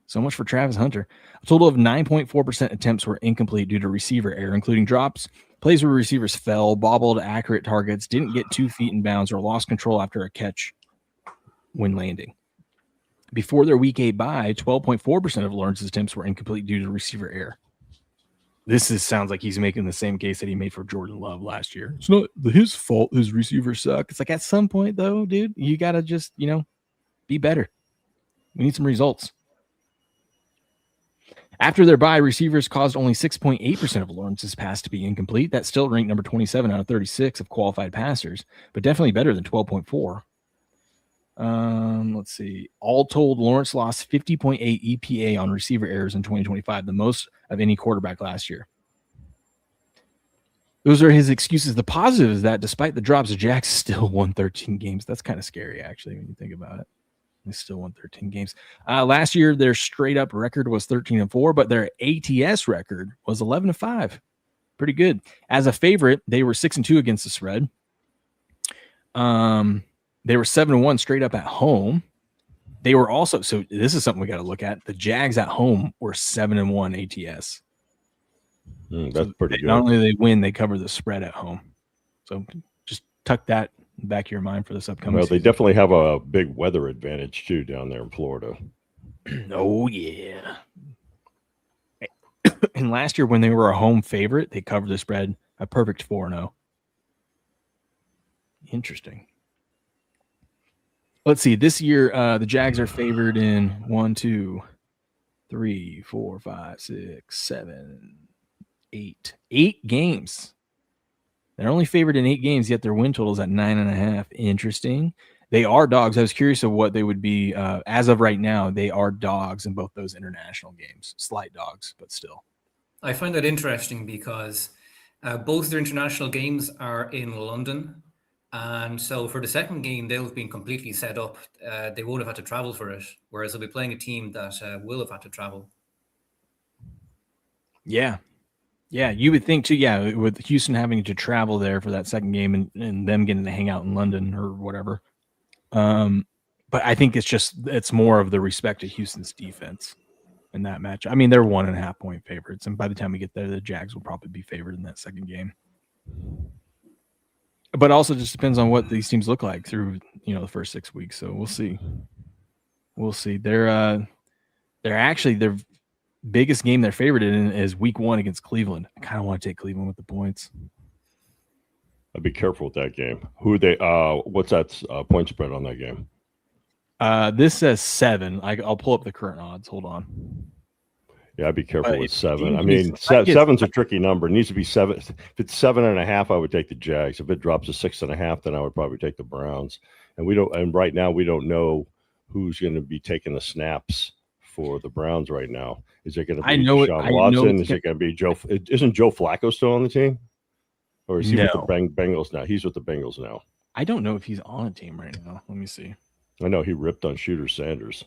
So much for Travis Hunter. A total of 9.4% attempts were incomplete due to receiver error, including drops, plays where receivers fell, bobbled accurate targets, didn't get 2 feet in bounds, or lost control after a catch when landing. Before their week 8 bye, 12.4% of Lawrence's attempts were incomplete due to receiver error. Sounds like he's making the same case that he made for Jordan Love last year. It's not his fault his receivers suck. It's like at some point, though, dude, you got to just, be better. We need some results. After their bye, receivers caused only 6.8% of Lawrence's pass to be incomplete. That still ranked number 27 out of 36 of qualified passers, but definitely better than 12.4. Let's see. All told, Lawrence lost 50.8 EPA on receiver errors in 2025, the most of any quarterback last year. Those are his excuses. The positive is that despite the drops, the Jags still won 13 games. That's kind of scary, actually, when you think about it. They still won 13 games. Last year, their straight-up record was 13-4, but their ATS record was 11-5. Pretty good. As a favorite, they were 6-2 against the spread. They were 7-1 straight up at home. They were also, so this is something we got to look at. The Jags at home were 7-1 ATS. That's pretty good. Not only do they win, they cover the spread at home. So just tuck that in the back of your mind for this upcoming season. They definitely have a big weather advantage too down there in Florida. Oh yeah. And last year when they were a home favorite, they covered the spread a perfect 4-0. Interesting. Let's see. This year, the Jags are favored in 1, 2, 3, 4, 5, 6, 7, 8. 8 games. They're only favored in 8 games, yet their win total is at 9.5. Interesting. They are dogs. I was curious of what they would be. As of right now, they are dogs in both those international games. Slight dogs, but still. I find that interesting because both their international games are in London. And so for the second game, they'll have been completely set up. They won't have had to travel for it, whereas they'll be playing a team that will have had to travel. Yeah. Yeah, you would think too, yeah, with Houston having to travel there for that second game and them getting to hang out in London or whatever. But I think it's more of the respect to Houston's defense in that match. I mean, they're 1.5 point favorites, and by the time we get there, the Jags will probably be favored in that second game. But also just depends on what these teams look like through, the first 6 weeks. So we'll see. We'll see. They're actually their biggest game they're favored in is week 1 against Cleveland. I kind of want to take Cleveland with the points. I'd be careful with that game. Who are they? What's that point spread on that game? This says 7. I'll pull up the current odds. Hold on. Yeah, I'd be careful with 7. I mean, 7's a tricky number. It needs to be 7. If it's 7.5, I would take the Jags. If it drops to 6.5, then I would probably take the Browns. And right now we don't know who's going to be taking the snaps for the Browns right now. Is it going to be Deshaun Watson? Is it going to be Joe? Isn't Joe Flacco still on the team? Or is he with the Bengals now? He's with the Bengals now. I don't know if he's on a team right now. Let me see. I know he ripped on Shooter Sanders.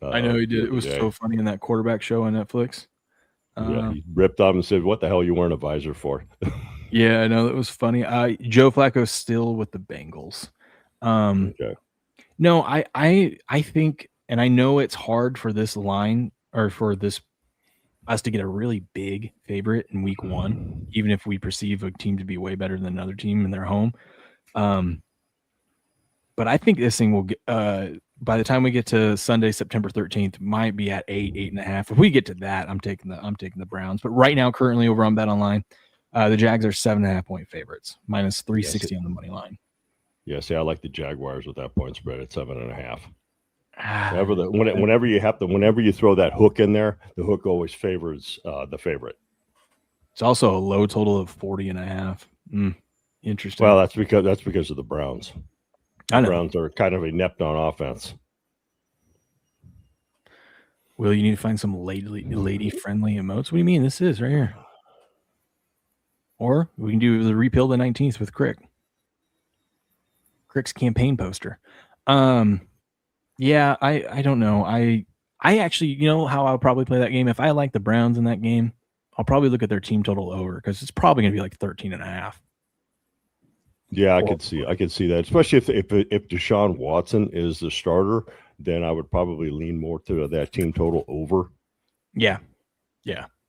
I know he did. It was so funny in that quarterback show on Netflix. Yeah, he ripped on him and said, "What the hell are you wearing a visor for?" Yeah, I know, that was funny. Joe Flacco's still with the Bengals. Okay. No, I think, and I know it's hard for this line or for us to get a really big favorite in week 1, even if we perceive a team to be way better than another team in their home. But I think this thing will get, by the time we get to Sunday, September 13th, might be at 8.5. If we get to that, I'm taking the Browns. But right now, currently over on Bet Online, the Jags are 7.5 point favorites, minus 360 on the money line. Yeah, see, I like the Jaguars with that point spread at 7.5. Whenever you throw that hook in there, the hook always favors the favorite. It's also a low total of 40.5. Interesting. Well, that's because of the Browns. The I know. Browns are kind of inept on offense. Will, you need to find some lady friendly emotes. What do you mean? This is right here. Or we can do the repeal the 19th with Crick. Crick's campaign poster. Yeah, I don't know. I actually, how I'll probably play that game? If I like the Browns in that game, I'll probably look at their team total over because it's probably going to be like 13.5. Yeah, I could see that, especially if Deshaun Watson is the starter, then I would probably lean more to that team total over. Yeah.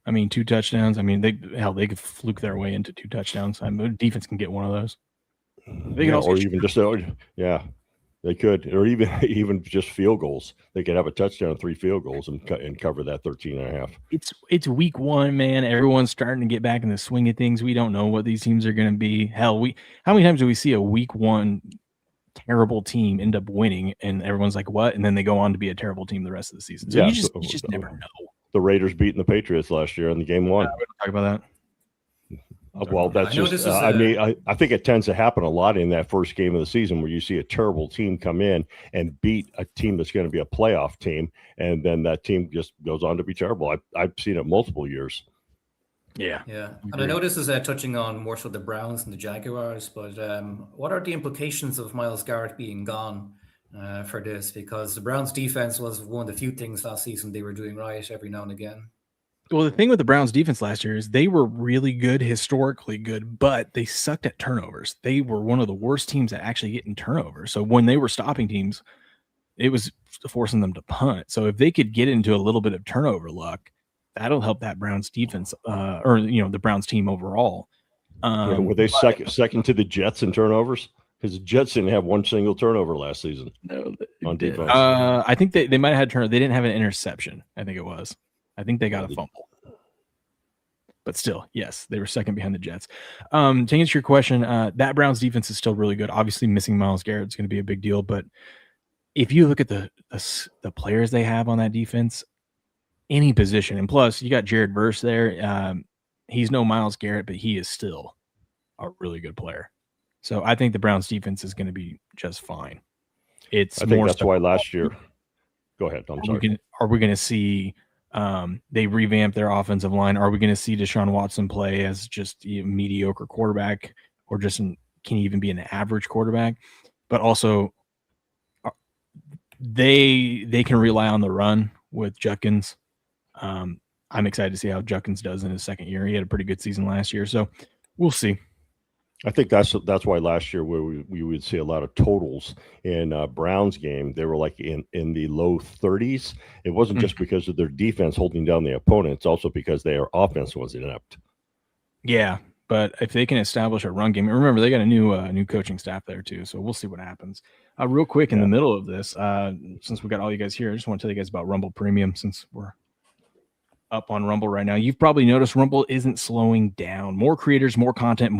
I mean, 2 touchdowns. I mean, they could fluke their way into 2 touchdowns. I mean, defense can get one of those. They can also they could, or even just field goals. They could have a touchdown, 3 field goals, and cover that 13.5. It's week 1, man. Everyone's starting to get back in the swing of things. We don't know what these teams are going to be. Hell, how many times do we see a week 1 terrible team end up winning, and everyone's like, "What?" And then they go on to be a terrible team the rest of the season. So you just never know. The Raiders beating the Patriots last year in the game 1. We don't talk about that. Well, that's just. I think it tends to happen a lot in that first game of the season where you see a terrible team come in and beat a team that's going to be a playoff team, and then that team just goes on to be terrible. I've seen it multiple years. Yeah. And I know this is touching on more so the Browns and the Jaguars, but what are the implications of Myles Garrett being gone for this? Because the Browns defense was one of the few things last season they were doing right every now and again. Well, the thing with the Browns defense last year is they were really good, historically good, but they sucked at turnovers. They were one of the worst teams at actually getting turnovers. So when they were stopping teams, it was forcing them to punt. So if they could get into a little bit of turnover luck, that'll help that Browns defense, or the Browns team overall. Were they second to the Jets in turnovers? Because the Jets didn't have one single turnover last season. No, on defense. I think they might have had turnover. They didn't have an interception. I think it was. I think they got a fumble. But still, yes, they were second behind the Jets. To answer your question, that Browns defense is still really good. Obviously, missing Myles Garrett is going to be a big deal. But if you look at the players they have on that defense, any position, and plus you got Jared Verse there. He's no Myles Garrett, but he is still a really good player. So I think the Browns defense is going to be just fine. I think that's why last year. Go ahead. I'm sorry. Are we going to see? They revamp their offensive line. Are we going to see Deshaun Watson play as just a mediocre quarterback, or just can he even be an average quarterback? But also, they can rely on the run with Judkins. I'm excited to see how Judkins does in his second year. He had a pretty good season last year, so we'll see. I think that's why last year where we would see a lot of totals in Browns game. They were like in the low 30s. It wasn't just because of their defense holding down the opponent. It's also because their offense was inept. Yeah, but if they can establish a run game, remember they got a new coaching staff there too. So we'll see what happens. Real quick in the middle of this, since we got all you guys here, I just want to tell you guys about Rumble Premium since we're up on Rumble right now. You've probably noticed Rumble isn't slowing down. More creators, more content,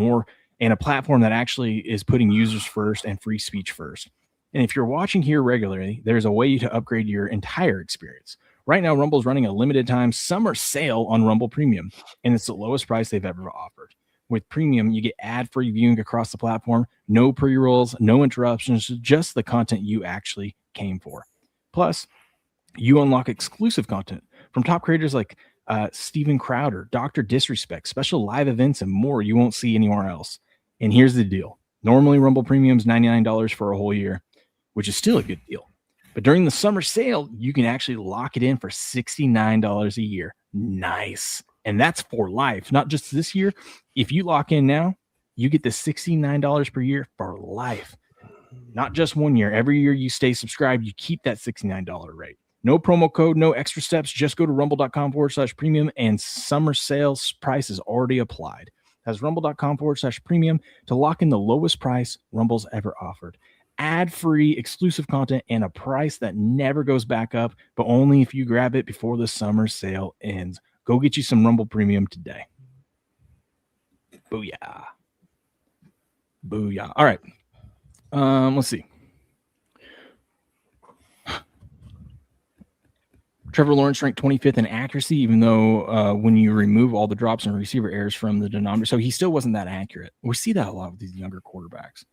and a platform that actually is putting users first and free speech first. And if you're watching here regularly, there's a way to upgrade your entire experience. Right now, Rumble is running a limited time summer sale on Rumble Premium, and it's the lowest price they've ever offered. With Premium, you get ad-free viewing across the platform, no pre-rolls, no interruptions, just the content you actually came for. Plus, you unlock exclusive content from top creators like Steven Crowder, Dr. Disrespect, special live events, and more you won't see anywhere else. And here's the deal. Normally, Rumble Premium is $99 for a whole year, which is still a good deal. But during the summer sale, you can actually lock it in for $69 a year. Nice. And that's for life, not just this year. If you lock in now, you get the $69 per year for life. Not just 1 year. Every year you stay subscribed, you keep that $69 rate. No promo code, no extra steps. Just go to rumble.com/premium, and summer sales price is already applied. That's rumble.com/premium to lock in the lowest price Rumble's ever offered. Ad-free, exclusive content, and a price that never goes back up, but only if you grab it before the summer sale ends. Go get you some Rumble Premium today. Booyah. Booyah. All right. Let's see. Trevor Lawrence ranked 25th in accuracy, even though when you remove all the drops and receiver errors from the denominator, so he still wasn't that accurate. We see that a lot with these younger quarterbacks.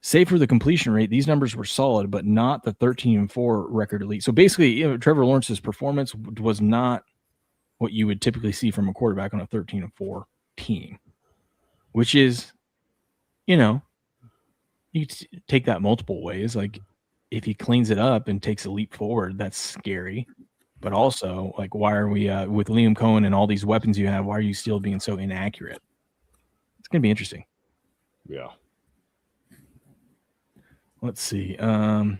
Save for the completion rate, these numbers were solid, but not the 13-4 record elite. So basically, Trevor Lawrence's performance was not what you would typically see from a quarterback on a 13-4 team, which is, you take that multiple ways. Like, if he cleans it up and takes a leap forward, that's scary. But also, like, why are we with Liam Cohen and all these weapons you have, why are you still being so inaccurate? It's going to be interesting. Yeah. Let's see. They're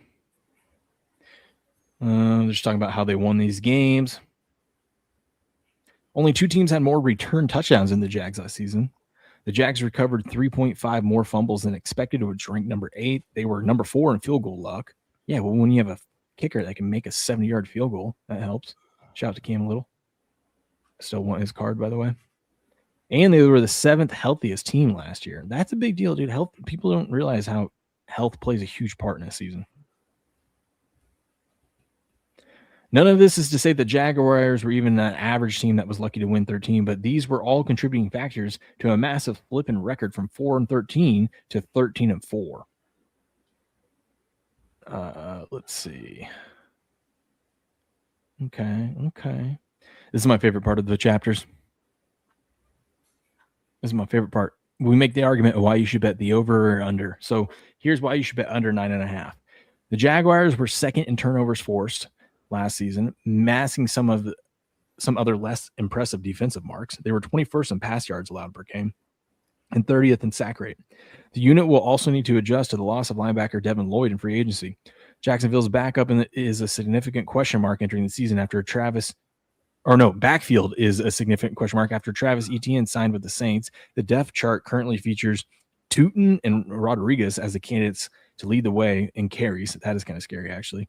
just talking about how they won these games. Only two teams had more return touchdowns than the Jags last season. The Jags recovered 3.5 more fumbles than expected, which ranked number 8. They were number 4 in field goal luck. Yeah, well, when you have a kicker that can make a 70-yard field goal, that helps. Shout out to Cam Little. Still want his card, by the way. And they were the 7th healthiest team last year. That's a big deal, dude. Health. People don't realize how health plays a huge part in a season. None of this is to say the Jaguars were even an average team that was lucky to win 13, but these were all contributing factors to a massive flipping record from 4-13 to 13-4. Let's see. Okay. This is my favorite part of the chapters. This is my favorite part. We make the argument of why you should bet the over or under. So here's why you should bet under 9.5. The Jaguars were second in turnovers forced last season, masking some other less impressive defensive marks. They were 21st in pass yards allowed per game and 30th in sack rate. The unit will also need to adjust to the loss of linebacker Devin Lloyd in free agency. Jacksonville's backup is a significant question mark entering the season after backfield is a significant question mark after Travis Etienne signed with the Saints. The depth chart currently features Tootin and Rodriguez as the candidates to lead the way in carries. That is kind of scary, actually.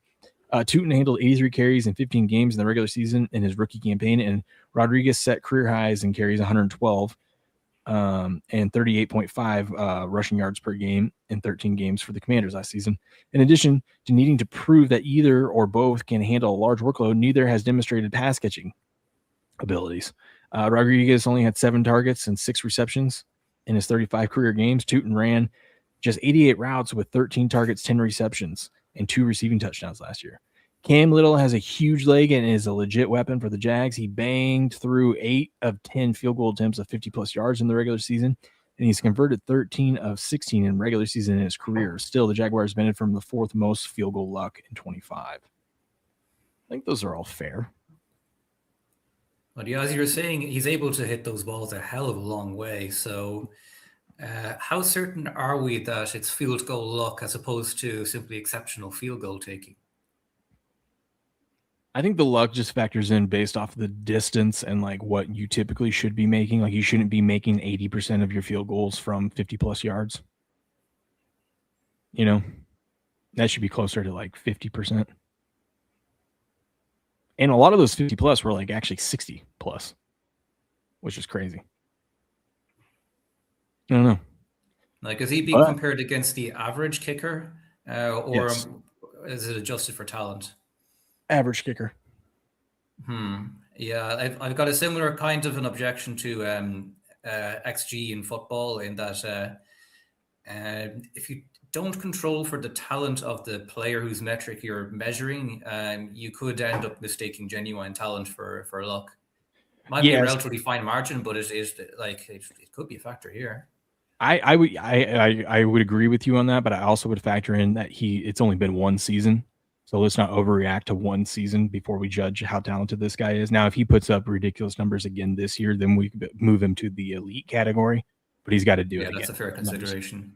Tootin handled 83 carries in 15 games in the regular season in his rookie campaign, and Rodriguez set career highs in carries 112 and 38.5 rushing yards per game in 13 games for the Commanders last season. In addition to needing to prove that either or both can handle a large workload, neither has demonstrated pass catching abilities. Rodriguez only had 7 targets and 6 receptions in his 35 career games. Tootin ran just 88 routes with 13 targets, 10 receptions, and 2 receiving touchdowns last year. Cam Little has a huge leg and is a legit weapon for the Jags. He banged through 8 of 10 field goal attempts of 50-plus yards in the regular season, and he's converted 13 of 16 in regular season in his career. Still, the Jaguars benefited from the 4th most field goal luck in 25. I think those are all fair. But yeah, as you were saying, he's able to hit those balls a hell of a long way. So how certain are we that it's field goal luck as opposed to simply exceptional field goal taking? I think the luck just factors in based off the distance and like what you typically should be making. Like you shouldn't be making 80% of your field goals from 50-plus yards. You know, that should be closer to like 50%. And a lot of those 50-plus were like actually 60-plus, which is crazy. I don't know. Like, is he being compared against the average kicker or yes. Is it adjusted for talent? Average kicker. Yeah, I've got a similar kind of an objection to XG in football in that if you don't control for the talent of the player whose metric you're measuring, you could end up mistaking genuine talent for luck. Might be a relatively fine margin, but it could be a factor here. I would agree with you on that, but I also would factor in that it's only been 1 season. So let's not overreact to 1 season before we judge how talented this guy is. Now, if he puts up ridiculous numbers again this year, then we could move him to the elite category, but he's got to do it again. Yeah, that's a fair consideration.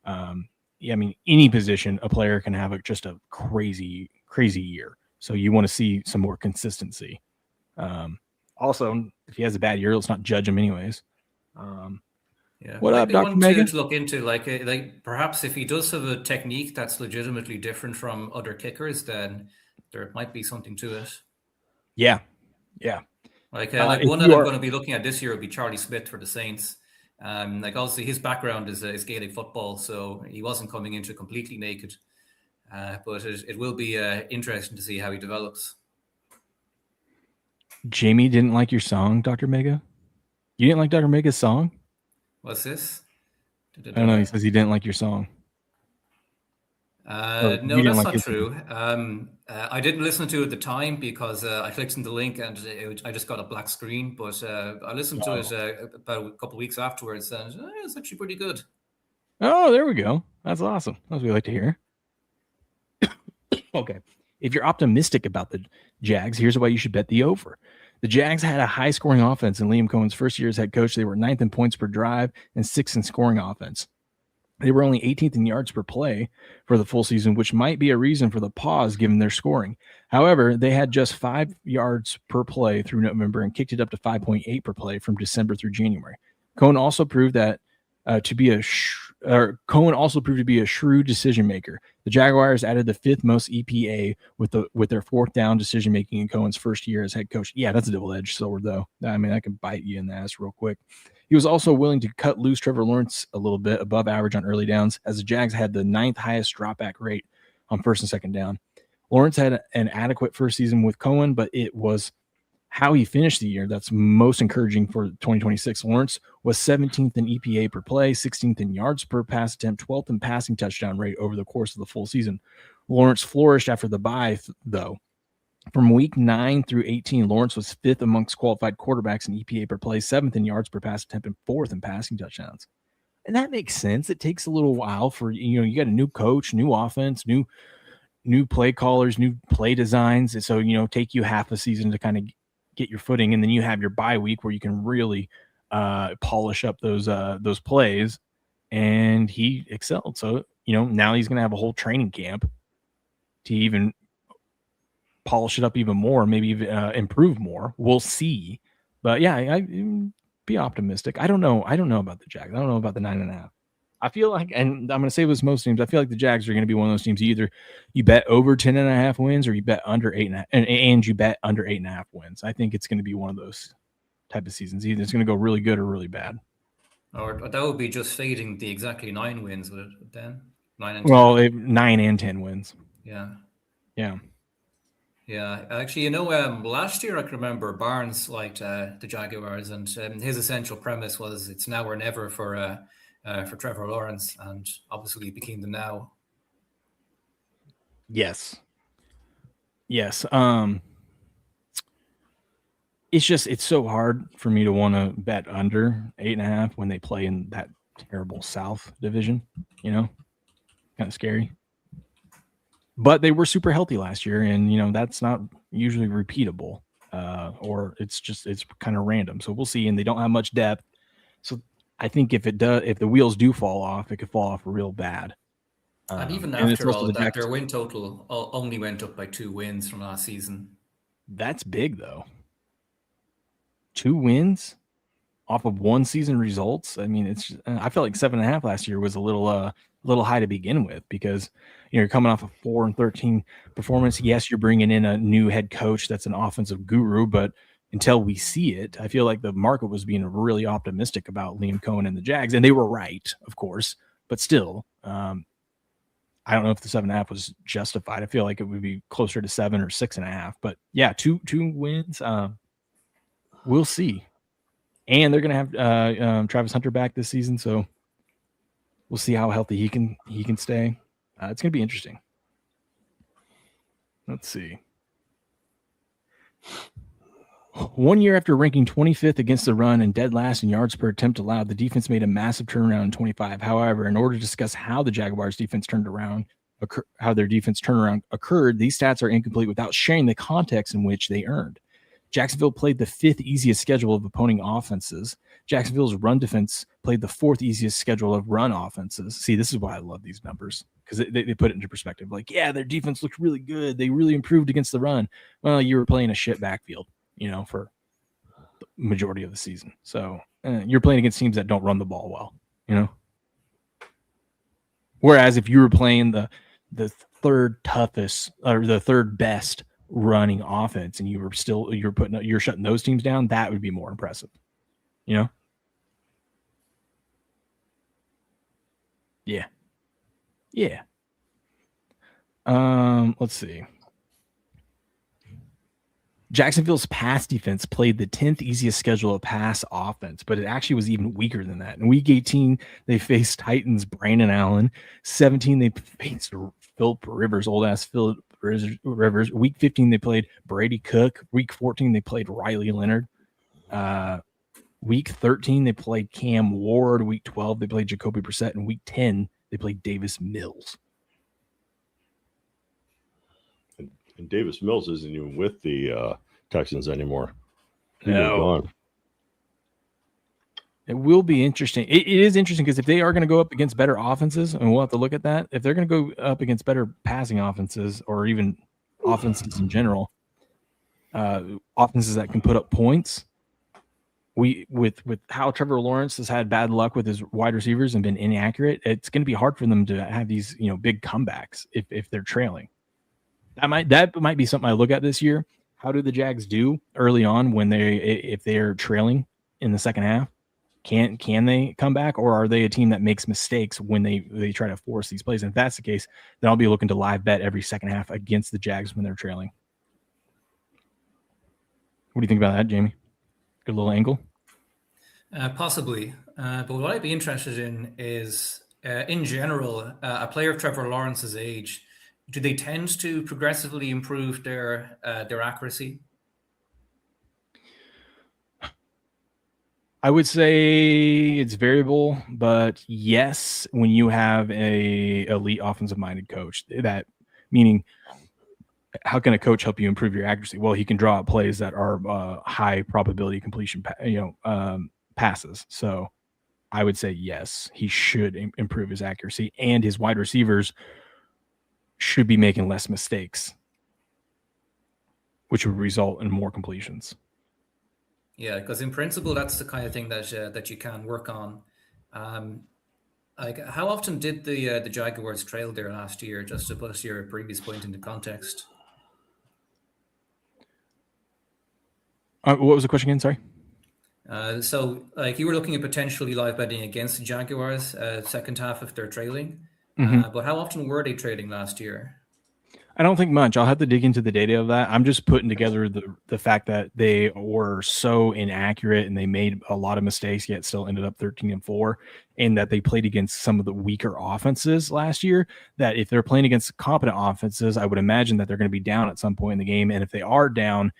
Yeah, I mean, any position, a player can have just a crazy, crazy year. So you want to see some more consistency. Also, if he has a bad year, let's not judge him anyways. Yeah. What up, Dr. Megan? To look into like perhaps if he does have a technique that's legitimately different from other kickers, then there might be something to it. Yeah. Like one that I'm going to be looking at this year would be Charlie Smith for the Saints. Like obviously his background is Gaelic football, so he wasn't coming into completely naked. But it will be interesting to see how he develops. Jamie didn't like your song, Dr. Mega? You didn't like Dr. Mega's song? What's this? I don't know. He says he didn't like your song. No, that's not true. I didn't listen to it at the time because I clicked on the link and I just got a black screen. But I listened to it about a couple of weeks afterwards, and it's actually pretty good. Oh, there we go. That's awesome. That's what we like to hear. Okay. If you're optimistic about the Jags, here's why you should bet the over. The Jags had a high-scoring offense in Liam Cohen's first year as head coach. They were 9th in points per drive and 6th in scoring offense. They were only 18th in yards per play for the full season, which might be a reason for the pause given their scoring. However, they had just 5 yards per play through November and kicked it up to 5.8 per play from December through January. Cohen also proved to be a shrewd decision maker. The Jaguars added the 5th most EPA with their 4th down decision making in Cohen's first year as head coach. Yeah, that's a double-edged sword, though. I mean, that can bite you in the ass real quick. He was also willing to cut loose Trevor Lawrence a little bit above average on early downs, as the Jags had the 9th highest dropback rate on 1st and 2nd down. Lawrence had an adequate first season with Cohen, but it was how he finished the year that's most encouraging for 2026. Lawrence was 17th in EPA per play, 16th in yards per pass attempt, 12th in passing touchdown rate over the course of the full season. Lawrence flourished after the bye, though. From week 9 through 18, Lawrence was 5th amongst qualified quarterbacks in EPA per play, 7th in yards per pass attempt, and 4th in passing touchdowns. And that makes sense. It takes a little while for, you got a new coach, new offense, new play callers, new play designs. So, take you half a season to kind of get your footing, and then you have your bye week where you can really polish up those plays, and he excelled. So now he's going to have a whole training camp to even polish it up even more, maybe even improve more. We'll see, but yeah, I be optimistic. I don't know about the Jags. I don't know about the 9.5. I feel like, and I'm going to say this most teams, I feel like the Jags are going to be one of those teams. Either you bet over 10.5 wins or you bet under 8.5, and you bet under 8.5 wins. I think it's going to be one of those type of seasons. Either it's going to go really good or really bad. Or that would be just fading the exactly 9 wins with it then. 9 and 10. Well, 9 and 10 wins. Yeah. Yeah. Yeah, actually, last year I can remember Barnes liked the Jaguars, and his essential premise was it's now or never for Trevor Lawrence, and obviously it became the now. Yes. It's so hard for me to want to bet under 8.5 when they play in that terrible South division. Kind of scary. But they were super healthy last year, and that's not usually repeatable, or it's kind of random. So we'll see. And they don't have much depth, so I think if the wheels do fall off, it could fall off real bad. And even after all of that, their win total only went up by 2 wins from last season. That's big, though. 2 wins off of one season results. I mean, I felt like 7.5 last year was a little high to begin with, because you're coming off a 4-13 performance. Yes, you're bringing in a new head coach that's an offensive guru, but until we see it, I feel like the market was being really optimistic about Liam Cohen and the Jags, and they were right, of course, but still, I don't know if the 7.5 was justified. I feel like it would be closer to 7 or 6.5, but yeah, two wins. We'll see. And they're going to have Travis Hunter back this season, so we'll see how healthy he can stay. It's going to be interesting. Let's see. 1 year after ranking 25th against the run and dead last in yards per attempt allowed, the defense made a massive turnaround in 25. However, in order to discuss how the Jaguars' defense how their defense turnaround occurred, these stats are incomplete without sharing the context in which they earned. Jacksonville played the 5th easiest schedule of opposing offenses. Jacksonville's run defense played the 4th easiest schedule of run offenses. See, this is why I love these numbers, because they put it into perspective. Like, yeah, their defense looked really good. They really improved against the run. Well, you were playing a shit backfield, for the majority of the season. So you're playing against teams that don't run the ball well, Whereas if you were playing the third toughest or the third best running offense and you're shutting those teams down, that would be more impressive. Yeah. Let's see. Jacksonville's pass defense played the 10th easiest schedule of pass offense, but it actually was even weaker than that. In week 18, they faced Titans Brandon Allen. 17, they faced Philip Rivers, old ass Philip Rivers. Week 15, they played Brady Cook. Week 14, they played Riley Leonard. Week 13, they played Cam Ward. Week 12, they played Jacoby Brissett. And week 10, they played Davis Mills. And Davis Mills isn't even with the Texans anymore. No. It will be interesting. It is interesting because if they are going to go up against better offenses, and we'll have to look at that, if they're going to go up against better passing offenses or even offenses in general, offenses that can put up points, with how Trevor Lawrence has had bad luck with his wide receivers and been inaccurate, it's going to be hard for them to have these big comebacks if they're trailing. That might be something I look at this year. How do the Jags do early on if they're trailing in the second half? Can they come back, or are they a team that makes mistakes when they try to force these plays? And if that's the case, then I'll be looking to live bet every second half against the Jags when they're trailing. What do you think about that, Jamie? Good little angle? Possibly. But what I'd be interested in is, in general, a player of Trevor Lawrence's age, do they tend to progressively improve their accuracy? I would say it's variable, but yes, when you have a elite offensive minded coach, that meaning how can a coach help you improve your accuracy? Well, he can draw out plays that are high probability completion, passes. So I would say yes, he should improve his accuracy, and his wide receivers should be making less mistakes, which would result in more completions. Yeah, because in principle, that's the kind of thing that you can work on. Like, how often did the Jaguars trail there last year? Just to put your previous point into context. What was the question again? Sorry. So, like, you were looking at potentially live betting against the Jaguars second half if they're trailing. But how often were they trading last year? I don't think much. I'll have to dig into the data of that. I'm just putting together the fact that they were so inaccurate and they made a lot of mistakes, yet still ended up 13-4, and that they played against some of the weaker offenses last year. That if they're playing against competent offenses, I would imagine that they're going to be down at some point in the game. And if they are down,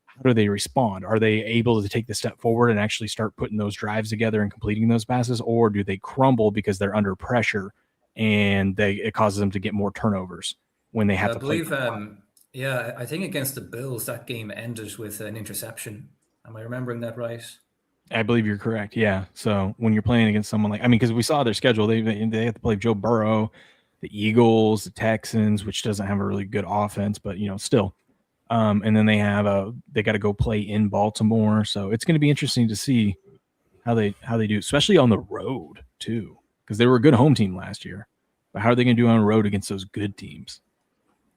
how do they respond? Are they able to take the step forward and actually start putting those drives together and completing those passes, or do they crumble because they're under pressure and it causes them to get more turnovers when they have to play? I think against the Bills, that game ended with an interception. Am I remembering that right? I believe you're correct. Yeah. So when you're playing against someone like, because we saw their schedule, they have to play Joe Burrow, the Eagles, the Texans, which doesn't have a really good offense, but still. And then they got to go play in Baltimore. So it's going to be interesting to see how they do, especially on the road too, because they were a good home team last year. But how are they going to do on the road against those good teams?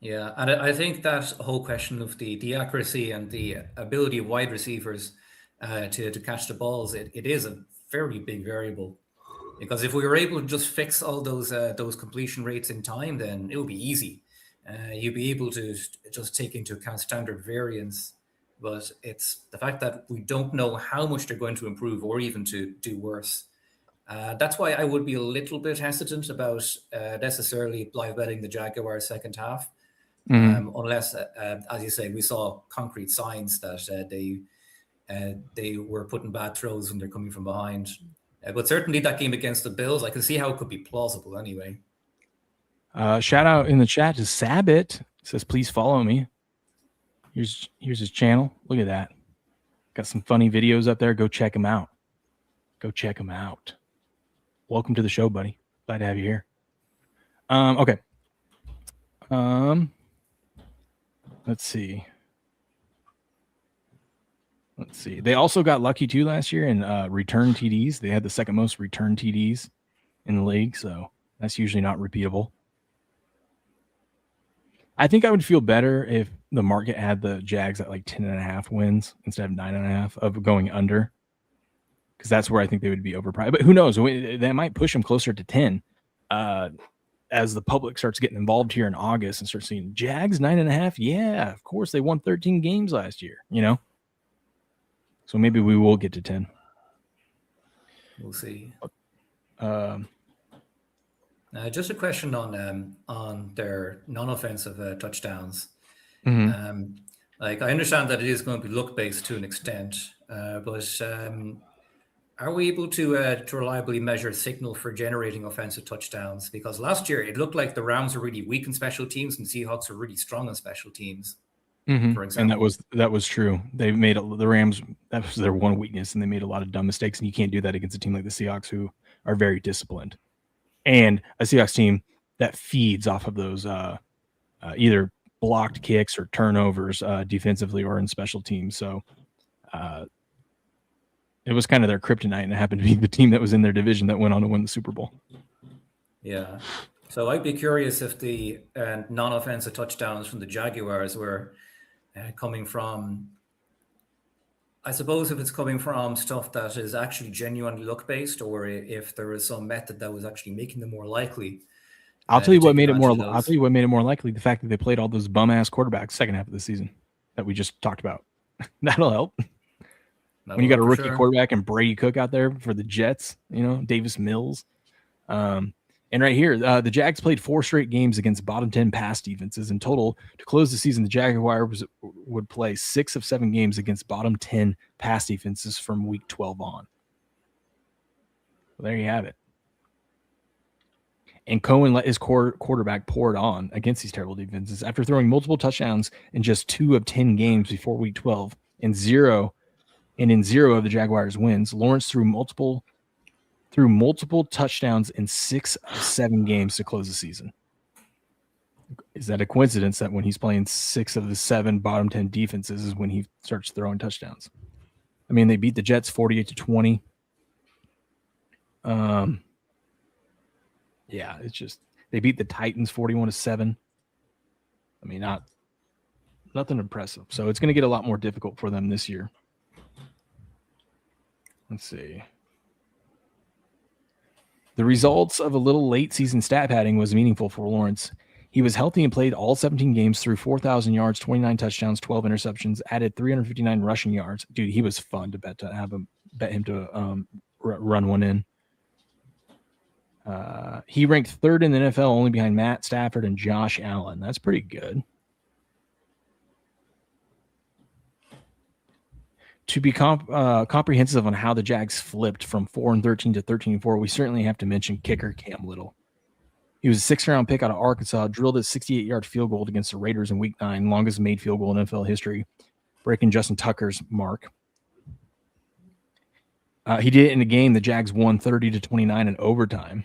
Yeah, and I think that whole question of the accuracy and the ability of wide receivers to catch the balls, it is a very big variable. Because if we were able to just fix all those completion rates in time, then it would be easy. You'd be able to just take into account standard variance. But it's the fact that we don't know how much they're going to improve or even to do worse. That's why I would be a little bit hesitant about necessarily live betting the Jaguars second half. Unless, as you say, we saw concrete signs that they were putting bad throws when they're coming from behind. But certainly that game against the Bills, I can see how it could be plausible anyway. Shout out in the chat to Sabit. It says, please follow me. Here's his channel. Look at that. Got some funny videos up there. Go check him out. Welcome to the show, buddy. Glad to have you here. Okay. Let's see. They also got lucky too last year in return TDs. They had the second most return TDs in the league, so that's usually not repeatable. I think I would feel better if the market had the Jags at like 10.5 wins instead of 9.5 of going under, because that's where I think they would be overpriced. But who knows? That might push them closer to 10 as the public starts getting involved here in August and starts seeing Jags 9.5. Yeah, of course they won 13 games last year. So maybe we will get to 10. We'll see. Just a question on their non-offensive touchdowns. Like, I understand that it is going to be luck-based to an extent, but are we able to reliably measure signal for generating offensive touchdowns? Because last year it looked like the Rams were really weak in special teams and Seahawks were really strong in special teams. For example. And that was true. They made the Rams, that was their one weakness, and they made a lot of dumb mistakes. And you can't do that against a team like the Seahawks, who are very disciplined, and a Seahawks team that feeds off of those either blocked kicks or turnovers defensively or in special teams. So it was kind of their kryptonite, and it happened to be the team that was in their division that went on to win the Super Bowl. Yeah. So I'd be curious if the non-offensive touchdowns from the Jaguars were coming from, I suppose, if it's coming from stuff that is actually genuinely luck-based, or if there is some method that was actually making them more likely. I'll tell you what made it more likely: the fact that they played all those bum-ass quarterbacks second half of the season that we just talked about. That'll help. When you got a rookie quarterback and Brady Cook out there for the Jets, Davis Mills. And right here, the Jags played 4 straight games against bottom 10 pass defenses. In total, to close the season, the Jaguars would play 6 of 7 games against bottom 10 pass defenses from week 12 on. Well, there you have it. And Cohen let his quarterback pour it on against these terrible defenses. After throwing multiple touchdowns in just 2 of 10 games before week 12 in 0 of the Jaguars' wins, Lawrence threw multiple touchdowns in 6 of 7 games to close the season. Is that a coincidence that when he's playing 6 of the 7 bottom 10 defenses is when he starts throwing touchdowns? They beat the Jets 48-20. Yeah, it's just they beat the Titans 41-7. I mean, nothing impressive. So it's going to get a lot more difficult for them this year. Let's see. The results of a little late season stat padding was meaningful for Lawrence. He was healthy and played all 17 games through 4,000 yards, 29 touchdowns, 12 interceptions, added 359 rushing yards. Dude, he was fun to bet him to run one in. He ranked third in the NFL, only behind Matt Stafford and Josh Allen. That's pretty good. To be comprehensive on how the Jags flipped from 4-13 to 13-4, we certainly have to mention kicker Cam Little. He was a 6th-round pick out of Arkansas, drilled a 68-yard field goal against the Raiders in Week 9, longest made field goal in NFL history, breaking Justin Tucker's mark. He did it in a game the Jags won 30-29 in overtime.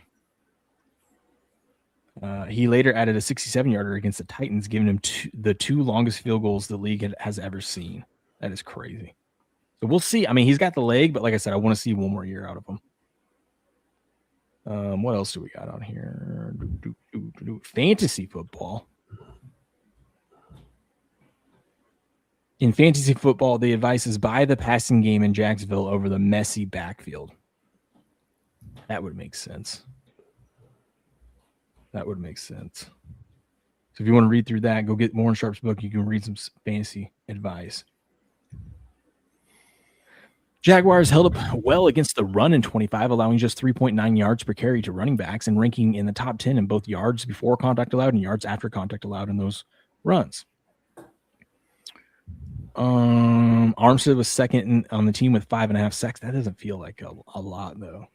He later added a 67-yarder against the Titans, giving him the 2 longest field goals the league has ever seen. That is crazy. So we'll see. I mean, he's got the leg, but like I said, I want to see one more year out of him. What else do we got on here? Fantasy football. In fantasy football, the advice is buy the passing game in Jacksonville over the messy backfield. That would make sense. So if you want to read through that, go get Warren Sharp's book. You can read some fantasy advice. Jaguars held up well against the run in 25, allowing just 3.9 yards per carry to running backs and ranking in the top 10 in both yards before contact allowed and yards after contact allowed in those runs. Armstead was second on the team with 5.5 sacks. That doesn't feel like a lot, though.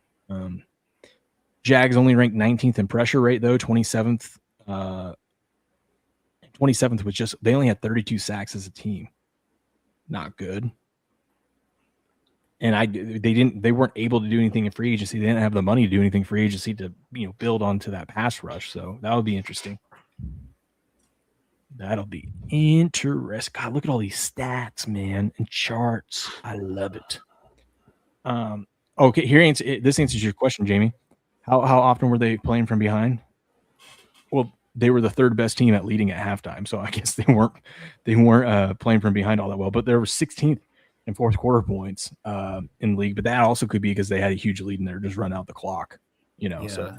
Jags only ranked 19th in pressure rate, though, 27th. 27th was just, they only had 32 sacks as a team. Not good. And they weren't able to do anything in free agency. They didn't have the money to do anything free agency to, build onto that pass rush. So that would be interesting. That'll be interesting. God, look at all these stats, man, and charts. I love it. Okay, this answers your question, Jamie. How often were they playing from behind? Well, they were the 3rd best team at leading at halftime, so I guess they weren't playing from behind all that well. But there were 16th in fourth quarter points in the league, but that also could be because they had a huge lead and they're just run out the clock, So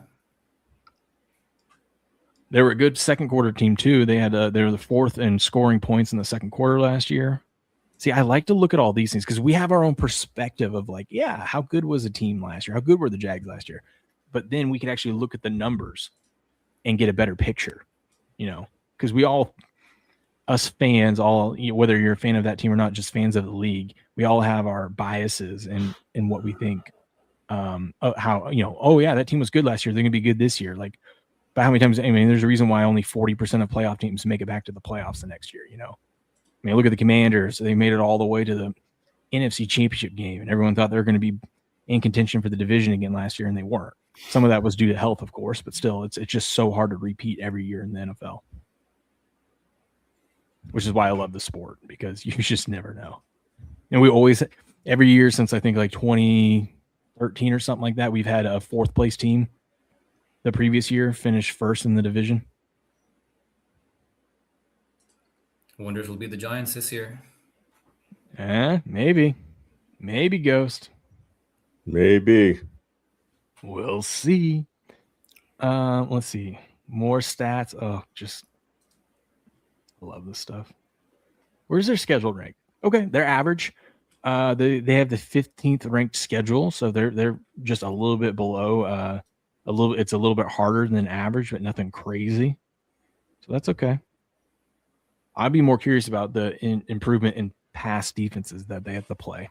they were a good second quarter team too. They were the 4th in scoring points in the second quarter last year. See, I like to look at all these things because we have our own perspective of how good was the team last year? How good were the Jags last year? But then we can actually look at the numbers and get a better picture, because we all, us fans, whether you're a fan of that team or not, just fans of the league, we all have our biases in what we think. That team was good last year. They're going to be good this year. Like, but how many times? I mean, there's a reason why only 40% of playoff teams make it back to the playoffs the next year. I mean, look at the Commanders. They made it all the way to the NFC Championship game, and everyone thought they were going to be in contention for the division again last year, and they weren't. Some of that was due to health, of course, but still, it's just so hard to repeat every year in the NFL. Which is why I love the sport, because you just never know. And we always, every year since I think like 2013 or something like that, we've had a 4th place team the previous year finish 1st in the division. I wonder if it'll be the Giants this year. Maybe. Maybe Ghost. Maybe. We'll see. Let's see. More stats. Oh, just love this stuff. Where's their schedule rank? Okay, they're average. They have the 15th ranked schedule, so they're just a little bit below. It's a little bit harder than average, but nothing crazy. So that's okay. I'd be more curious about the improvement in pass defenses that they have to play,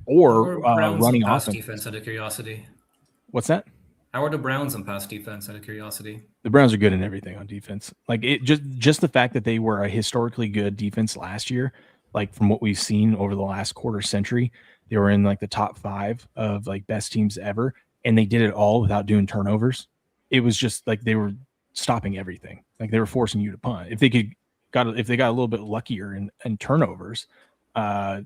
or running pass offense. Defense, out of curiosity. What's that? How are the Browns on pass defense, out of curiosity? The Browns are good in everything on defense. Like, it just the fact that they were a historically good defense last year, like from what we've seen over the last quarter century, they were in like the top 5 of like best teams ever, and they did it all without doing turnovers. It was just like they were stopping everything. Like, they were forcing you to punt. If they got a little bit luckier in turnovers, the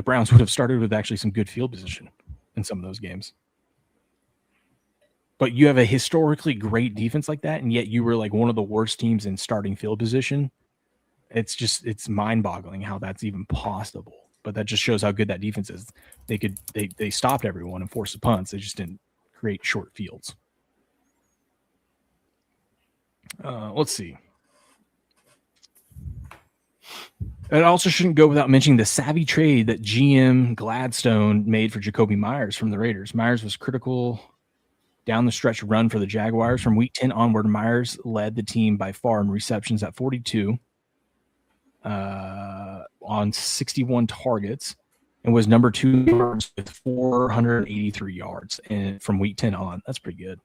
Browns would have started with actually some good field position in some of those games. but you have a historically great defense like that, and yet you were like one of the worst teams in starting field position. It's mind-boggling how that's even possible. But that just shows how good that defense is. They stopped everyone and forced the punts. They just didn't create short fields. Let's see. It also shouldn't go without mentioning the savvy trade that GM Gladstone made for Jacoby Myers from the Raiders. Myers was critical down the stretch run for the Jaguars. From week 10 onward, Myers led the team by far in receptions at 42 on 61 targets and was number 2 yards with 483 yards and from week 10 on. That's pretty good.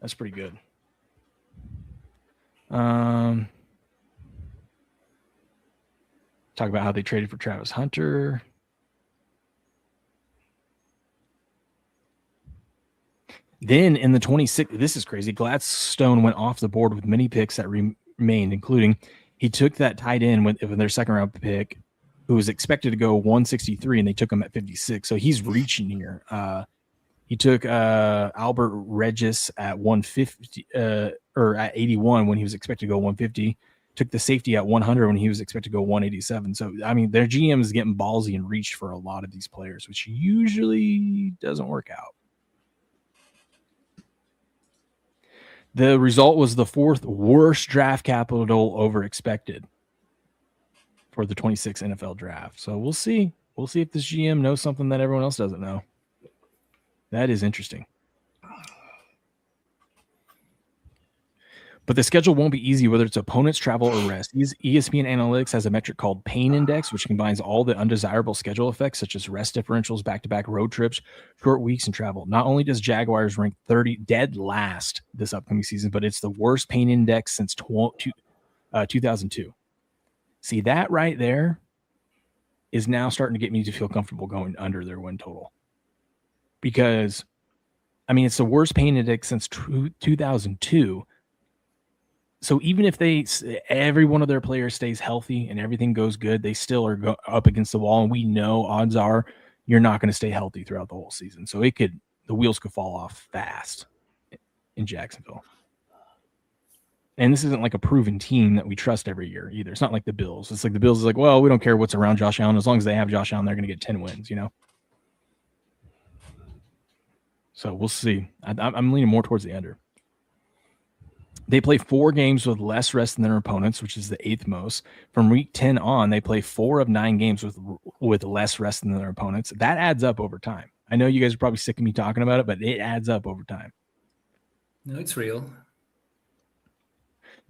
That's pretty good. Talk about how they traded for Travis Hunter. Then in the 26th, this is crazy. Gladstone went off the board with many picks that remained, including he took that tight end with their second round pick, who was expected to go 163, and they took him at 56. So he's reaching here. He took Albert Regis at 150 or at 81 when he was expected to go 150. Took the safety at 100 when he was expected to go 187. So, I mean, their GM is getting ballsy and reached for a lot of these players, which usually doesn't work out. The result was the 4th worst draft capital over expected for the 26 NFL draft. So we'll see. We'll see if this GM knows something that everyone else doesn't know. That is interesting. But the schedule won't be easy, whether it's opponents, travel, or rest. ESPN Analytics has a metric called Pain Index, which combines all the undesirable schedule effects, such as rest differentials, back-to-back road trips, short weeks, and travel. Not only does Jaguars rank 30 dead last this upcoming season, but it's the worst pain index since 2002. See, that right there is now starting to get me to feel comfortable going under their win total. Because, I mean, it's the worst pain index since 2002. So even if every one of their players stays healthy and everything goes good, they still are up against the wall. And we know odds are you're not going to stay healthy throughout the whole season. So the wheels could fall off fast in Jacksonville. And this isn't like a proven team that we trust every year either. It's not like the Bills. It's like the Bills is like, well, we don't care what's around Josh Allen. As long as they have Josh Allen, they're going to get 10 wins, you know? So we'll see. I'm leaning more towards the under. They play 4 games with less rest than their opponents, which is the 8th most. From week 10 on, they play 4 of 9 games with less rest than their opponents. That adds up over time. I know you guys are probably sick of me talking about it, but it adds up over time. No, it's real.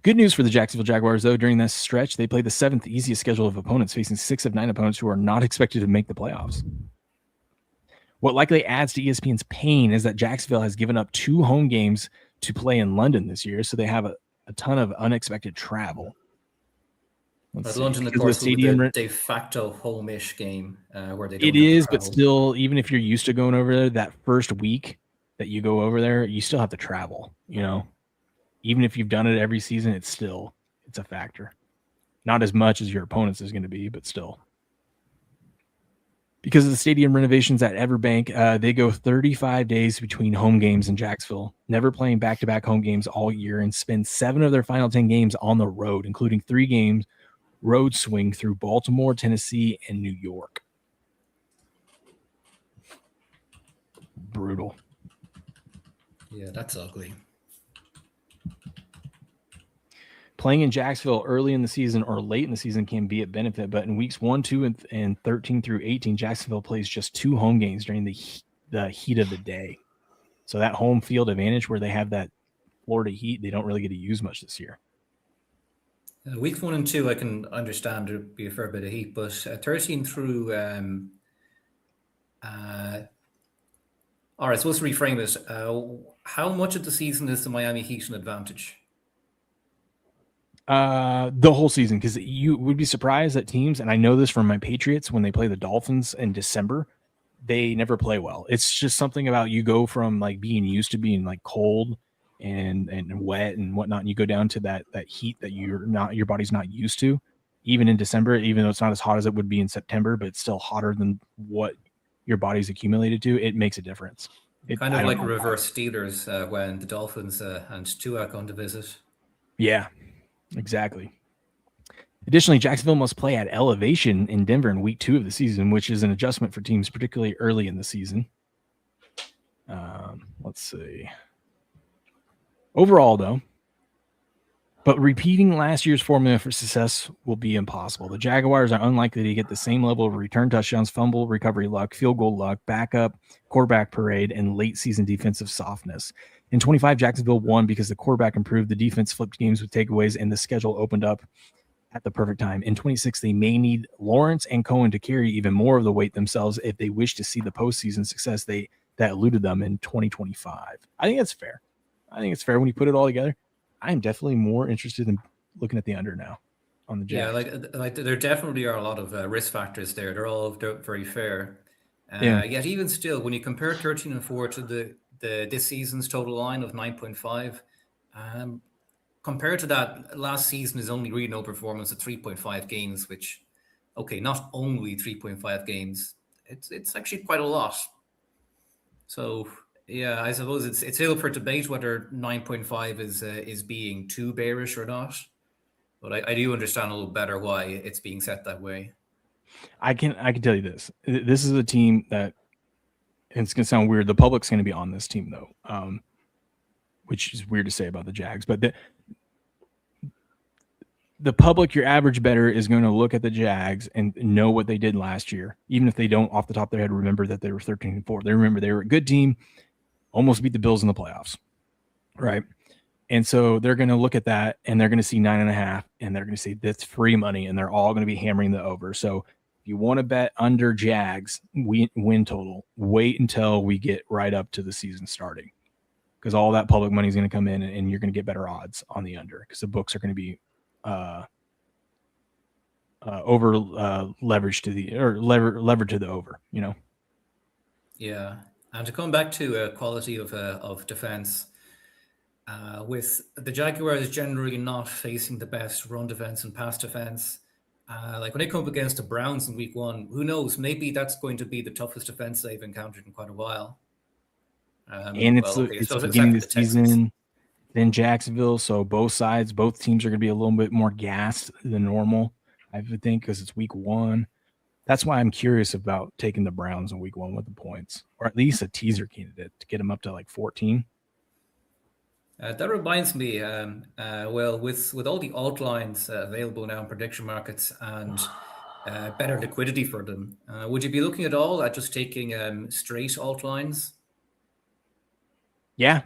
Good news for the Jacksonville Jaguars, though. During this stretch, they play the 7th easiest schedule of opponents, facing 6 of 9 opponents who are not expected to make the playoffs. What likely adds to ESPN's pain is that Jacksonville has given up 2 home games to play in London this year, so they have a ton of unexpected travel. London, of course, will be the de facto home-ish game where they don't. It is, but still, even if you're used to going over there, that first week that you go over there, you still have to travel. You know, even if you've done it every season, it's a factor. Not as much as your opponents is going to be, but still. Because of the stadium renovations at Everbank, they go 35 days between home games in Jacksonville, never playing back-to-back home games all year, and spend 7 of their final 10 games on the road, including 3 games road swing through Baltimore, Tennessee, and New York. Brutal. Yeah, that's ugly. Playing in Jacksonville early in the season or late in the season can be a benefit, but in weeks 1, 2, and 13 through 18, Jacksonville plays just 2 home games during the heat of the day. So that home field advantage where they have that Florida heat, they don't really get to use much this year. Week 1 and 2, I can understand there'd be a fair bit of heat, but 13 through all right, supposed to reframe it. How much of the season is the Miami Heat an advantage? The whole season, because you would be surprised that teams, and I know this from my Patriots, when they play the Dolphins in December, they never play well. It's just something about you go from like being used to being like cold and wet and whatnot, and you go down to that heat that your body's not used to, even in December, even though it's not as hot as it would be in September, but it's still hotter than what your body's accumulated to. It makes a difference. Kind of like reverse Steelers when the Dolphins and Tua come to visit. Yeah, exactly. Additionally, Jacksonville must play at elevation in Denver in week 2 of the season, which is an adjustment for teams particularly early in the season. Let's see. Overall, though, but repeating last year's formula for success will be impossible. The Jaguars are unlikely to get the same level of return touchdowns, fumble recovery luck, field goal luck, backup, quarterback parade, and late season defensive softness. In 25, Jacksonville won because the quarterback improved, the defense flipped games with takeaways, and the schedule opened up at the perfect time. In 26, they may need Lawrence and Cohen to carry even more of the weight themselves if they wish to see the postseason success that eluded them in 2025. I think that's fair. I think it's fair when you put it all together. I am definitely more interested in looking at the under now on the Jags. Yeah, like there definitely are a lot of risk factors there. They're all very fair. Yet even still, when you compare 13-4 to this season's total line of 9.5, compared to that, last season is only really no performance of 3.5 games, which, okay, not only 3.5 games, it's actually quite a lot. So yeah, I suppose it's still for debate whether 9.5 is being too bearish or not. But I do understand a little better why it's being set that way. I can tell you this. This is a team that, and it's going to sound weird, the public's going to be on this team, though, which is weird to say about the Jags. But the public, your average bettor, is going to look at the Jags and know what they did last year, even if they don't off the top of their head remember that they were 13-4. They remember they were a good team, almost beat the Bills in the playoffs, right? And so they're going to look at that and they're going to see 9.5 and they're going to say that's free money, and they're all going to be hammering the over. So if you want to bet under Jags win total, wait until we get right up to the season starting, because all that public money is going to come in and you're going to get better odds on the under, because the books are going to be over leveraged to the levered to the over, you know. Yeah, and to come back to quality of defense, with the Jaguars generally not facing the best run defense and pass defense, like when they come up against the Browns in week 1, who knows? Maybe that's going to be the toughest defense they've encountered in quite a while. And it's the beginning of the season. Then Jacksonville, so both teams are going to be a little bit more gassed than normal, I would think, because it's week 1. That's why I'm curious about taking the Browns in week 1 with the points, or at least a teaser candidate to get them up to like 14. That reminds me, well, with all the alt lines available now in prediction markets and better liquidity for them, would you be looking at all at just taking straight alt lines? Yeah,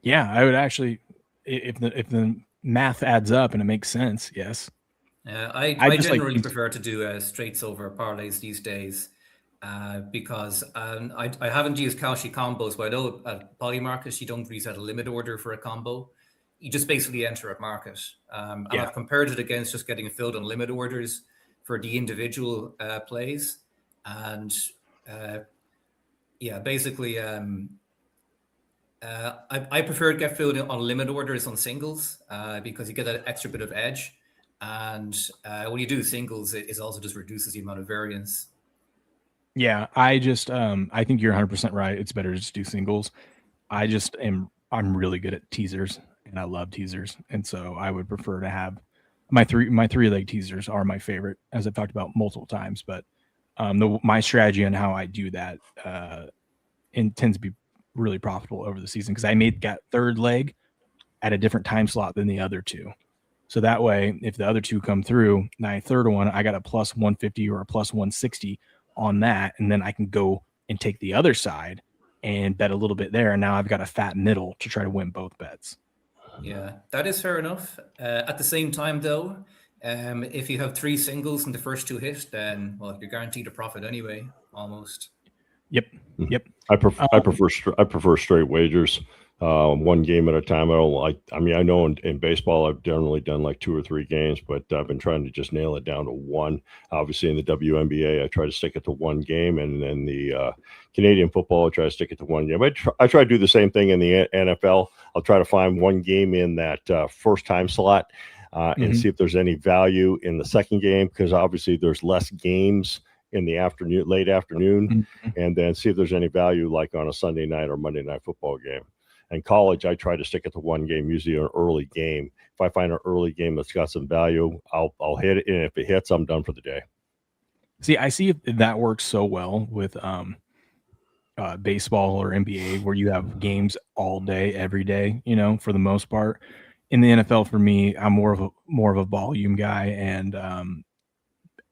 I would actually, if the math adds up and it makes sense. Yes. I generally prefer to do straights over parlays these days because I haven't used Kalshi combos, but I know at Polymarket you don't reset a limit order for a combo. You just basically enter at market. And I've compared it against just getting filled on limit orders for the individual plays. And basically I prefer to get filled on limit orders on singles because you get that extra bit of edge. And when you do singles, it also just reduces the amount of variance. Yeah, I think you're 100% right. It's better to just do singles. I'm really good at teasers, and I love teasers. And so I would prefer to have my three leg teasers are my favorite, as I've talked about multiple times. But my strategy on how I do that tends to be really profitable over the season, because I got third leg at a different time slot than the other two. So that way, if the other two come through, my third one, I got a plus 150 or a plus 160 on that. And then I can go and take the other side and bet a little bit there. And now I've got a fat middle to try to win both bets. Yeah, that is fair enough. At the same time, though, if you have 3 singles and the first 2 hit, then, well, you're guaranteed a profit anyway, almost. Yep. I prefer straight wagers. One game at a time. I know in baseball, I've generally done like 2 or 3 games, but I've been trying to just nail it down to 1. Obviously in the WNBA, I try to stick it to 1 game, and then the Canadian football, I try to stick it to 1 game. I try to do the same thing in the NFL. I'll try to find 1 game in that first time slot and see if there's any value in the second game, because obviously there's less games in the afternoon, late afternoon, Mm-hmm. and then see if there's any value like on a Sunday night or Monday night football game. And college, I try to stick it to one game, usually an early game. If I find an early game that's got some value, I'll hit it, and if it hits, I'm done for the day. See, I see if that works so well with baseball or NBA, where you have games all day, every day. You know, for the most part. In the NFL, for me, I'm more of a volume guy, and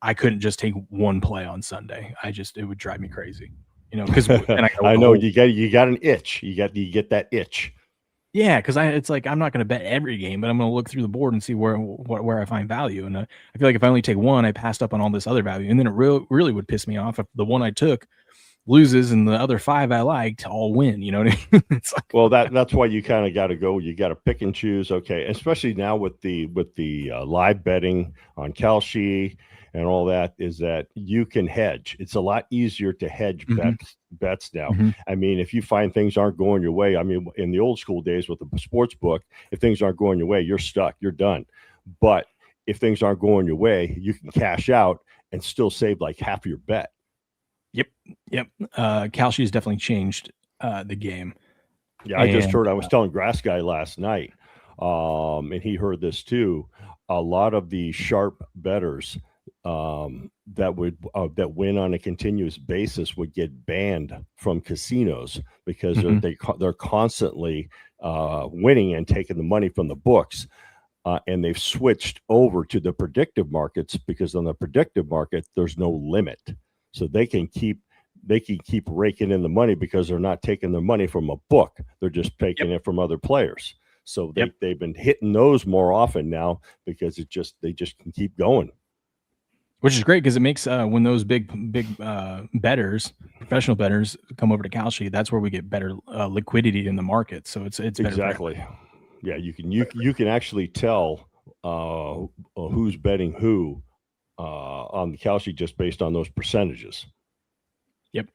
I couldn't just take one play on Sunday. It would drive me crazy. You know, because I know you got an itch. You get that itch. Yeah, because it's like I'm not going to bet every game, but I'm going to look through the board and see where I find value. And I feel like if I only take one, I passed up on all this other value, and then it really would piss me off if the one I took loses and the other 5 I liked all win. You know what I mean? It's like, well, that's why you kind of got to go. You got to pick and choose. Okay, especially now with the live betting on Kalshi and all that, is that you can hedge. It's a lot easier to hedge bets now. Mm-hmm. I mean, if you find things aren't going your way, I mean, in the old school days with the sports book, if things aren't going your way, you're stuck, you're done. But if things aren't going your way, you can cash out and still save like half of your bet. Yep. Kalshi has definitely changed the game. Yeah, I just heard. I was telling Grass Guy last night, and he heard this too. A lot of the sharp bettors that win on a continuous basis would get banned from casinos because they're constantly winning and taking the money from the books, and they've switched over to the predictive markets because on the predictive market there's no limit, so they can keep raking in the money because they're not taking the money from a book, they're just taking it from other players. So they've been hitting those more often now because they just can keep going. Which is great because it makes when those big bettors, professional bettors, come over to Kalshi, that's where we get better liquidity in the market. So it's better. Exactly. Yeah, you can actually tell who's betting who on the Kalshi just based on those percentages. Yep,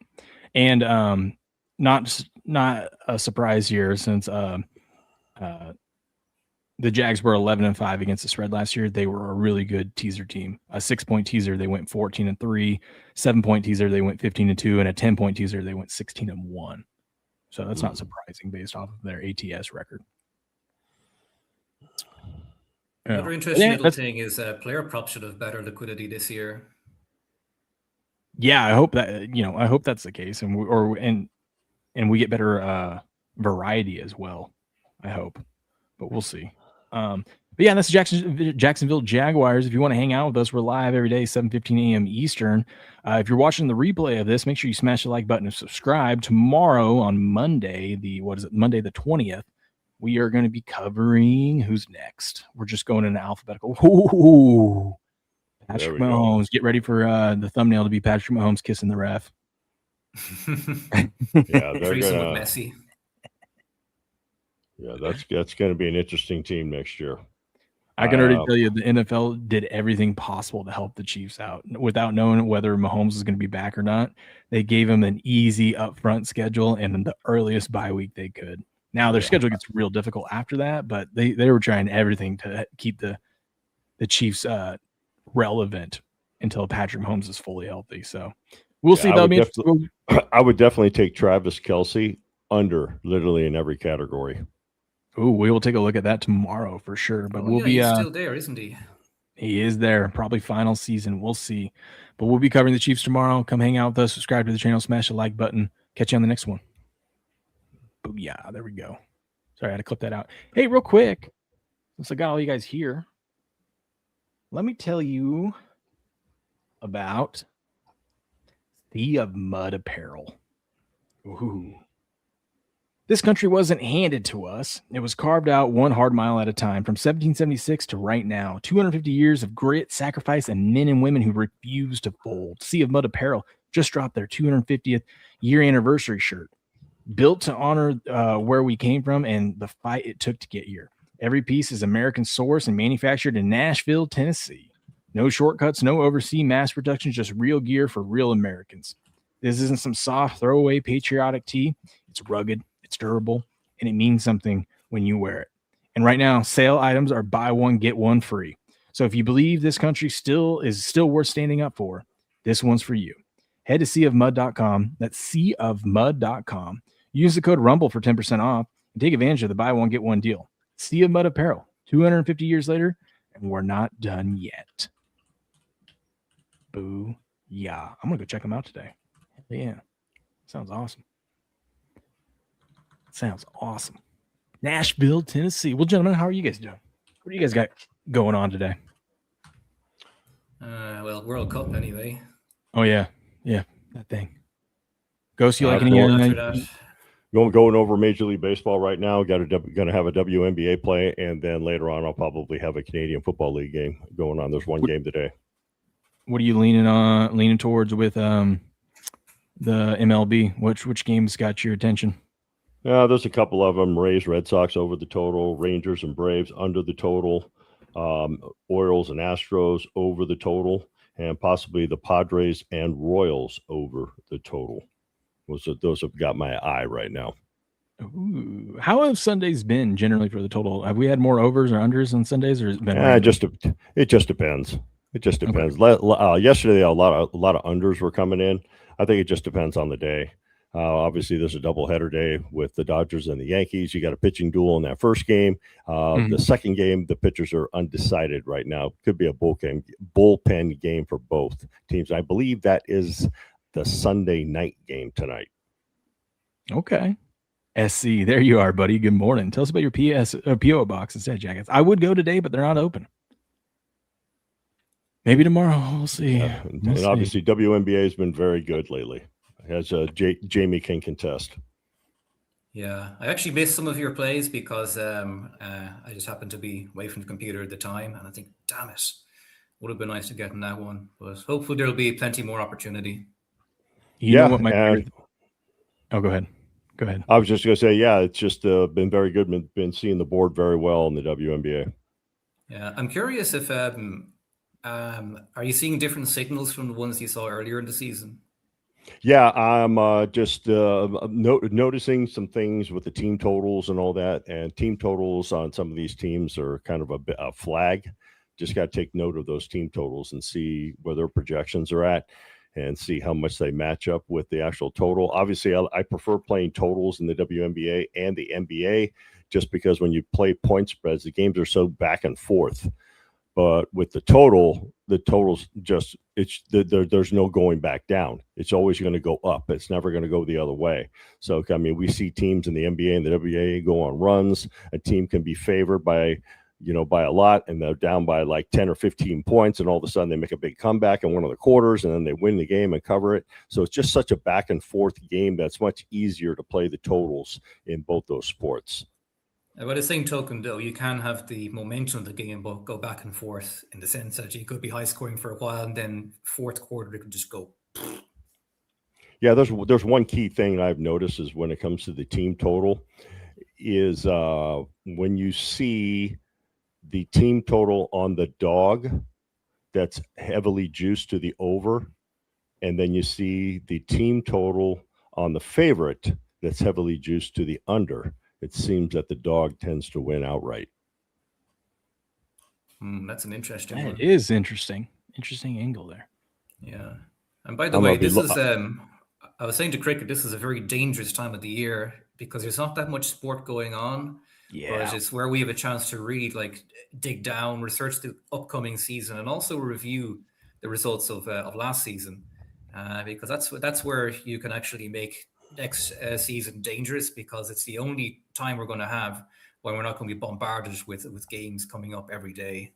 and not a surprise here since the Jags were 11-5 against the spread last year. They were a really good teaser team. A 6-point teaser, they went 14-3. 7-point teaser, they went 15-2, and a 10-point teaser, they went 16-1. So that's not surprising based off of their ATS record. Another interesting little thing is player props should have better liquidity this year. Yeah, I hope that's the case, and we get better variety as well. I hope, but we'll see. But yeah, that's Jacksonville Jaguars. If you want to hang out with us, we're live every day, 7:15 a.m. Eastern. If you're watching the replay of this, make sure you smash the like button and subscribe. Tomorrow on Monday, Monday the 20th, we are going to be covering who's next. We're just going in alphabetical. Ooh. Patrick Mahomes. Get ready for the thumbnail to be Patrick Mahomes kissing the ref. Yeah, they're gonna. With Messi. Yeah, that's going to be an interesting team next year. I can already tell you the NFL did everything possible to help the Chiefs out without knowing whether Mahomes is going to be back or not. They gave him an easy upfront schedule and the earliest bye week they could. Now their schedule gets real difficult after that, but they were trying everything to keep the Chiefs relevant until Patrick Mahomes is fully healthy. So we'll see. I would definitely take Travis Kelce under literally in every category. Ooh, we will take a look at that tomorrow for sure. But we'll be he's still there, isn't he? He is there. Probably final season. We'll see. But we'll be covering the Chiefs tomorrow. Come hang out with us. Subscribe to the channel. Smash the like button. Catch you on the next one. Booyah. There we go. Sorry, I had to clip that out. Hey, real quick, since I got all you guys here, let me tell you about Sea of Mud apparel. Ooh. This country wasn't handed to us. It was carved out one hard mile at a time from 1776 to right now. 250 years of grit, sacrifice, and men and women who refused to fold. Sea of Mud Apparel just dropped their 250th year anniversary shirt. Built to honor where we came from and the fight it took to get here. Every piece is American sourced and manufactured in Nashville, Tennessee. No shortcuts, no overseas mass production, just real gear for real Americans. This isn't some soft throwaway patriotic tee. It's rugged. It's durable, and it means something when you wear it. And right now, sale items are buy one, get one free. So if you believe this country is still worth standing up for, This one's for you. Head to seaofmud.com. That's seaofmud.com. Use the code RUMBLE for 10% off and take advantage of the buy one, get one deal. Sea of Mud Apparel, 250 years later, and we're not done yet. Boo. Yeah. I'm going to go check them out today. Yeah. Sounds awesome. Sounds awesome. Nashville, Tennessee. Well, gentlemen, how are you guys doing? What do you guys got going on today? Well, World Cup anyway. Oh, yeah. Yeah, that thing. Ghost, you like any going over Major League Baseball right now. Going to have a WNBA play, and then later on I'll probably have a Canadian Football League game going on. There's one game today. What are you leaning towards with the MLB? Which games got your attention? There's a couple of them. Rays, Red Sox over the total. Rangers and Braves under the total. Orioles and Astros over the total, and possibly the Padres and Royals over the total. Those have got my eye right now. Ooh. How have Sundays been generally for the total? Have we had more overs or unders on Sundays, or has it been? It just depends. It just depends. Okay. Yesterday, a lot of unders were coming in. I think it just depends on the day. Obviously, there's a doubleheader day with the Dodgers and the Yankees. You got a pitching duel in that first game. The second game, the pitchers are undecided right now. Could be a bullpen game for both teams. I believe that is the Sunday night game tonight. Okay. SC, there you are, buddy. Good morning. Tell us about your PO box instead, Jackets. I would go today, but they're not open. Maybe tomorrow. We'll see. Yeah. And obviously, WNBA has been very good lately, as Jamie can contest. Yeah, I actually missed some of your plays because I just happened to be away from the computer at the time, and I think, damn it, would have been nice to get in that one. But hopefully there'll be plenty more opportunity. You know what my favorite... Oh, go ahead. Go ahead. I was just going to say, yeah, it's just been very good. Been seeing the board very well in the WNBA. Yeah, I'm curious if are you seeing different signals from the ones you saw earlier in the season? Yeah, I'm just noticing some things with the team totals and all that. And team totals on some of these teams are kind of a flag. Just got to take note of those team totals and see where their projections are at and see how much they match up with the actual total. Obviously, I prefer playing totals in the WNBA and the NBA just because when you play point spreads, the games are so back and forth. But with the totals just there's no going back down. It's always going to go up. It's never going to go the other way. So I mean, we see teams in the NBA and the WNBA go on runs. A team can be favored by a lot, and they're down by like 10 or 15 points, and all of a sudden they make a big comeback in one of the quarters, and then they win the game and cover it. So it's just such a back and forth game that's much easier to play the totals in both those sports. By the same token, though, you can have the momentum of the game but go back and forth in the sense that you could be high scoring for a while, and then fourth quarter it could just go. Yeah, there's one key thing I've noticed is when it comes to the team total is when you see the team total on the dog that's heavily juiced to the over, and then you see the team total on the favorite that's heavily juiced to the under. It seems that the dog tends to win outright. That's an interesting one. It is interesting. Interesting angle there. Yeah. And by the way, this is I was saying to Cricket, this is a very dangerous time of the year because there's not that much sport going on. Yeah. But it's where we have a chance to really dig down, research the upcoming season, and also review the results of last season, because that's where you can actually make next season dangerous, because it's the only time we're going to have when we're not going to be bombarded with games coming up every day.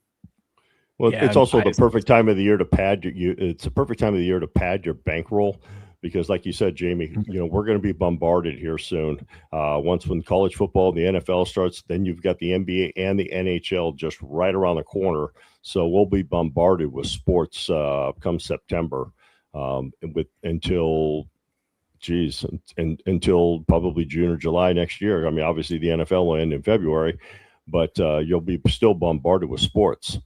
Well, it's also the perfect time of the year to pad it's the perfect time of the year to pad your bankroll. Because like you said, Jamie, we're going to be bombarded here soon. When college football, the NFL starts, then you've got the NBA and the NHL just right around the corner. So we'll be bombarded with sports come September until probably June or July next year. I mean, obviously the NFL will end in February, but you'll be still bombarded with sports.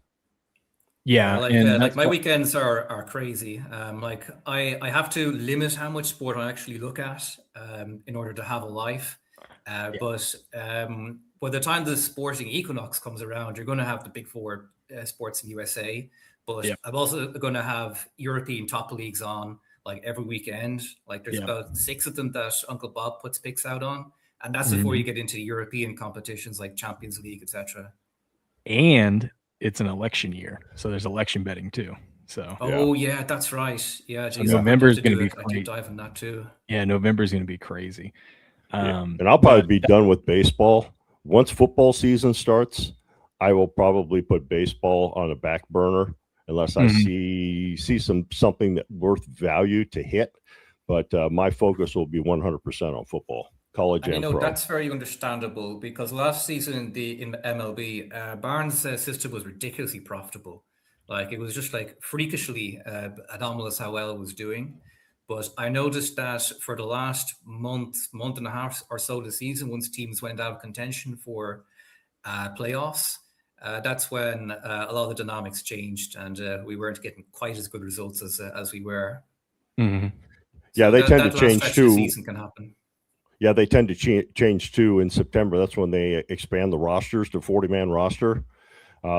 Yeah, my weekends are crazy. I have to limit how much sport I actually look at in order to have a life. But by the time the sporting equinox comes around, you're going to have the big four Sports in USA. But Yep. I'm also going to have European top leagues on like every weekend. Like there's about 6 of them that Uncle Bob puts picks out on. And that's before you get into the European competitions like Champions League, etc. And it's an election year. So there's election betting too. So yeah, that's right. Yeah, so November is going to be a deep dive on that too. Yeah, November is going to be crazy. And I'll probably be done with baseball once football season starts. I will probably put baseball on a back burner unless I see something that worth value to hit. But my focus will be 100% on football, college and pro. That's very understandable because last season in the MLB, Barnes' system was ridiculously profitable. Like it was just like freakishly anomalous how well it was doing. But I noticed that for the last month and a half or so of the season, once teams went out of contention for playoffs, that's when a lot of the dynamics changed, and we weren't getting quite as good results as we were. Mm-hmm. Yeah, they tend to change too. Season can happen. Yeah, they tend to change too in September. That's when they expand the rosters to 40-man roster.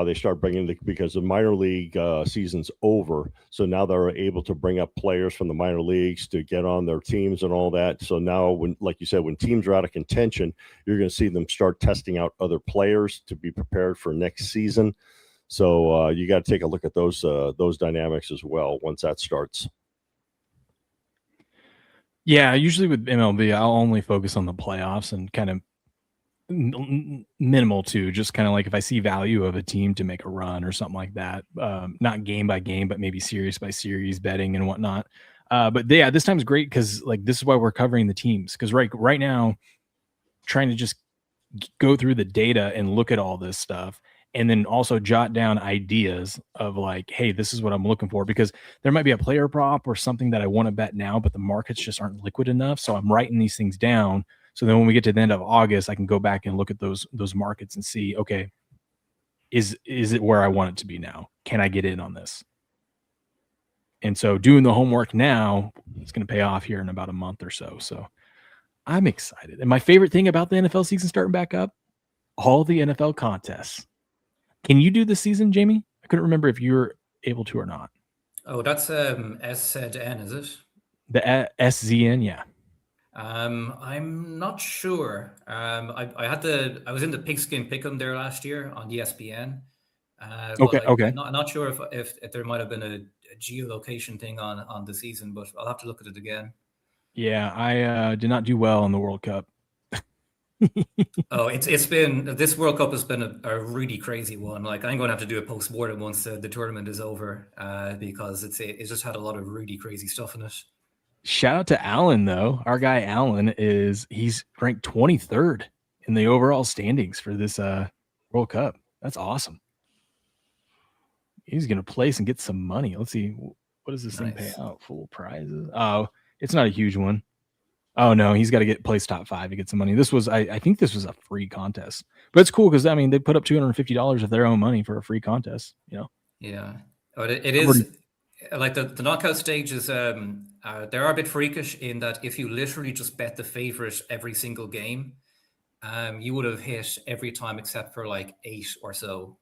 They start bringing because the minor league season's over. So now they're able to bring up players from the minor leagues to get on their teams and all that. So now when, like you said, when teams are out of contention, you're going to see them start testing out other players to be prepared for next season. So you got to take a look at those dynamics as well once that starts. Yeah, usually with MLB, I'll only focus on the playoffs and kind of minimal too, just kind of like if I see value of a team to make a run or something like that, not game by game, but maybe series by series betting and whatnot. But yeah, this time is great because like this is why we're covering the teams, because right now trying to just go through the data and look at all this stuff and then also jot down ideas of like, hey, this is what I'm looking for, because there might be a player prop or something that I want to bet now, but the markets just aren't liquid enough. So I'm writing these things down. So then when we get to the end of August, I can go back and look at those markets and see, okay, is it where I want it to be now? Can I get in on this? And so doing the homework now is going to pay off here in about a month or so. So I'm excited. And my favorite thing about the NFL season starting back up, all the NFL contests. Can you do the season, Jamie? I couldn't remember if you were able to or not. Oh, that's SZN, is it? The SZN, yeah. I'm not sure. I was in the Pigskin Pick'em there last year on ESPN. Okay. I'm not sure if there might have been a geolocation thing on the season, but I'll have to look at it again. Yeah, I did not do well in the World Cup. Oh, it's been, this World Cup has been a really crazy one. Like I'm going to have to do a post-mortem once the tournament is over, because it's just had a lot of really crazy stuff in it. Shout out to Alan though. Our guy Alan he's ranked 23rd in the overall standings for this World Cup. That's awesome. He's gonna place and get some money. Let's see, what does this thing pay out? Full prizes. Oh, it's not a huge one. Oh no, he's got to get place top 5 to get some money. This was, I think this was a free contest, but it's cool because I mean they put up $250 of their own money for a free contest. You know. Yeah, but it is like the knockout stages. They are a bit freakish in that if you literally just bet the favorite every single game, you would have hit every time except for like 8 or so.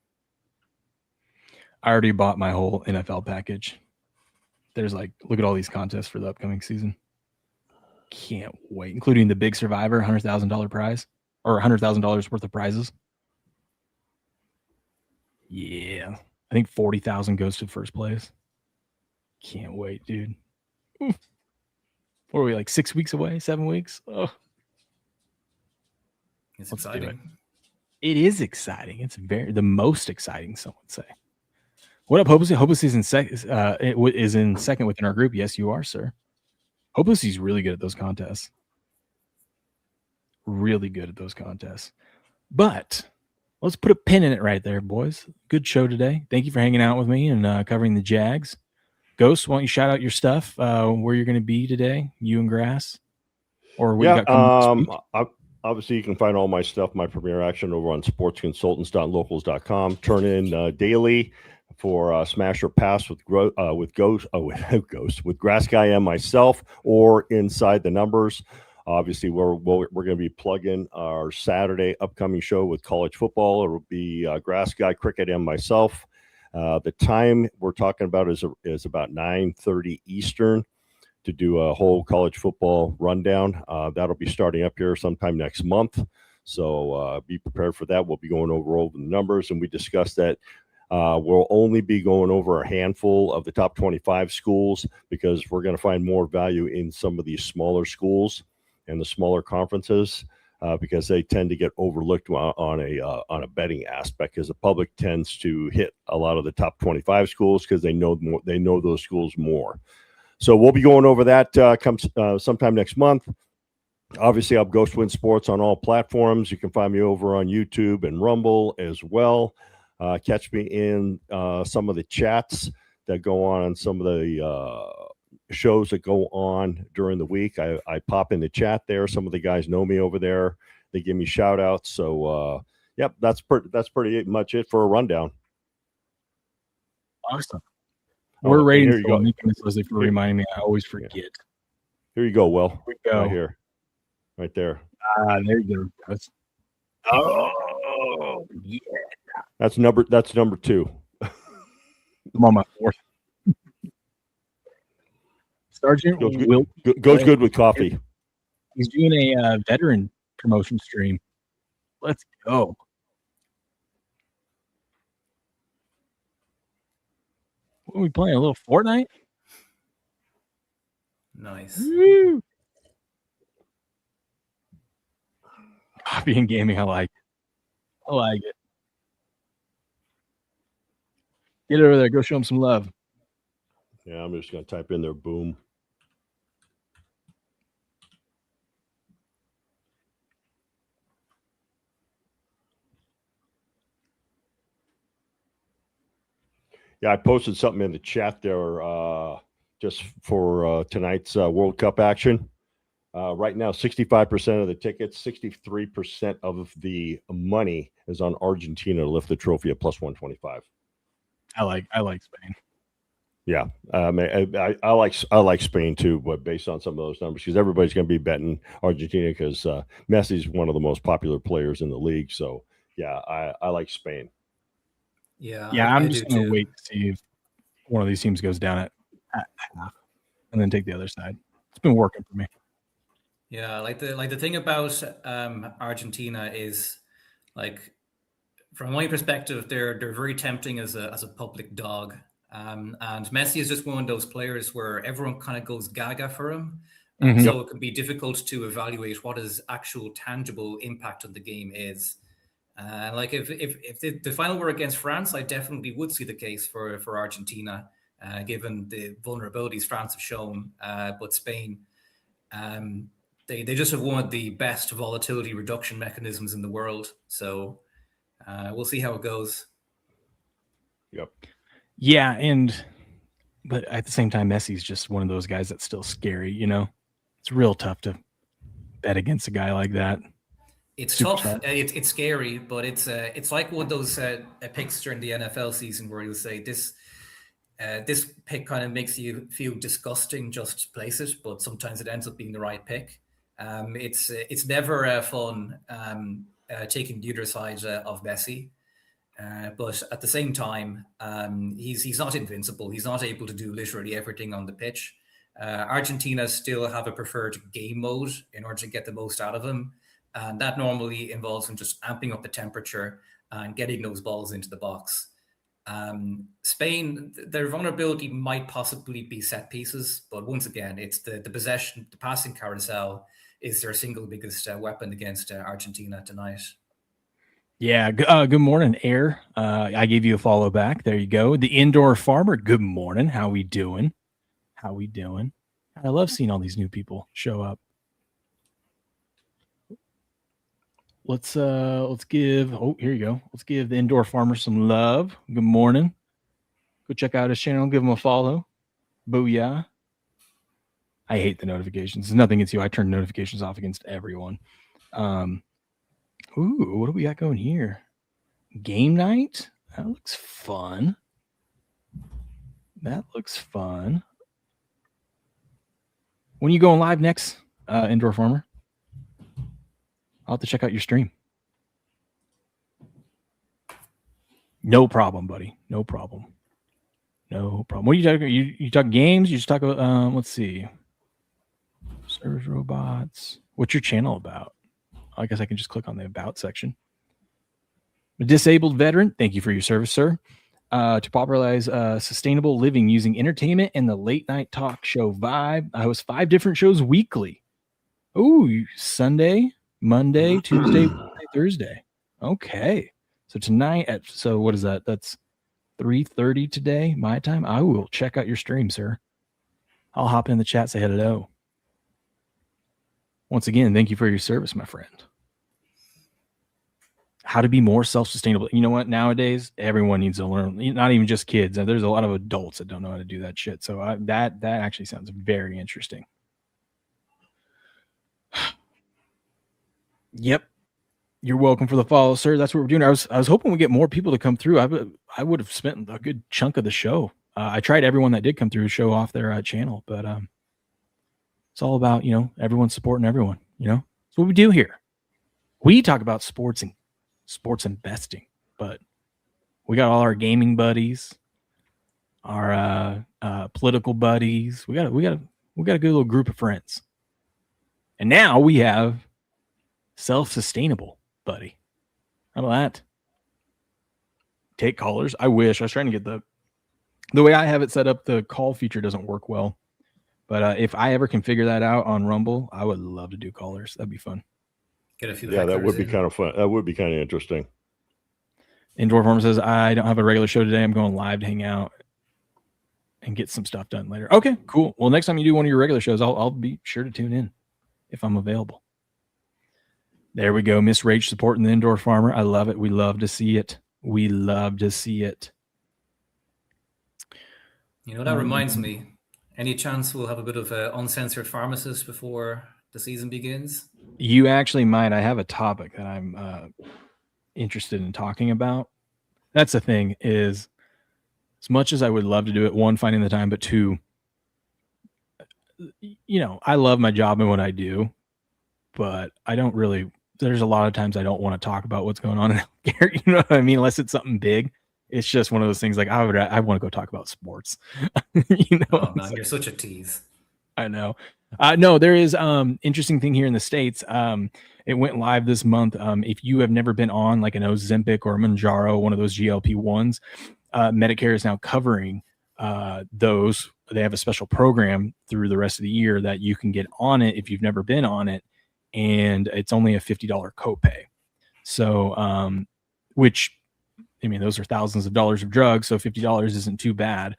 I already bought my whole NFL package. There's like, look at all these contests for the upcoming season. Can't wait, including the big Survivor $100,000 prize or $100,000 worth of prizes. Yeah, I think 40,000 goes to first place. Can't wait, dude. Oof. What are we, like 6 weeks away? 7 weeks? Oh, it's exciting. It is exciting. It's the most exciting, some would say. What up, Hopeless? Hopeless is in second within our group. Yes, you are, sir. Hopeless is really good at those contests. Really good at those contests. But let's put a pin in it right there, boys. Good show today. Thank you for hanging out with me and covering the Jags. Ghost, why don't you shout out your stuff, where you're going to be today, you and Grass? Or what you got coming this week? Obviously, you can find all my stuff, my premier action over on sportsconsultants.locals.com. Turn in daily for Smash or Pass with Ghost, with Grass Guy and myself, or Inside the Numbers. Obviously, we're going to be plugging our Saturday upcoming show with college football. It will be Grass Guy, Cricket, and myself. The time we're talking about is about 9:30 Eastern to do a whole college football rundown. That'll be starting up here sometime next month. So be prepared for that. We'll be going over all the numbers, and we discussed that we'll only be going over a handful of the top 25 schools because we're going to find more value in some of these smaller schools and the smaller conferences because they tend to get overlooked on a betting aspect because the public tends to hit a lot of the top 25 schools because they know those schools more. So we'll be going over that sometime next month. Obviously, I'm Ghost Win Sports on all platforms. You can find me over on YouTube and Rumble as well. Catch me in some of the chats that go on some of the shows that go on during the week. I pop in the chat there. Some of the guys know me over there. They give me shout outs. So, yep, that's pretty much it for a rundown. Awesome. We're ready to go. Thank you, Leslie, for reminding me. I always forget. Here you go, Will. Here we go. Right here. Right there. There you go. Oh, yeah. That's number 2. I'm on my 4th. Sergeant goes good with coffee. He's doing a veteran promotion stream. Let's go. What are we playing? A little Fortnite? Nice. Woo! Coffee and gaming, I like it. I like it. Get over there. Go show him some love. Yeah, I'm just going to type in there, boom. Yeah, I posted something in the chat there just for tonight's World Cup action. Right now, 65% of the tickets, 63% of the money is on Argentina to lift the trophy at plus 125. I like Spain. Yeah, I like Spain too, but based on some of those numbers, because everybody's going to be betting Argentina because Messi's one of the most popular players in the league. So yeah, I like Spain. Yeah, I'm just going to wait to see if one of these teams goes down at half, and then take the other side. It's been working for me. Yeah, like the thing about Argentina is, like, from my perspective, they're very tempting as a public dog. And Messi is just one of those players where everyone kind of goes gaga for him. So it can be difficult to evaluate what his actual tangible impact on the game is. Like if the final were against France, I definitely would see the case for Argentina, given the vulnerabilities France have shown. But Spain, they just have one of the best volatility reduction mechanisms in the world. So we'll see how it goes. Yep. Yeah, but at the same time, Messi's just one of those guys that's still scary. You know, it's real tough to bet against a guy like that. It's tough. It's scary, but it's like one of those picks during the NFL season where you'll say this pick kind of makes you feel disgusting just to place it, but sometimes it ends up being the right pick. It's never fun taking the other side of Messi. But at the same time, he's not invincible. He's not able to do literally everything on the pitch. Argentina still have a preferred game mode in order to get the most out of him. And that normally involves him just amping up the temperature and getting those balls into the box. Spain, their vulnerability might possibly be set pieces. But once again, it's the possession, the passing carousel is their single biggest weapon against Argentina tonight. Yeah. Good morning, Air. I gave you a follow back. There you go. The Indoor Farmer. Good morning. How we doing? I love seeing all these new people show up. Let's give. Here you go. Let's give the Indoor Farmer some love. Good morning. Go check out his channel. Give him a follow. Booyah. I hate the notifications. There's nothing against you. I turn notifications off against everyone. Ooh, what do we got going here? Game night? That looks fun. When are you going live next, Indoor Farmer? I'll have to check out your stream. No problem, buddy. No problem. No problem. What are you talking? You talk games? You just talk about let's see. Service robots. What's your channel about? I guess I can just click on the about section. A disabled veteran, thank you for your service, sir. To popularize sustainable living using entertainment and the late night talk show vibe. I host 5 different shows weekly. Ooh, Sunday, Monday, Tuesday, Wednesday, Thursday. Okay. So tonight so what is that? That's 3:30 today, my time. I will check out your stream, sir. I'll hop in the chat, say hello. Once again, thank you for your service, my friend. How to be more self-sustainable. You know what? Nowadays, everyone needs to learn, not even just kids. There's a lot of adults that don't know how to do that shit. So that actually sounds very interesting. Yep. You're welcome for the follow, sir. That's what we're doing. I was hoping we get more people to come through. I would have spent a good chunk of the show. I tried everyone that did come through to show off their channel, but it's all about, everyone supporting everyone. That's what we do here. We talk about sports investing, but we got all our gaming buddies, our political buddies. We got a good little group of friends, and now we have self-sustainable buddy. How about that? Take callers. I wish I was trying to get the way I have it set up. The call feature doesn't work well, but if I ever can figure that out on Rumble, I would love to do callers. That'd be fun. Get a few. Yeah, that would be kind of fun. That would be kind of interesting. Indoor Farmer says, I don't have a regular show today. I'm going live to hang out and get some stuff done later. Okay, cool. Well, next time you do one of your regular shows, I'll be sure to tune in if I'm available. There we go. Miss Rach supporting the Indoor Farmer. I love it. We love to see it. We love to see it. That reminds me. Any chance we'll have a bit of uncensored pharmacist before the season begins? You actually might. I have a topic that I'm interested in talking about. That's the thing is, as much as I would love to do it, 1, finding the time, but 2, I love my job and what I do, but I don't really, there's a lot of times I don't want to talk about what's going on in healthcare. You know what I mean? Unless it's something big. It's just one of those things like I want to go talk about sports. Oh man, you're such a tease. I know. No, there is interesting thing here in the States. It went live this month. If you have never been on like an Ozempic or a Mounjaro, one of those GLP-1s, Medicare is now covering those. They have a special program through the rest of the year that you can get on it if you've never been on it, and it's only a $50 copay. So, which, I mean, those are thousands of dollars of drugs, so $50 isn't too bad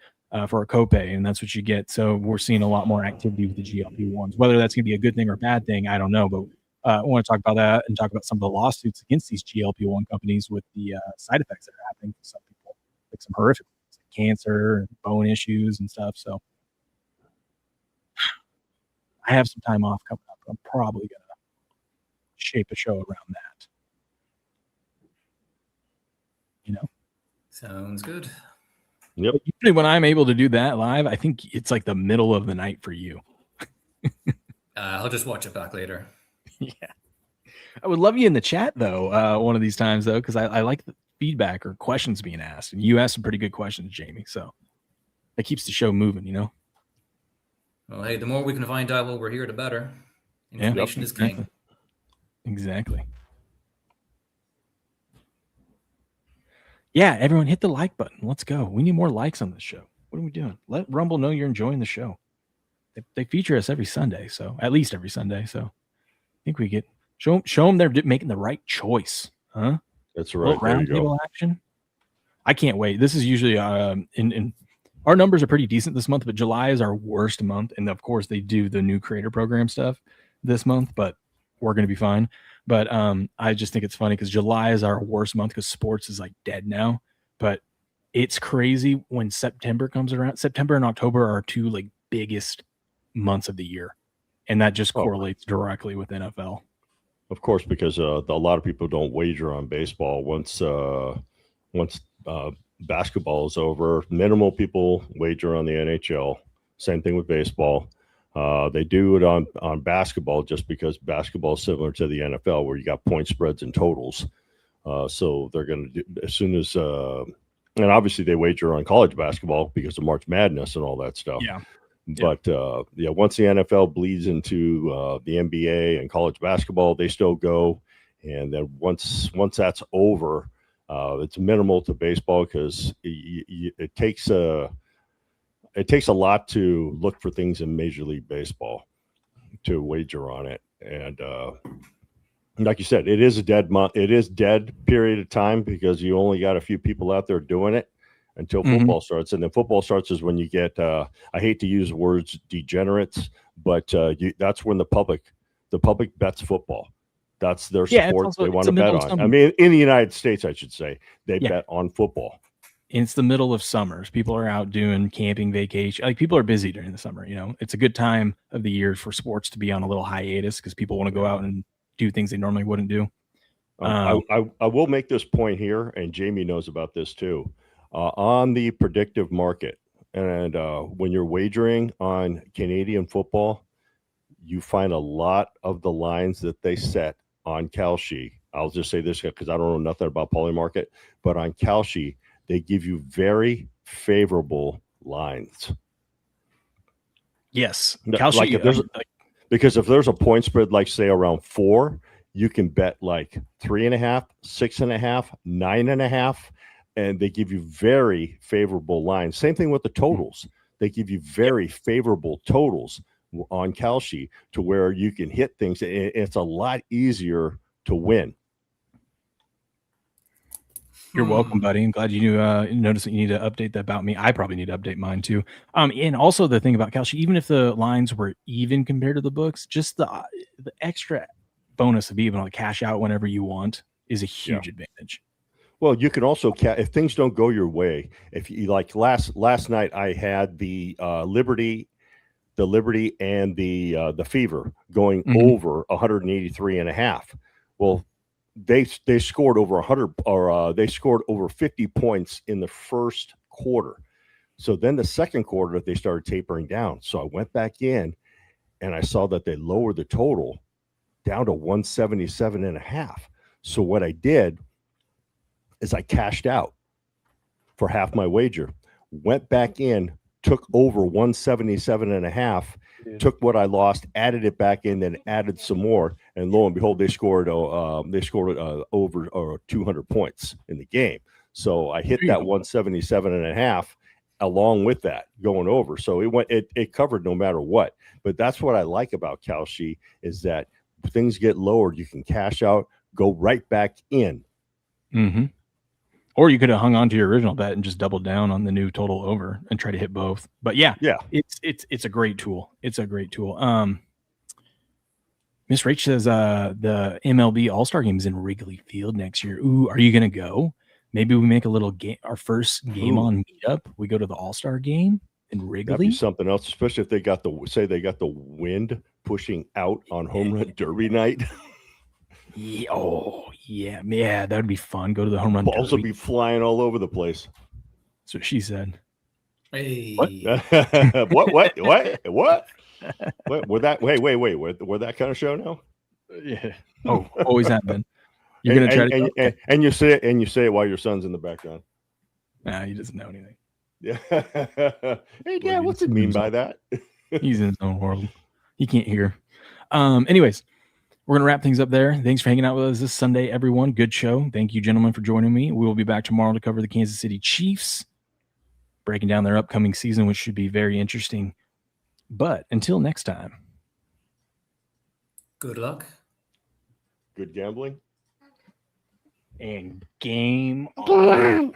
for a copay, and that's what you get. So we're seeing a lot more activity with the GLP-1s. Whether that's going to be a good thing or a bad thing, I don't know, but I want to talk about that and talk about some of the lawsuits against these GLP-1 companies with the side effects that are happening for some people, like some horrific things, like cancer and bone issues and stuff. So I have some time off coming up. I'm probably going to shape a show around that. Sounds good. Yep. Usually when I'm able to do that live, I think it's like the middle of the night for you. I'll just watch it back later. Yeah. I would love you in the chat though, one of these times though, because I like the feedback or questions being asked. And you asked some pretty good questions, Jamie. So that keeps the show moving, Well, hey, the more we can find out while we're here, the better. Information is king. Exactly. Yeah, everyone hit the like button. Let's go. We need more likes on this show. What are we doing? Let Rumble know you're enjoying the show. They feature us every Sunday, so at least every Sunday. So I think we get show them they're making the right choice, huh? That's right. Roundtable action. I can't wait. This is usually in our numbers are pretty decent this month, but July is our worst month, and of course they do the new creator program stuff this month, but we're going to be fine. But I just think it's funny because July is our worst month because sports is like dead now. But it's crazy when September comes around. September and October are our 2 like biggest months of the year, and that just correlates directly with NFL. Of course, because a lot of people don't wager on baseball once basketball is over. Minimal people wager on the NHL. Same thing with baseball. They do it on basketball just because basketball is similar to the NFL where you got point spreads and totals. So they're going to do as soon as, and obviously they wager on college basketball because of March Madness and all that stuff. Yeah. But once the NFL bleeds into the NBA and college basketball, they still go. And then once that's over, it's minimal to baseball because it takes a lot to look for things in Major League Baseball to wager on it. And like you said, it is a dead month. It is dead period of time because you only got a few people out there doing it until football starts. And then football starts is when you get, I hate to use words degenerates, but that's when the public bets football. That's their sport they want to bet on. I mean, in the United States, I should say, they bet on football. It's the middle of summers. People are out doing camping, vacation. Like people are busy during the summer. It's a good time of the year for sports to be on a little hiatus because people want to go out and do things they normally wouldn't do. I will make this point here, and Jamie knows about this too. On the predictive market, and when you're wagering on Canadian football, you find a lot of the lines that they set on Kalshi. I'll just say this because I don't know nothing about Polymarket, but on Kalshi, they give you very favorable lines. Yes. Kalshi, because if there's a point spread, like say around 4, you can bet like 3.5, 6.5, 9.5, and they give you very favorable lines. Same thing with the totals. They give you very favorable totals on Kalshi to where you can hit things. It's a lot easier to win. You're welcome, buddy. I'm glad you noticed that you need to update that about me. I probably need to update mine too. And also the thing about Kalshi, even if the lines were even compared to the books, just the extra bonus of being able to cash out whenever you want is a huge advantage. Well, you can also if things don't go your way. If you like last night, I had the Liberty and the Fever going over 183.5. Well, they scored over 100 or they scored over 50 points in the first quarter. So then the second quarter they started tapering down. So I went back in and I saw that they lowered the total down to 177.5. So what I did is I cashed out for half my wager, went back in, took over 177.5, took what I lost, added it back in, then added some more, and lo and behold, they scored over 200 points in the game. So I hit that 177.5 along with that going over. So it covered no matter what. But that's what I like about Kalshi is that things get lowered, you can cash out, go right back in. Mm-hmm. Or you could have hung on to your original bet and just doubled down on the new total over and try to hit both. But yeah, it's a great tool. It's a great tool. Miss Rach says the MLB All-Star game is in Wrigley Field next year. Ooh, are you gonna go? Maybe we make a little game, our first game on meetup. We go to the All-Star game in Wrigley. That'd be something else, especially if they got the wind pushing out on home run derby night. Yeah, that would be fun. Go to the home run. Balls will be flying all over the place. That's what she said. Hey. What? What? We're that kind of show now? Yeah. Oh, always have been. You're gonna try to and you say it while your son's in the background. Nah, he doesn't know anything. Yeah. Hey, Dad, what's it mean by that? He's in his own world. He can't hear. Anyways. We're going to wrap things up there. Thanks for hanging out with us this Sunday, everyone. Good show. Thank you, gentlemen, for joining me. We will be back tomorrow to cover the Kansas City Chiefs, breaking down their upcoming season, which should be very interesting. But until next time. Good luck. Good gambling. And game on.